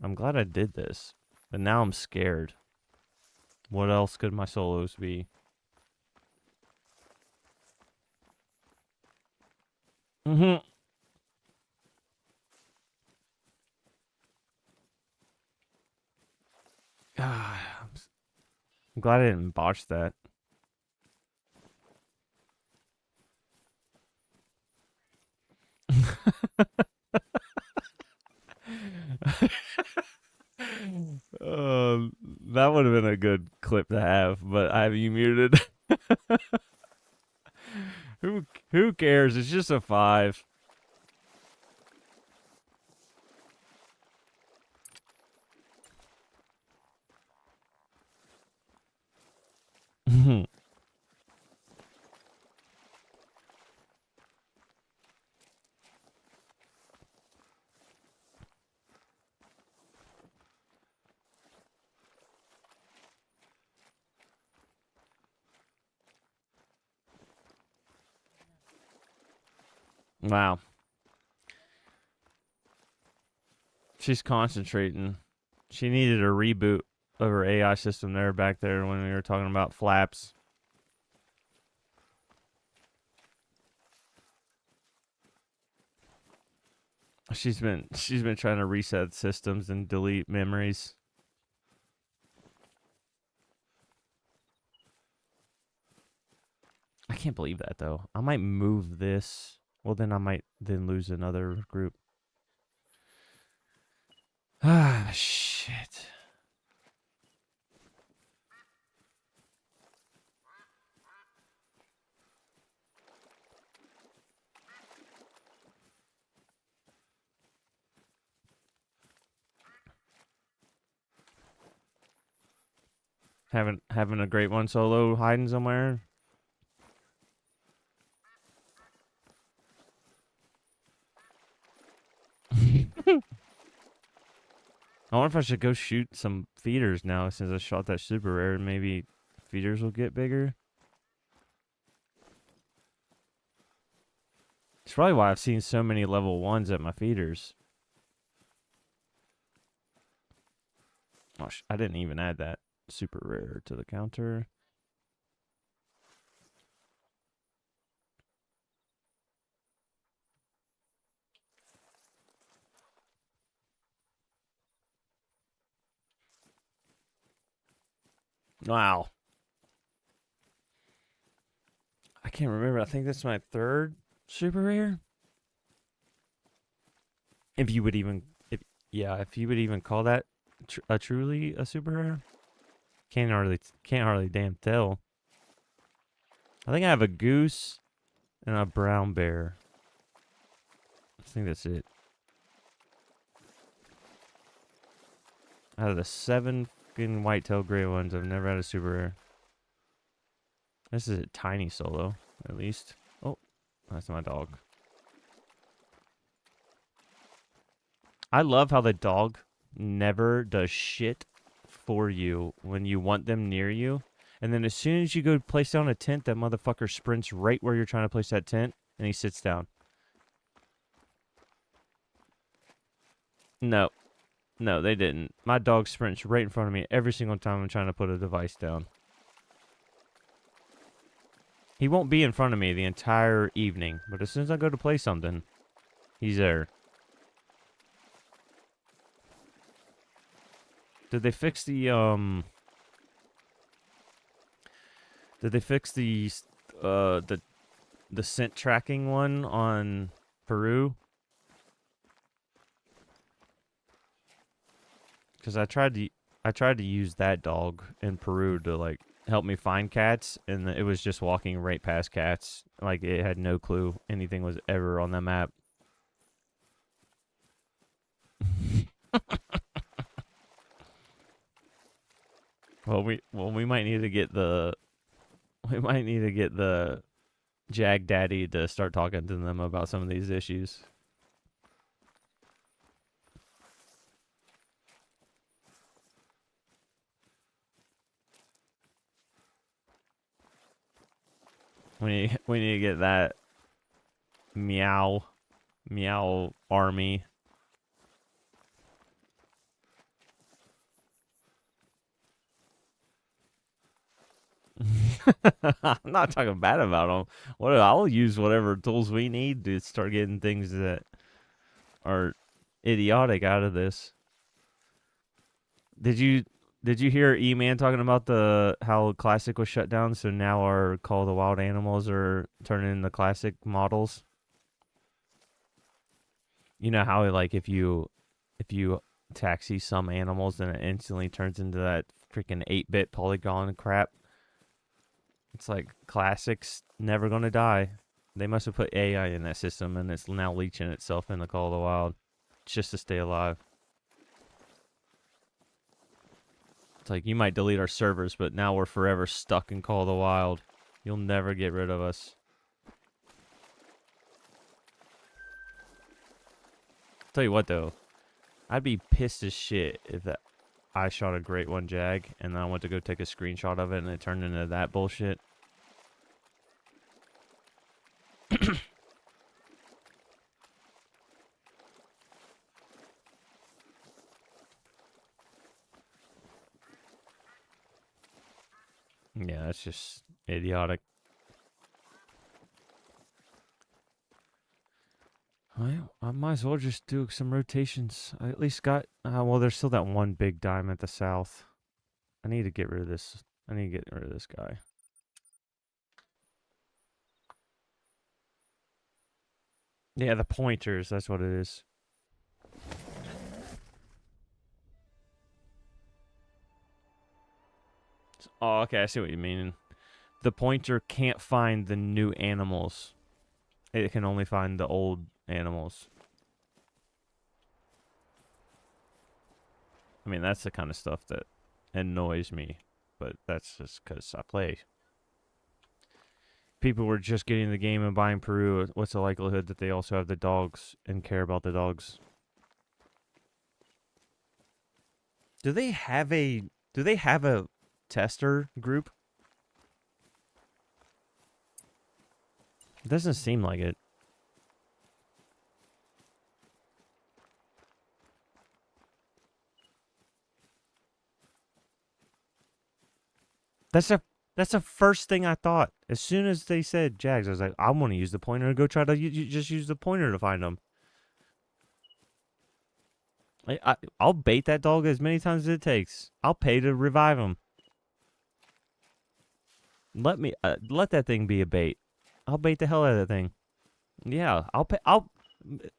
I'm glad I did this. But now I'm scared. What else could my solos be? Mm-hmm. I'm glad I didn't botch that. That would have been a good clip to have, but I have you muted. Who cares? It's just a 5. Wow. She's concentrating. She needed a reboot of her AI system there back there when we were talking about flaps. She's been trying to reset systems and delete memories. I can't believe that though. I might move this. Well, then I might then lose another group. Ah, shit. Having a Great One solo hiding somewhere. I wonder if I should go shoot some feeders now since I shot that super rare. Maybe feeders will get bigger. It's probably why I've seen so many level 1s at my feeders. Oh, I didn't even add that super rare to the counter. Wow. I can't remember. I think that's my 3rd super rare. If you would even, if you would even call that truly a super rare. Can't hardly damn tell. I think I have a goose and a brown bear. I think that's it. Out of the 7 fucking white-tailed gray ones, I've never had a super rare. This is a tiny solo, at least. Oh, that's my dog. I love how the dog never does shit for you when you want them near you. And then as soon as you go place down a tent, that motherfucker sprints right where you're trying to place that tent, and he sits down. No. No, they didn't. My dog sprints right in front of me every single time I'm trying to put a device down. He won't be in front of me the entire evening, but as soon as I go to play something, he's there. Did they fix the the scent tracking one on Peru? Because I tried to use that dog in Peru to like help me find cats, and it was just walking right past cats. Like it had no clue anything was ever on the map. Well, we might need to get the Jag Daddy to start talking to them about some of these issues. We need to get that meow army. I'm not talking bad about them. I'll use whatever tools we need to start getting things that are idiotic out of this. Did you hear E-Man talking about how Classic was shut down, so now our Call of the Wild animals are turning into Classic models? You know how like if you taxi some animals, then it instantly turns into that freaking 8-bit polygon crap. It's like Classic's never gonna die. They must have put AI in that system, and it's now leeching itself in the Call of the Wild just to stay alive. It's like, you might delete our servers, but now we're forever stuck in Call of the Wild. You'll never get rid of us. Tell you what, though. I'd be pissed as shit if I shot a Great One Jag, and then I went to go take a screenshot of it, and it turned into that bullshit. Yeah, that's just idiotic. I might as well just do some rotations. I at least got... well, there's still that one big dime at the south. I need to get rid of this. I need to get rid of this guy. Yeah, the pointers. That's what it is. Oh, okay. I see what you mean. The pointer can't find the new animals. It can only find the old animals. I mean, that's the kind of stuff that annoys me. But that's just because I play. People were just getting the game and buying Peru. What's the likelihood that they also have the dogs and care about the dogs? Do they have a tester group? It doesn't seem like it. That's the first thing I thought. As soon as they said Jags, I was like, I want to use the pointer and go try to just use the pointer to find them. I'll bait that dog as many times as it takes. I'll pay to revive him. Let that thing be a bait. I'll bait the hell out of that thing. Yeah, I'll pay.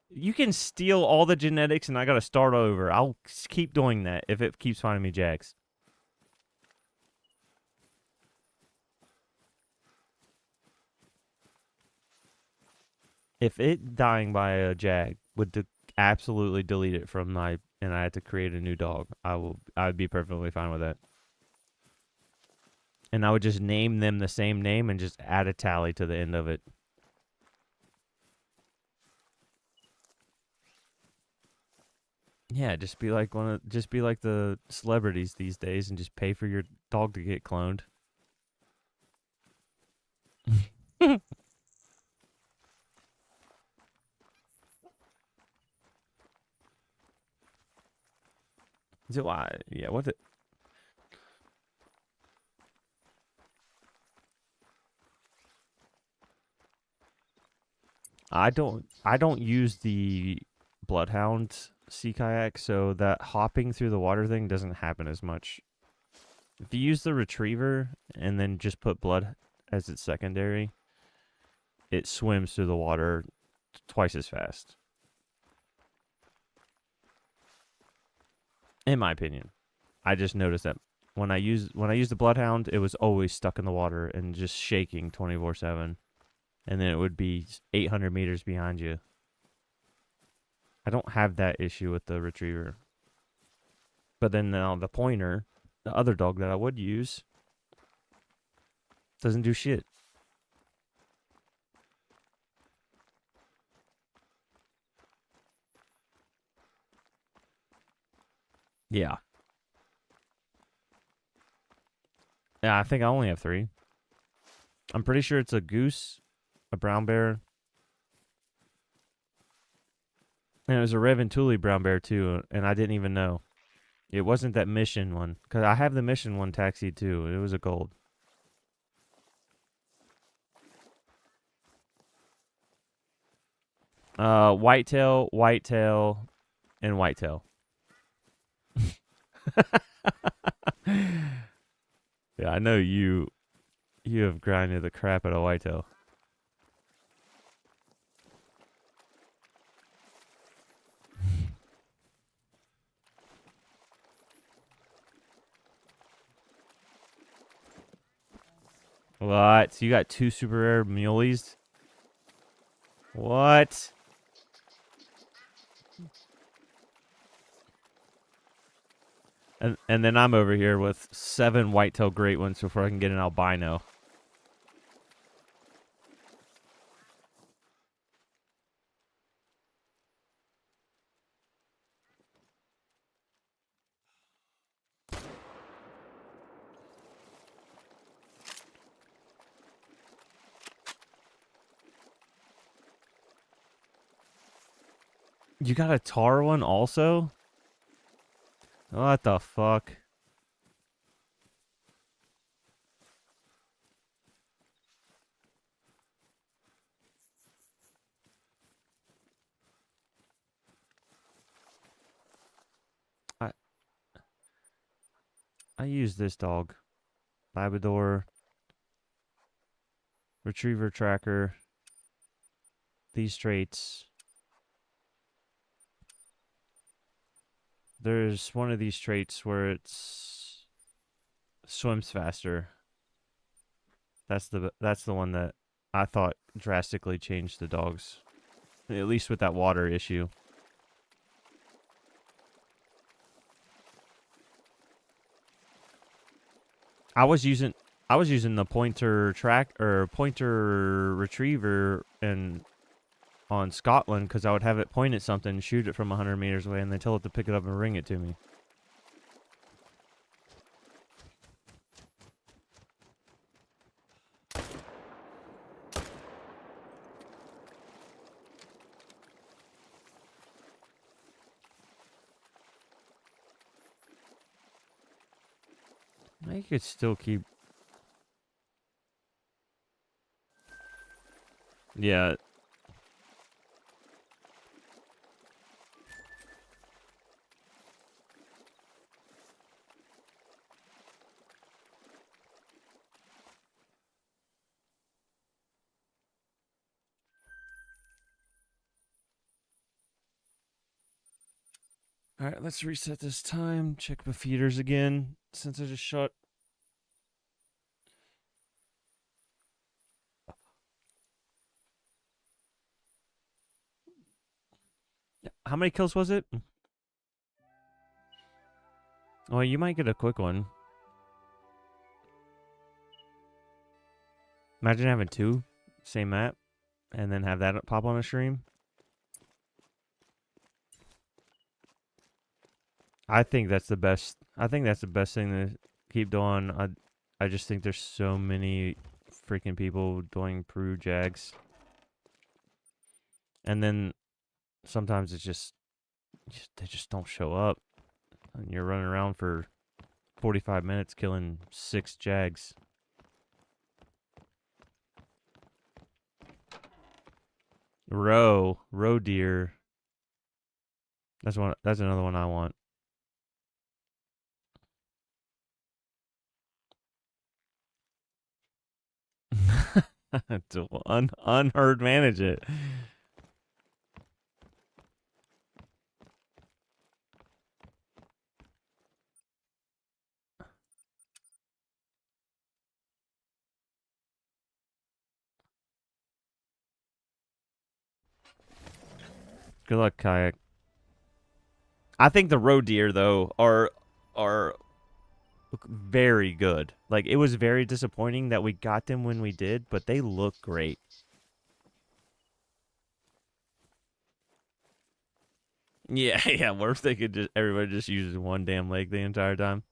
You can steal all the genetics and I gotta start over. I'll keep doing that if it keeps finding me Jags. If it dying by a Jag would absolutely delete it from my, and I had to create a new dog, I'd be perfectly fine with that. And I would just name them the same name and just add a tally to the end of it. Yeah, just be like the celebrities these days and just pay for your dog to get cloned. So yeah, what the I don't use the Bloodhound sea kayak, so that hopping through the water thing doesn't happen as much. If you use the retriever and then just put blood as its secondary, it swims through the water twice as fast. In my opinion. I just noticed that when I use the Bloodhound, it was always stuck in the water and just shaking 24/7. And then it would be 800 meters behind you. I don't have that issue with the retriever. But then now the pointer, the other dog that I would use, doesn't do shit. Yeah. Yeah, I think I only have 3. I'm pretty sure it's a goose, a brown bear, and it was a Reventuli brown bear too, and I didn't even know. It wasn't that mission one, because I have the mission one taxied too. It was a gold. Whitetail, and whitetail. Yeah, I know you have grinded the crap out of whitetail. What? So you got 2 super rare muleys? What? And then I'm over here with 7 whitetail great ones before I can get an albino. You got a tar one also? What the fuck? I use this dog. Labrador. Retriever tracker. These traits. There's one of these traits where it's swims faster. That's the one that I thought drastically changed the dogs. At least with that water issue. I was using the pointer retriever and on Scotland because I would have it point at something, shoot it from 100 meters away, and then tell it to pick it up and ring it to me. I could still keep. Yeah. All right, let's reset this time. Check the feeders again since I just shot. How many kills was it? Well, you might get a quick one. Imagine having two, same map, and then have that pop on a stream. I think that's the best. I think that's the best thing to keep doing. I just think there's so many freaking people doing Peru Jags, and then sometimes it's just they just don't show up, and you're running around for 45 minutes killing 6 Jags. Roe deer. That's one. That's another one I want. To unheard manage it. Good luck, kayak. I think the roe deer though are very good. Like it was very disappointing that we got them when we did, but they look great. Yeah, yeah. What if they could just everybody just uses one damn leg the entire time?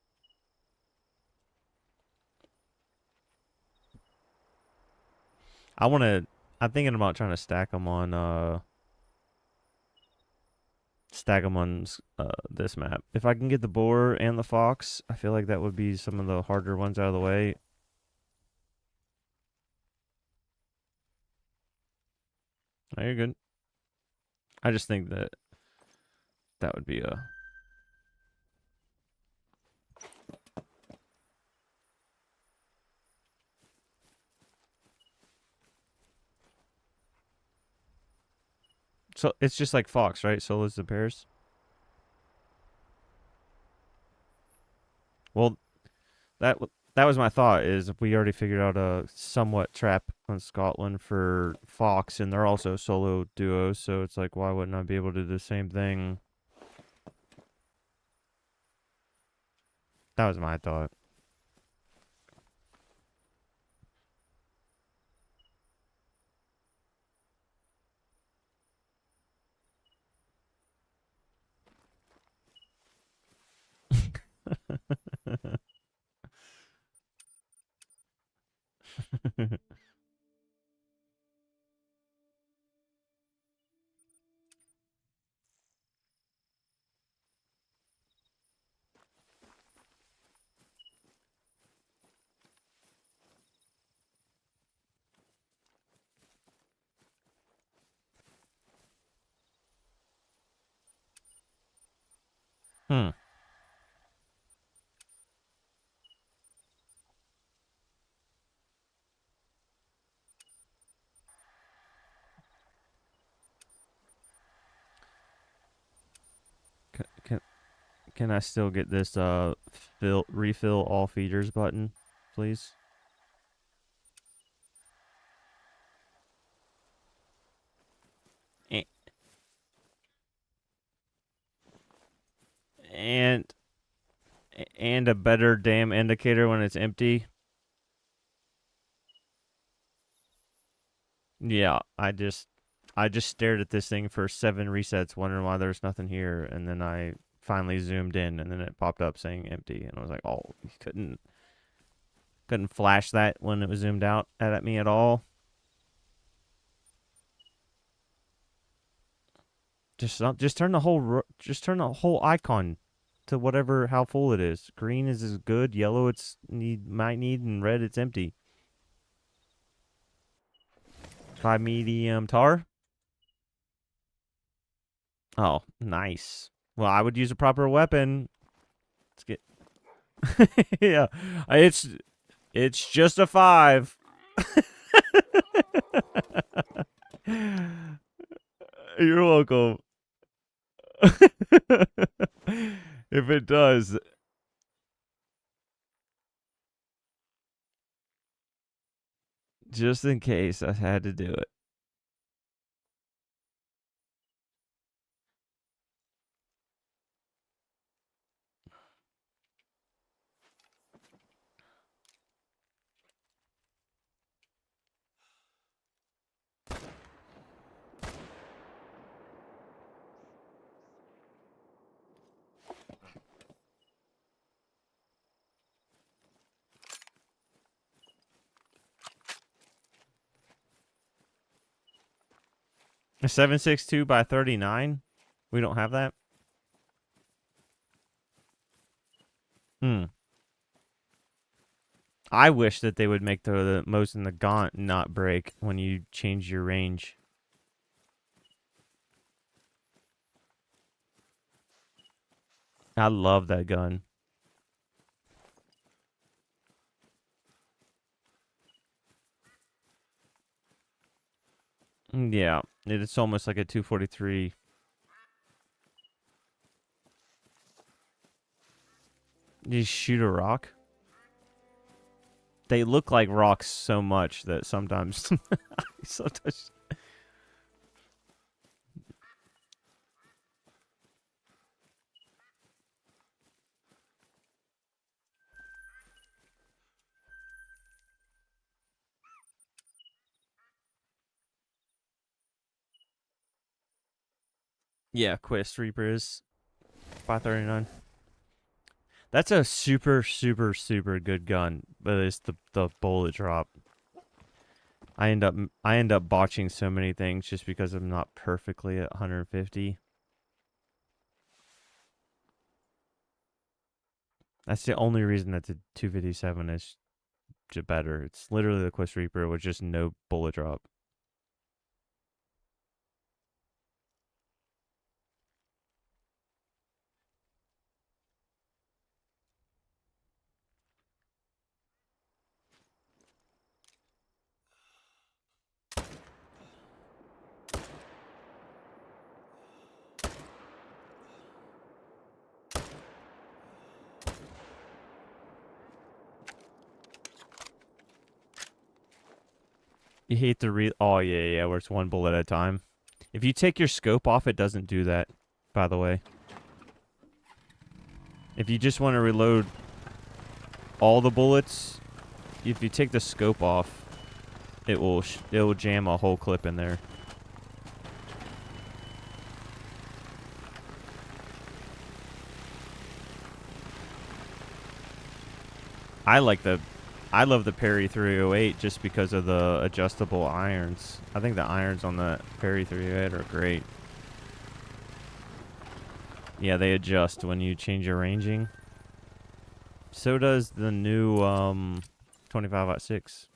I want to. I'm thinking about trying to stack them on this map. If I can get the boar and the fox, I feel like that would be some of the harder ones out of the way. Oh, you're good. I just think that that would be a. So it's just like fox, right? Solos the pairs. Well, that that was my thought. Is we already figured out a somewhat trap on Scotland for fox, and they're also solo duos. So it's like, why wouldn't I be able to do the same thing? That was my thought. Hmm. Can can I still get this refill all feeders button, please? A- And and a better damn indicator when it's empty. Yeah, I just stared at this thing for 7 resets, wondering why there's nothing here, and then I finally zoomed in, and then it popped up saying empty, and I was like, oh, you couldn't flash that when it was zoomed out at me at all. Just turn the whole icon to whatever how full it is. Green is as good, yellow it's might need, and red it's empty. 5 medium tar. Oh, nice. Well, I would use a proper weapon. Let's get. Yeah, it's just a 5. You're welcome. If it does, just in case, I had to do it. A 7.62 by 39. We don't have that. I wish that they would make the most in the gaunt not break when you change your range. I love that gun. Yeah, it's almost like a 243. You shoot a rock? They look like rocks so much that sometimes... sometimes... Yeah, Quest Reaper is 539. That's a super, super, super good gun, but it's the bullet drop. I end up botching so many things just because I'm not perfectly at 150. That's the only reason that the 257 is better. It's literally the Quest Reaper with just no bullet drop. You hate the oh yeah, where it's one bullet at a time. If you take your scope off, it doesn't do that, by the way. If you just want to reload all the bullets, if you take the scope off, it will jam a whole clip in there. I love the Perry 308 just because of the adjustable irons. I think the irons on the Perry 308 are great. Yeah, they adjust when you change your ranging. So does the new 25-06.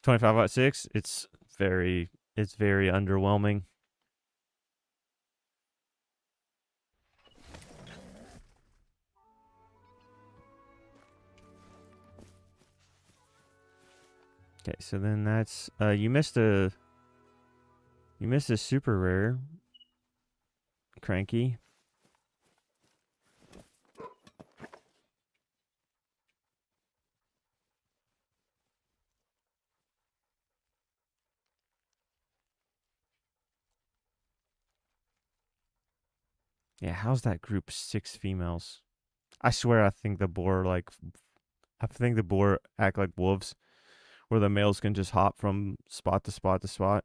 25-06, it's very underwhelming. Okay, so then that's you missed a super rare, Cranky. Yeah, how's that group 6 females? I swear I think the boar act like wolves, where the males can just hop from spot to spot to spot.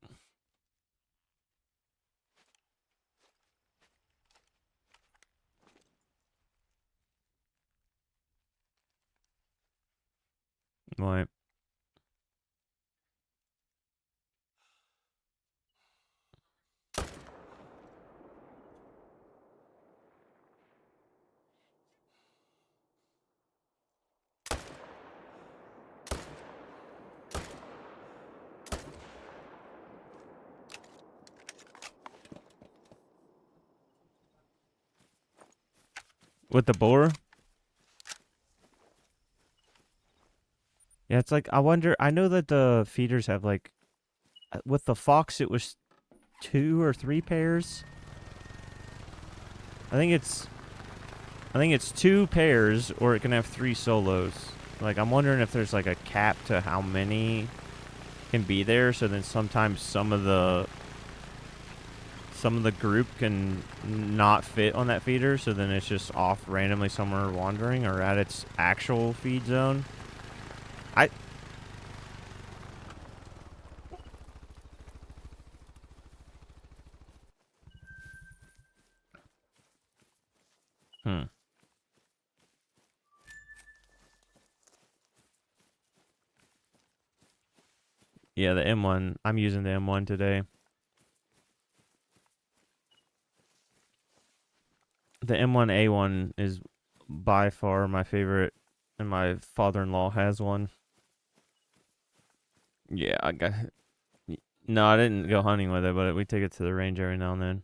Right. With the boar? Yeah, it's like, I wonder, I know that the feeders have like, with the fox it was 2 or 3 pairs. I think it's 2 pairs, or it can have 3 solos. Like, I'm wondering if there's like a cap to how many can be there, so then sometimes some of the group can not fit on that feeder, so then it's just off randomly somewhere wandering or at its actual feed zone. Yeah, the M1. I'm using the M1 today. The M1A1 is by far my favorite, and my father-in-law has one. Yeah, I got. No, I didn't go hunting with it, but we take it to the range every now and then.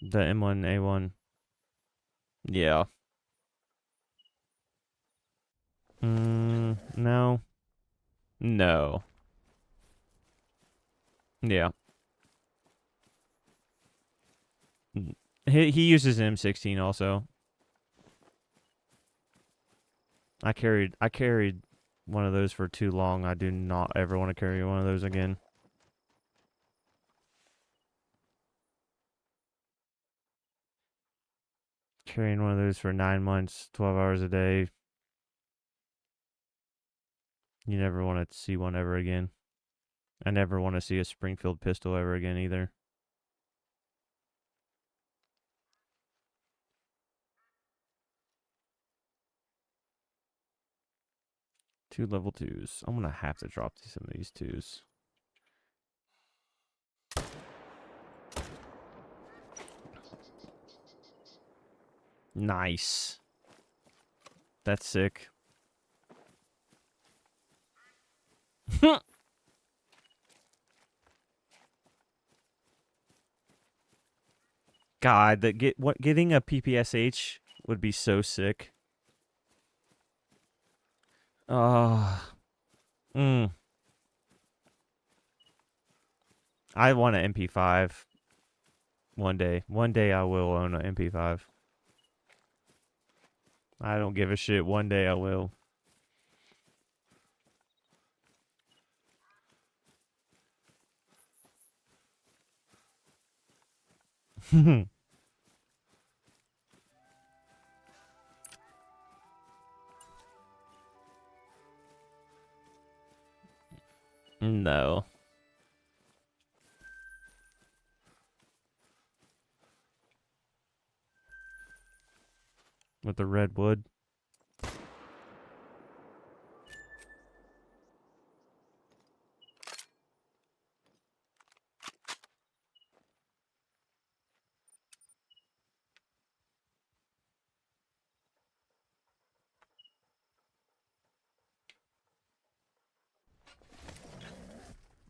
The M1A1. Yeah. No. No. Yeah. He uses an M16 also. I carried one of those for too long. I do not ever want to carry one of those again. Carrying one of those for 9 months, 12 hours a day. You never want to see one ever again. I never want to see a Springfield pistol ever again either. Two level 2s. I'm going to have to drop some of these 2s. Nice. That's sick. God, getting a PPSH would be so sick. I want an MP5 one day. One day I will own an MP5. I don't give a shit. One day I will. No. With the redwood.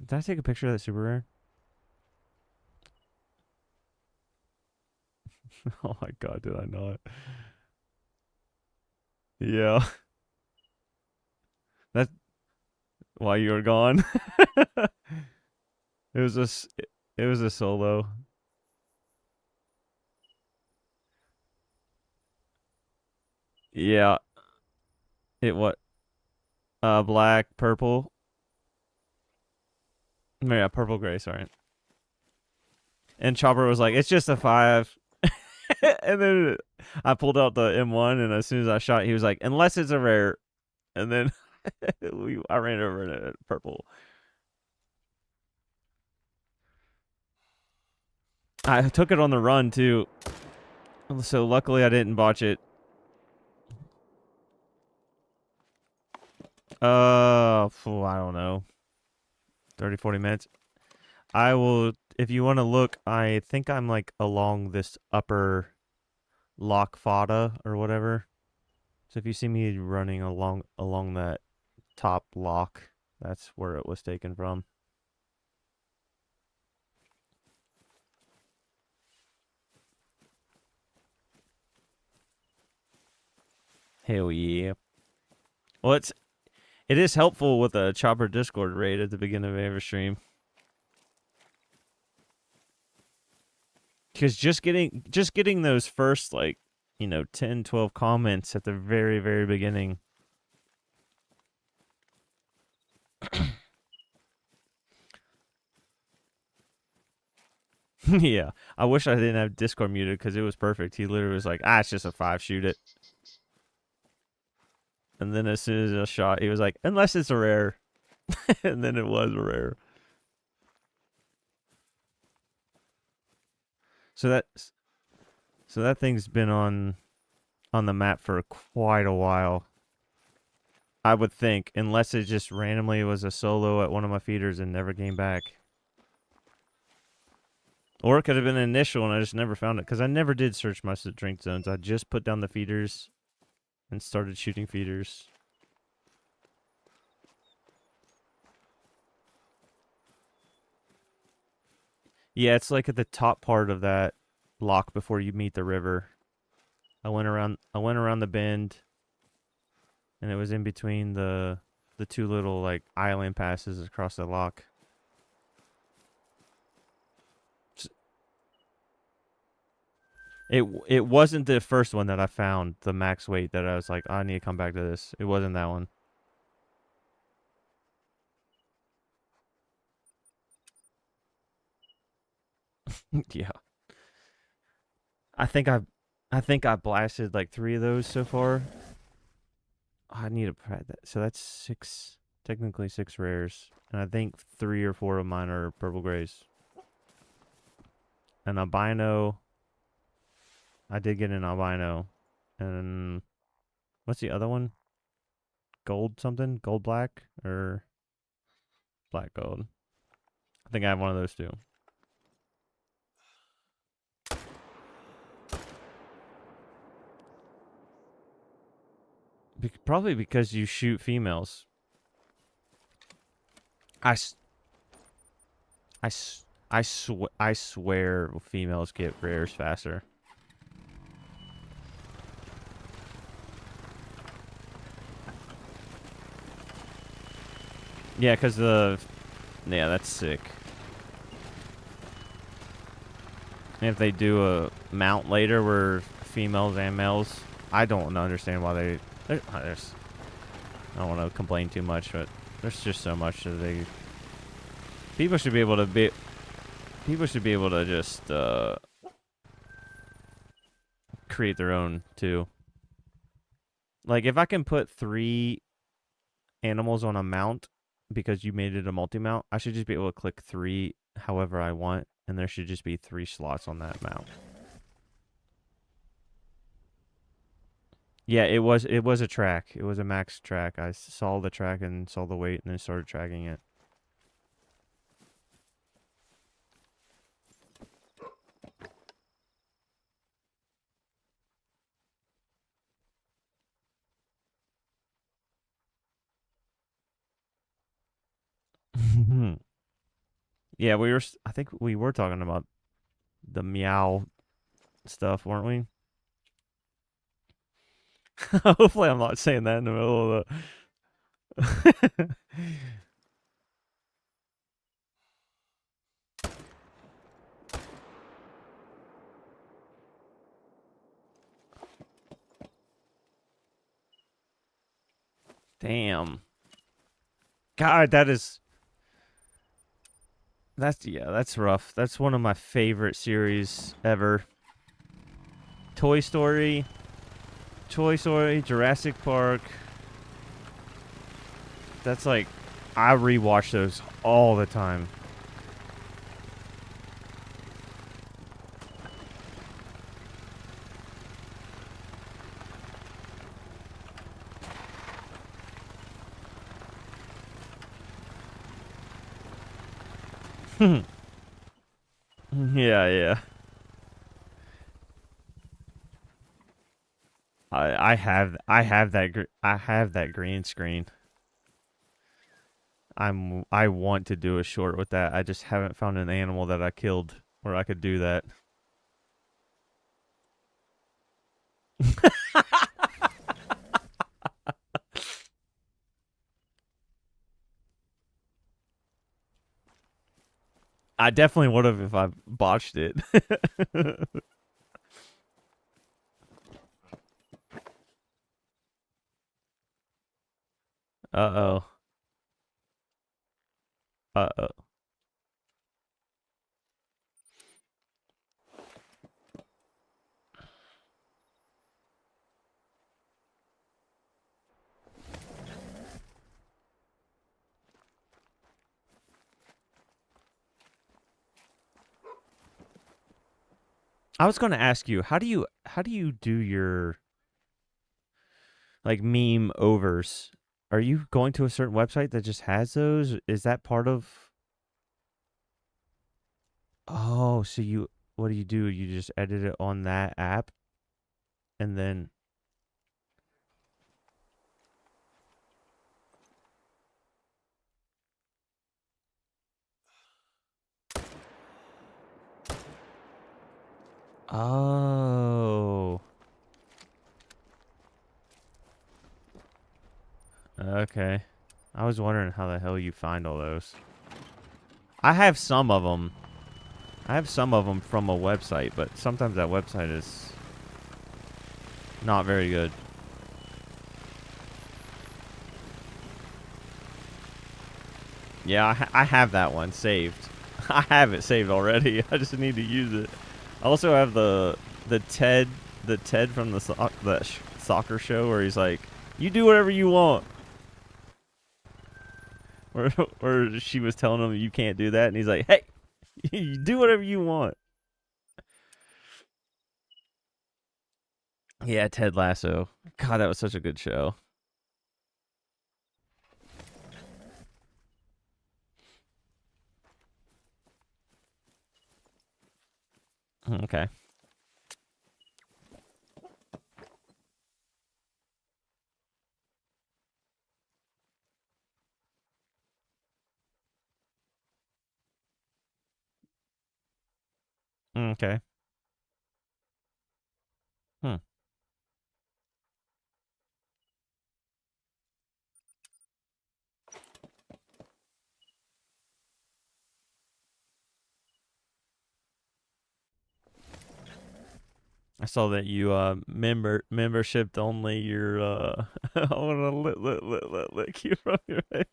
Did I take a picture of that super rare? Oh my god, did I not? Yeah. That's why you were gone. It was a solo. Yeah. It what? Black, purple. No, yeah, purple gray, sorry. And Chopper was like, "It's just a 5." And then I pulled out the M1, and as soon as I shot, he was like, "Unless it's a rare." And then I ran over in a purple. I took it on the run too, so luckily I didn't botch it. I don't know, 30, 40 minutes. I will, if you want to look, I think I'm like along this upper lock fada or whatever. So if you see me running along that top lock, that's where it was taken from. Hell yeah. Well, it is helpful with a chopper Discord raid at the beginning of every stream. Because just getting those first, like, 10, 12 comments at the very, very beginning. Yeah, I wish I didn't have Discord muted because it was perfect. He literally was like, it's just a 5, shoot it. And then as soon as I shot, he was like, unless it's a rare. And then it was a rare. So that thing's been on the map for quite a while. I would think, unless it just randomly was a solo at one of my feeders and never came back. Or it could have been an initial and I just never found it. Because I never did search my drink zones. I just put down the feeders and started shooting feeders. Yeah, it's like at the top part of that lock before you meet the river. I went around the bend, and it was in between the two little like island passes across the lock. It wasn't the first one that I found, the max weight, that I was like, I need to come back to this. It wasn't that one. Yeah. I think I blasted like 3 of those so far. I need to pad that. So that's 6, technically 6 rares, and I think 3 or 4 of mine are purple grays. An albino. I did get an albino, and what's the other one? Gold something? Gold black or black gold? I think I have one of those too. Probably because you shoot females. I swear females get rares faster. Yeah, because yeah, that's sick. And if they do a mount later where females and males, I don't understand why I don't want to complain too much, but there's just so much that people should be able to just create their own too. Like if I can put 3 animals on a mount because you made it a multi-mount, I should just be able to click 3 however I want, and there should just be 3 slots on that mount. Yeah, it was a track. It was a max track. I saw the track and saw the weight and then started tracking it. Yeah, I think we were talking about the meow stuff, weren't we? Hopefully I'm not saying that in the middle of the... Damn. God, that's rough. That's one of my favorite series ever. Toy Story, Jurassic Park. That's like, I rewatch those all the time. Yeah. I have that green screen. I want to do a short with that. I just haven't found an animal that I killed where I could do that. I definitely would have if I botched it. Uh-oh. Uh-oh. I was going to ask you, how do you do your like meme overs? Are you going to a certain website that just has those? Is that part of? Oh, so what do? You just edit it on that app and then oh. Okay. I was wondering how the hell you find all those. I have some of them. I have some of them from a website, but sometimes that website is not very good. Yeah, I have that one saved. I have it saved already. I just need to use it. I also have the Ted from the soccer show where he's like, "You do whatever you want," or she was telling him you can't do that, and he's like, "Hey, you do whatever you want." Yeah, Ted Lasso. God, that was such a good show. Okay. Okay. Hmm. I saw that you membership only your I wanna lick you from your head.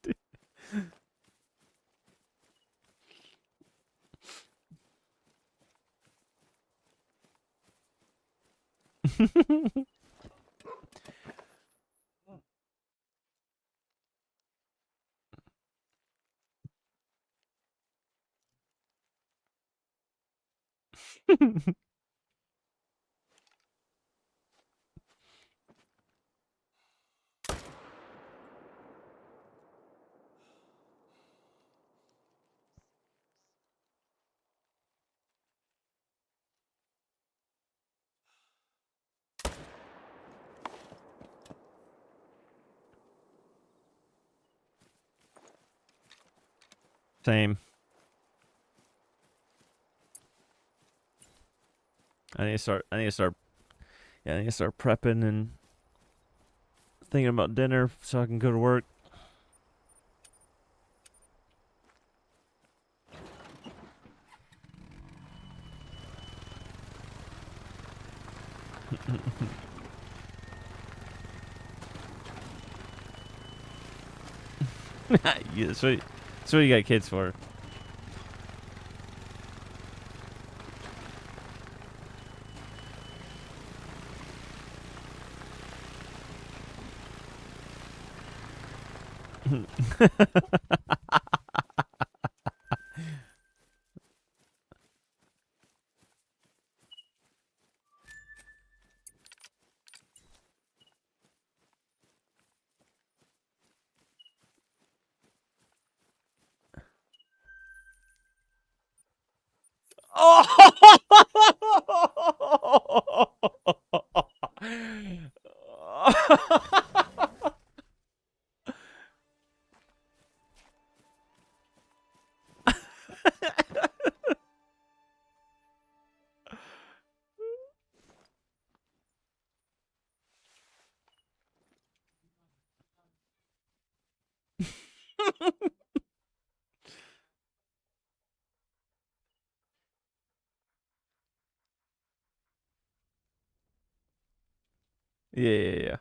Same. I need to start. I need to start. Yeah, I need to start prepping and thinking about dinner so I can go to work. Yeah, that's what you got kids for. Oh! Yeah, yeah, yeah.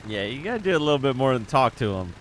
Yeah, you gotta do a little bit more than talk to them.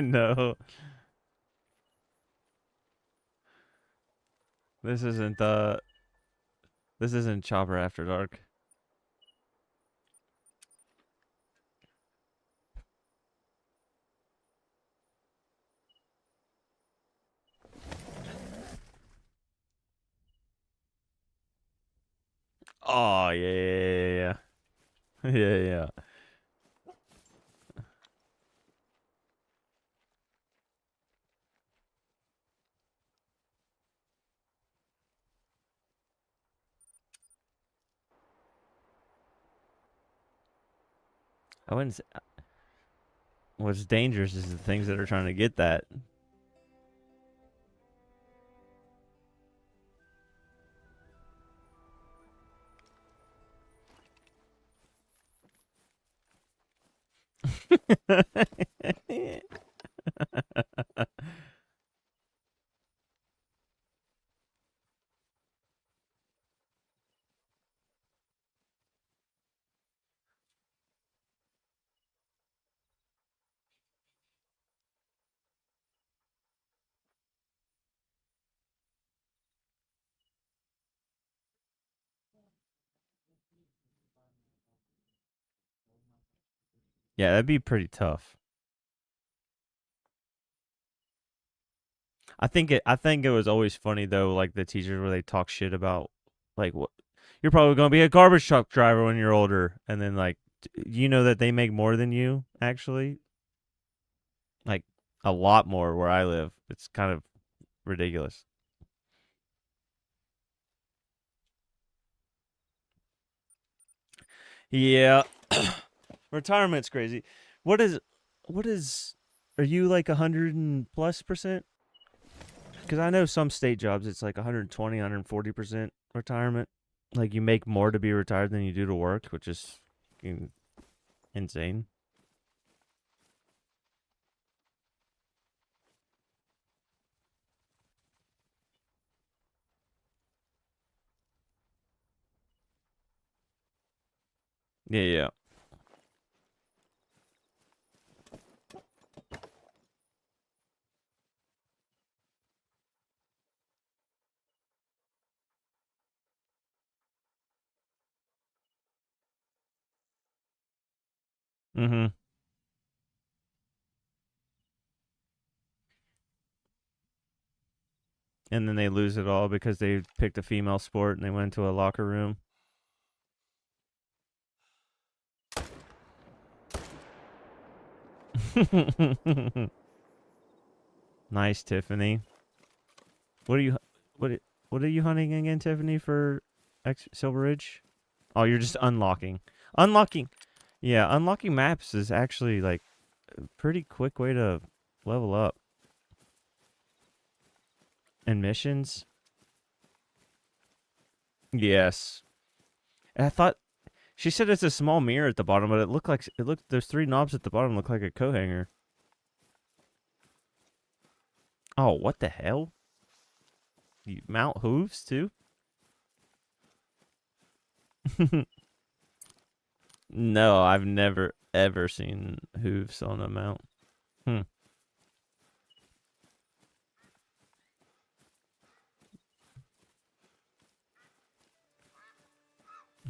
No, this isn't this isn't Chopper After Dark. Oh yeah, yeah, yeah, yeah, yeah. I wouldn't. Say, what's dangerous is the things that are trying to get that. Yeah, that'd be pretty tough. I think it was always funny though, like the teachers where they talk shit about like what you're probably gonna be a garbage truck driver when you're older, and then like you know that they make more than you actually, like a lot more where I live. It's kind of ridiculous. Yeah, retirement's crazy. What is what is? Are you like 100+ percent? Because I know some state jobs it's like 120, 140% retirement. Like you make more to be retired than you do to work, which is insane. Yeah, yeah. Mm-hmm. And then they lose it all because they picked a female sport and they went into a locker room. Nice, Tiffany. What are you? What? What are you hunting again, Tiffany, for Silver Ridge? Oh, you're just unlocking. Unlocking. Yeah, unlocking maps is actually like a pretty quick way to level up. And missions. Yes. And I thought she said it's a small mirror at the bottom, but it looked those 3 knobs at the bottom look like a coat hanger. Oh, what the hell? You mount hooves too? No, I've never ever seen hooves on a mount. Hmm.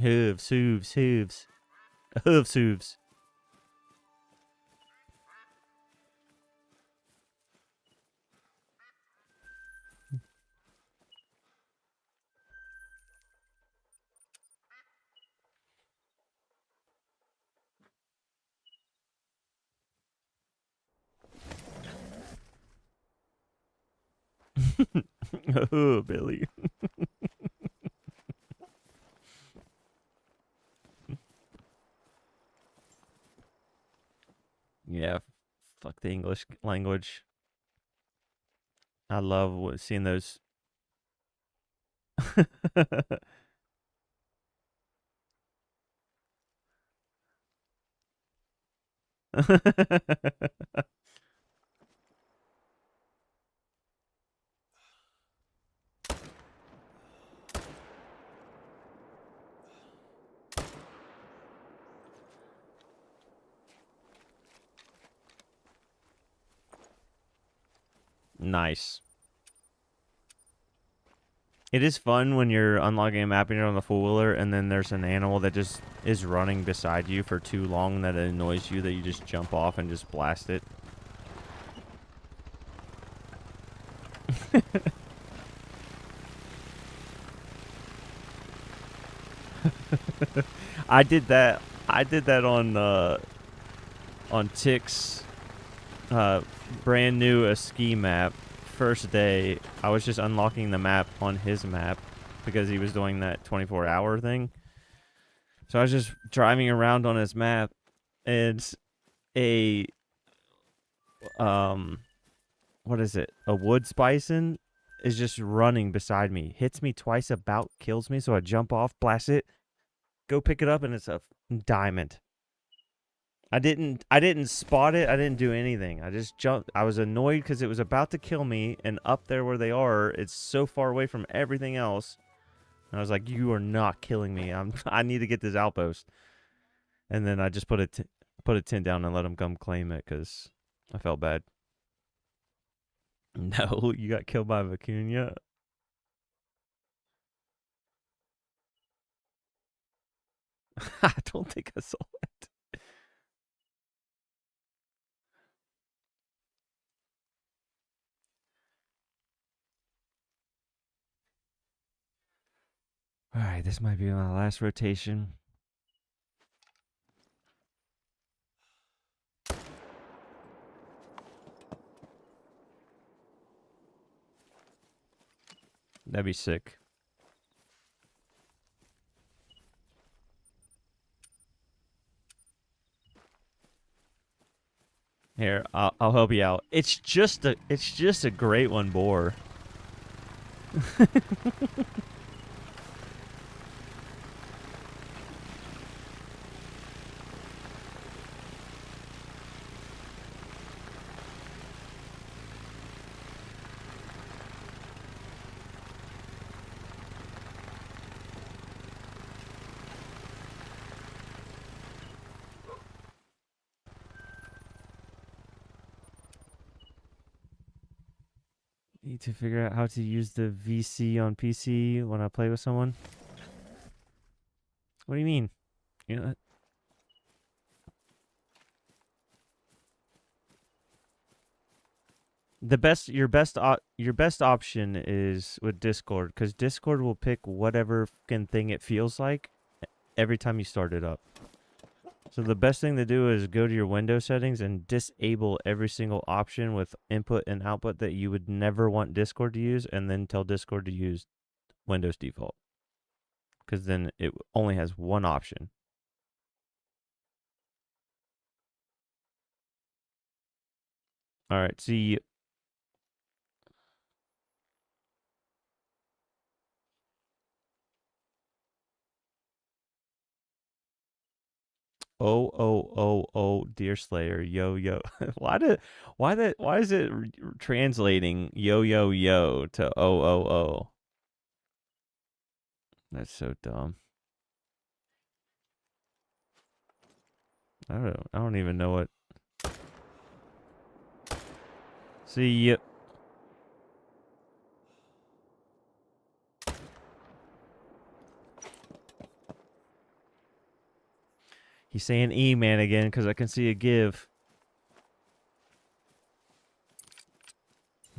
Hooves, hooves, hooves. Hooves, hooves. Oh, Billy. Yeah, fuck the English language. I love seeing those. Nice. It is fun when you're unlocking a map and you're on the four-wheeler and then there's an animal that just is running beside you for too long that it annoys you that you just jump off and just blast it. I did that. I did that on Tick's brand new ski map. First day, I was just unlocking the map on his map because he was doing that 24-hour thing. So I was just driving around on his map, and a what is it? A woods bison is just running beside me, hits me twice, about kills me. So I jump off, blast it, go pick it up, and it's a diamond. I didn't spot it. I didn't do anything. I just jumped. I was annoyed because it was about to kill me, and up there where they are, it's so far away from everything else. And I was like, "You are not killing me. I need to get this outpost." And then I just put a tent down and let them come claim it because I felt bad. No, you got killed by a vicuña. I don't think I saw it. All right, this might be my last rotation. That'd be sick. Here, I'll help you out. It's just a Great One Boar. Need to figure out how to use the VC on PC when I play with someone. What do you mean? You know, your best option is with Discord, because Discord will pick whatever fucking thing it feels like every time you start it up. So the best thing to do is go to your Windows settings and disable every single option with input and output that you would never want Discord to use, and then tell Discord to use Windows default, because then it only has one option. All right, see. Oh, Deer Slayer, yo yo. Why is it translating yo yo yo to oh? That's so dumb. I don't even know what. See. He's saying E-man again because I can see a give.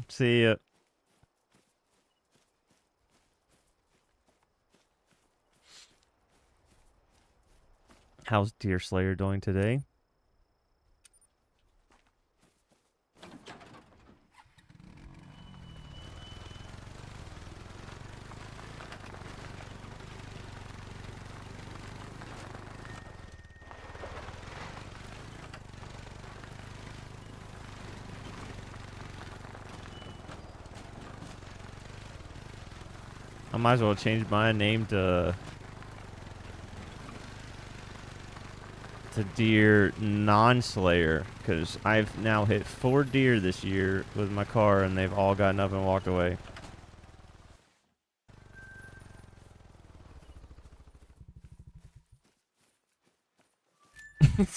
See ya. How's Deer Slayer doing today? I might as well change my name to Deer Non Slayer because I've now hit 4 deer this year with my car and they've all gotten up and walked away.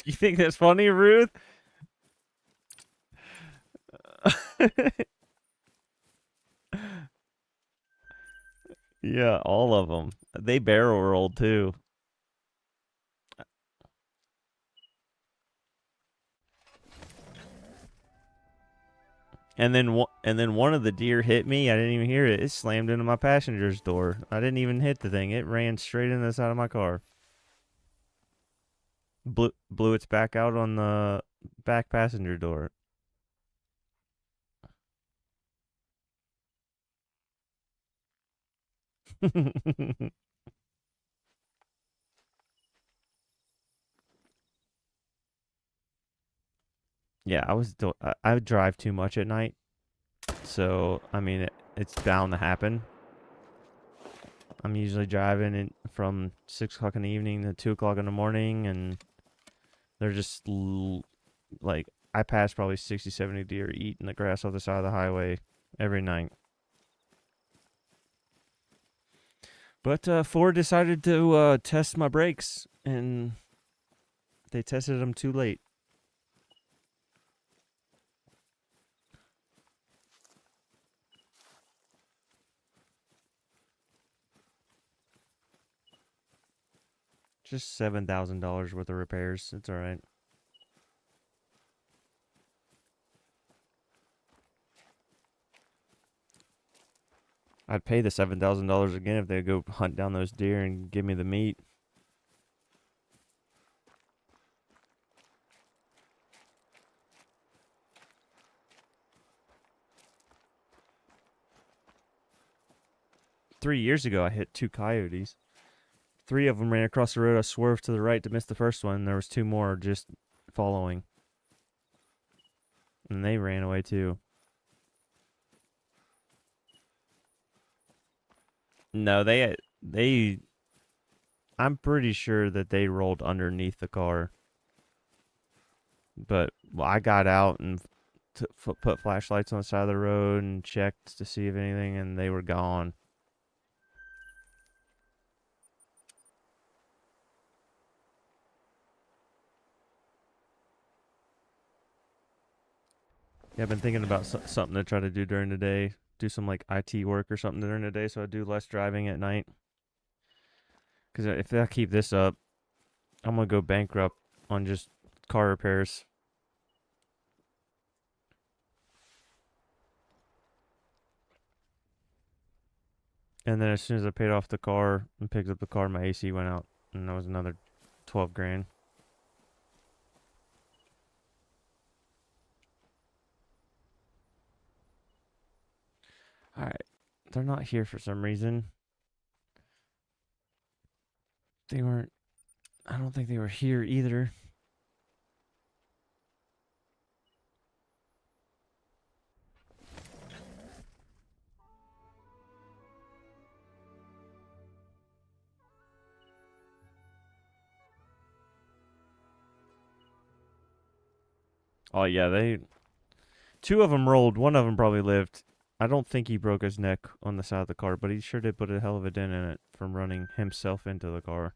You think that's funny, Ruth? Yeah, all of them. They barrel rolled too. And then one of the deer hit me. I didn't even hear it. It slammed into my passenger's door. I didn't even hit the thing. It ran straight into the side of my car. Blew its back out on the back passenger door. Yeah, I drive too much at night. So, I mean, it's bound to happen. I'm usually driving from 6 o'clock in the evening to 2 o'clock in the morning, and they're just like, I pass probably 60, 70 deer eating the grass off the side of the highway every night. But Ford decided to test my brakes, and they tested them too late. Just $7,000 worth of repairs. It's all right. I'd pay the $7,000 again if they go hunt down those deer and give me the meat. Three years ago, I hit 2 coyotes. 3 of them ran across the road. I swerved to the right to miss the first one. There was 2 more just following, and they ran away too. No, they. I'm pretty sure that they rolled underneath the car, but I got out and put flashlights on the side of the road and checked to see if anything, and they were gone. Yeah, I've been thinking about something to try to do during the day. Do some like IT work or something during the day, so I do less driving at night. Because if I keep this up, I'm gonna go bankrupt on just car repairs. And then as soon as I paid off the car and picked up the car, my AC went out, and that was another 12 grand. All right, they're not here for some reason. They weren't. I don't think they were here either. Oh yeah, they. Two of them rolled. One of them probably lived. I don't think he broke his neck on the side of the car, but he sure did put a hell of a dent in it from running himself into the car.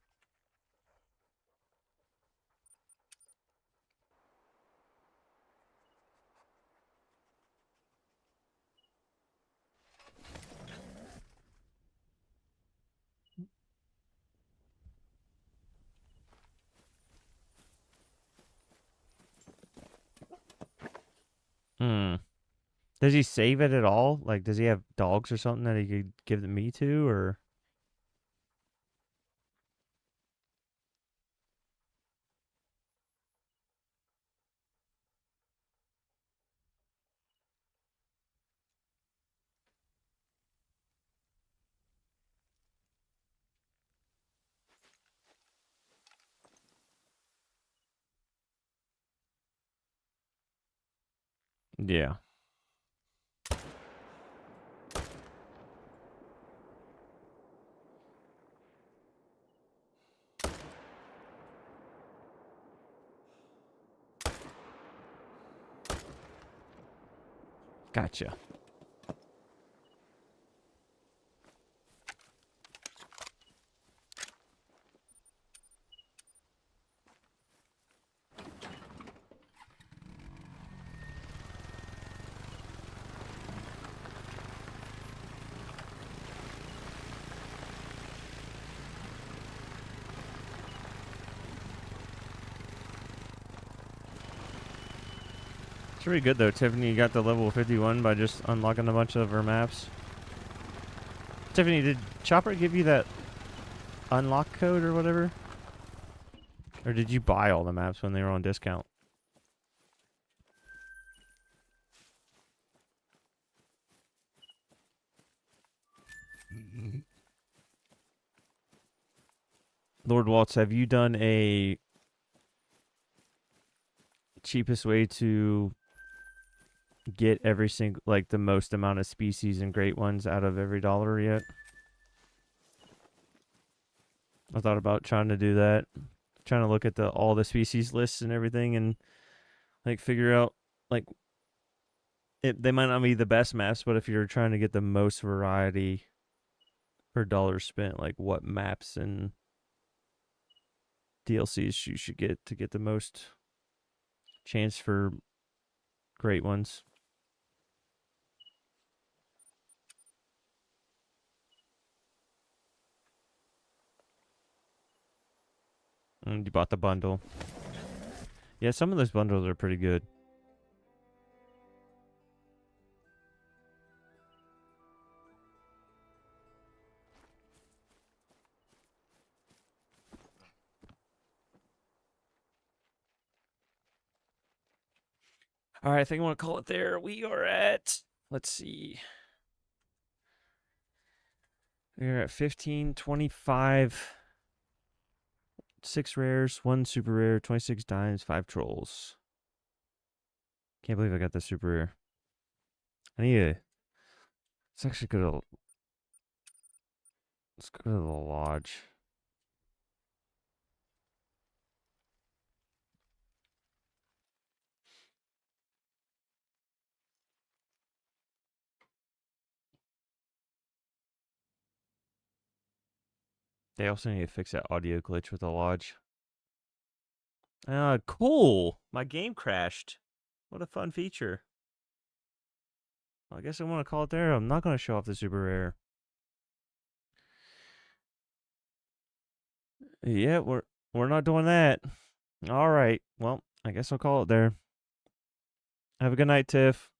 Hmm. Does he save it at all? Like, does he have dogs or something that he could give me to, or? Yeah. Gotcha. It's pretty good though, Tiffany. You got the level 51 by just unlocking a bunch of her maps. Tiffany, did Chopper give you that unlock code or whatever? Or did you buy all the maps when they were on discount? Lord Waltz, have you done a cheapest way to get every single, like the most amount of species and great ones out of every dollar yet? I thought about trying to do that. Trying to look at all the species lists and everything and like figure out like they might not be the best maps, but if you're trying to get the most variety per dollar spent, like what maps and DLCs you should get to get the most chance for great ones. And you bought the bundle. Yeah, some of those bundles are pretty good. All right, I think I want to call it there. We are at, let's see. We're at 1525. 6 rares, 1 super rare, 26 dimes, 5 trolls. Can't believe I got the super rare. I need to. Let's actually go to. Let's go to the lodge. They also need to fix that audio glitch with the lodge. Cool. My game crashed. What a fun feature. Well, I guess I want to call it there. I'm not going to show off the super rare. Yeah, we're not doing that. All right. Well, I guess I'll call it there. Have a good night, Tiff.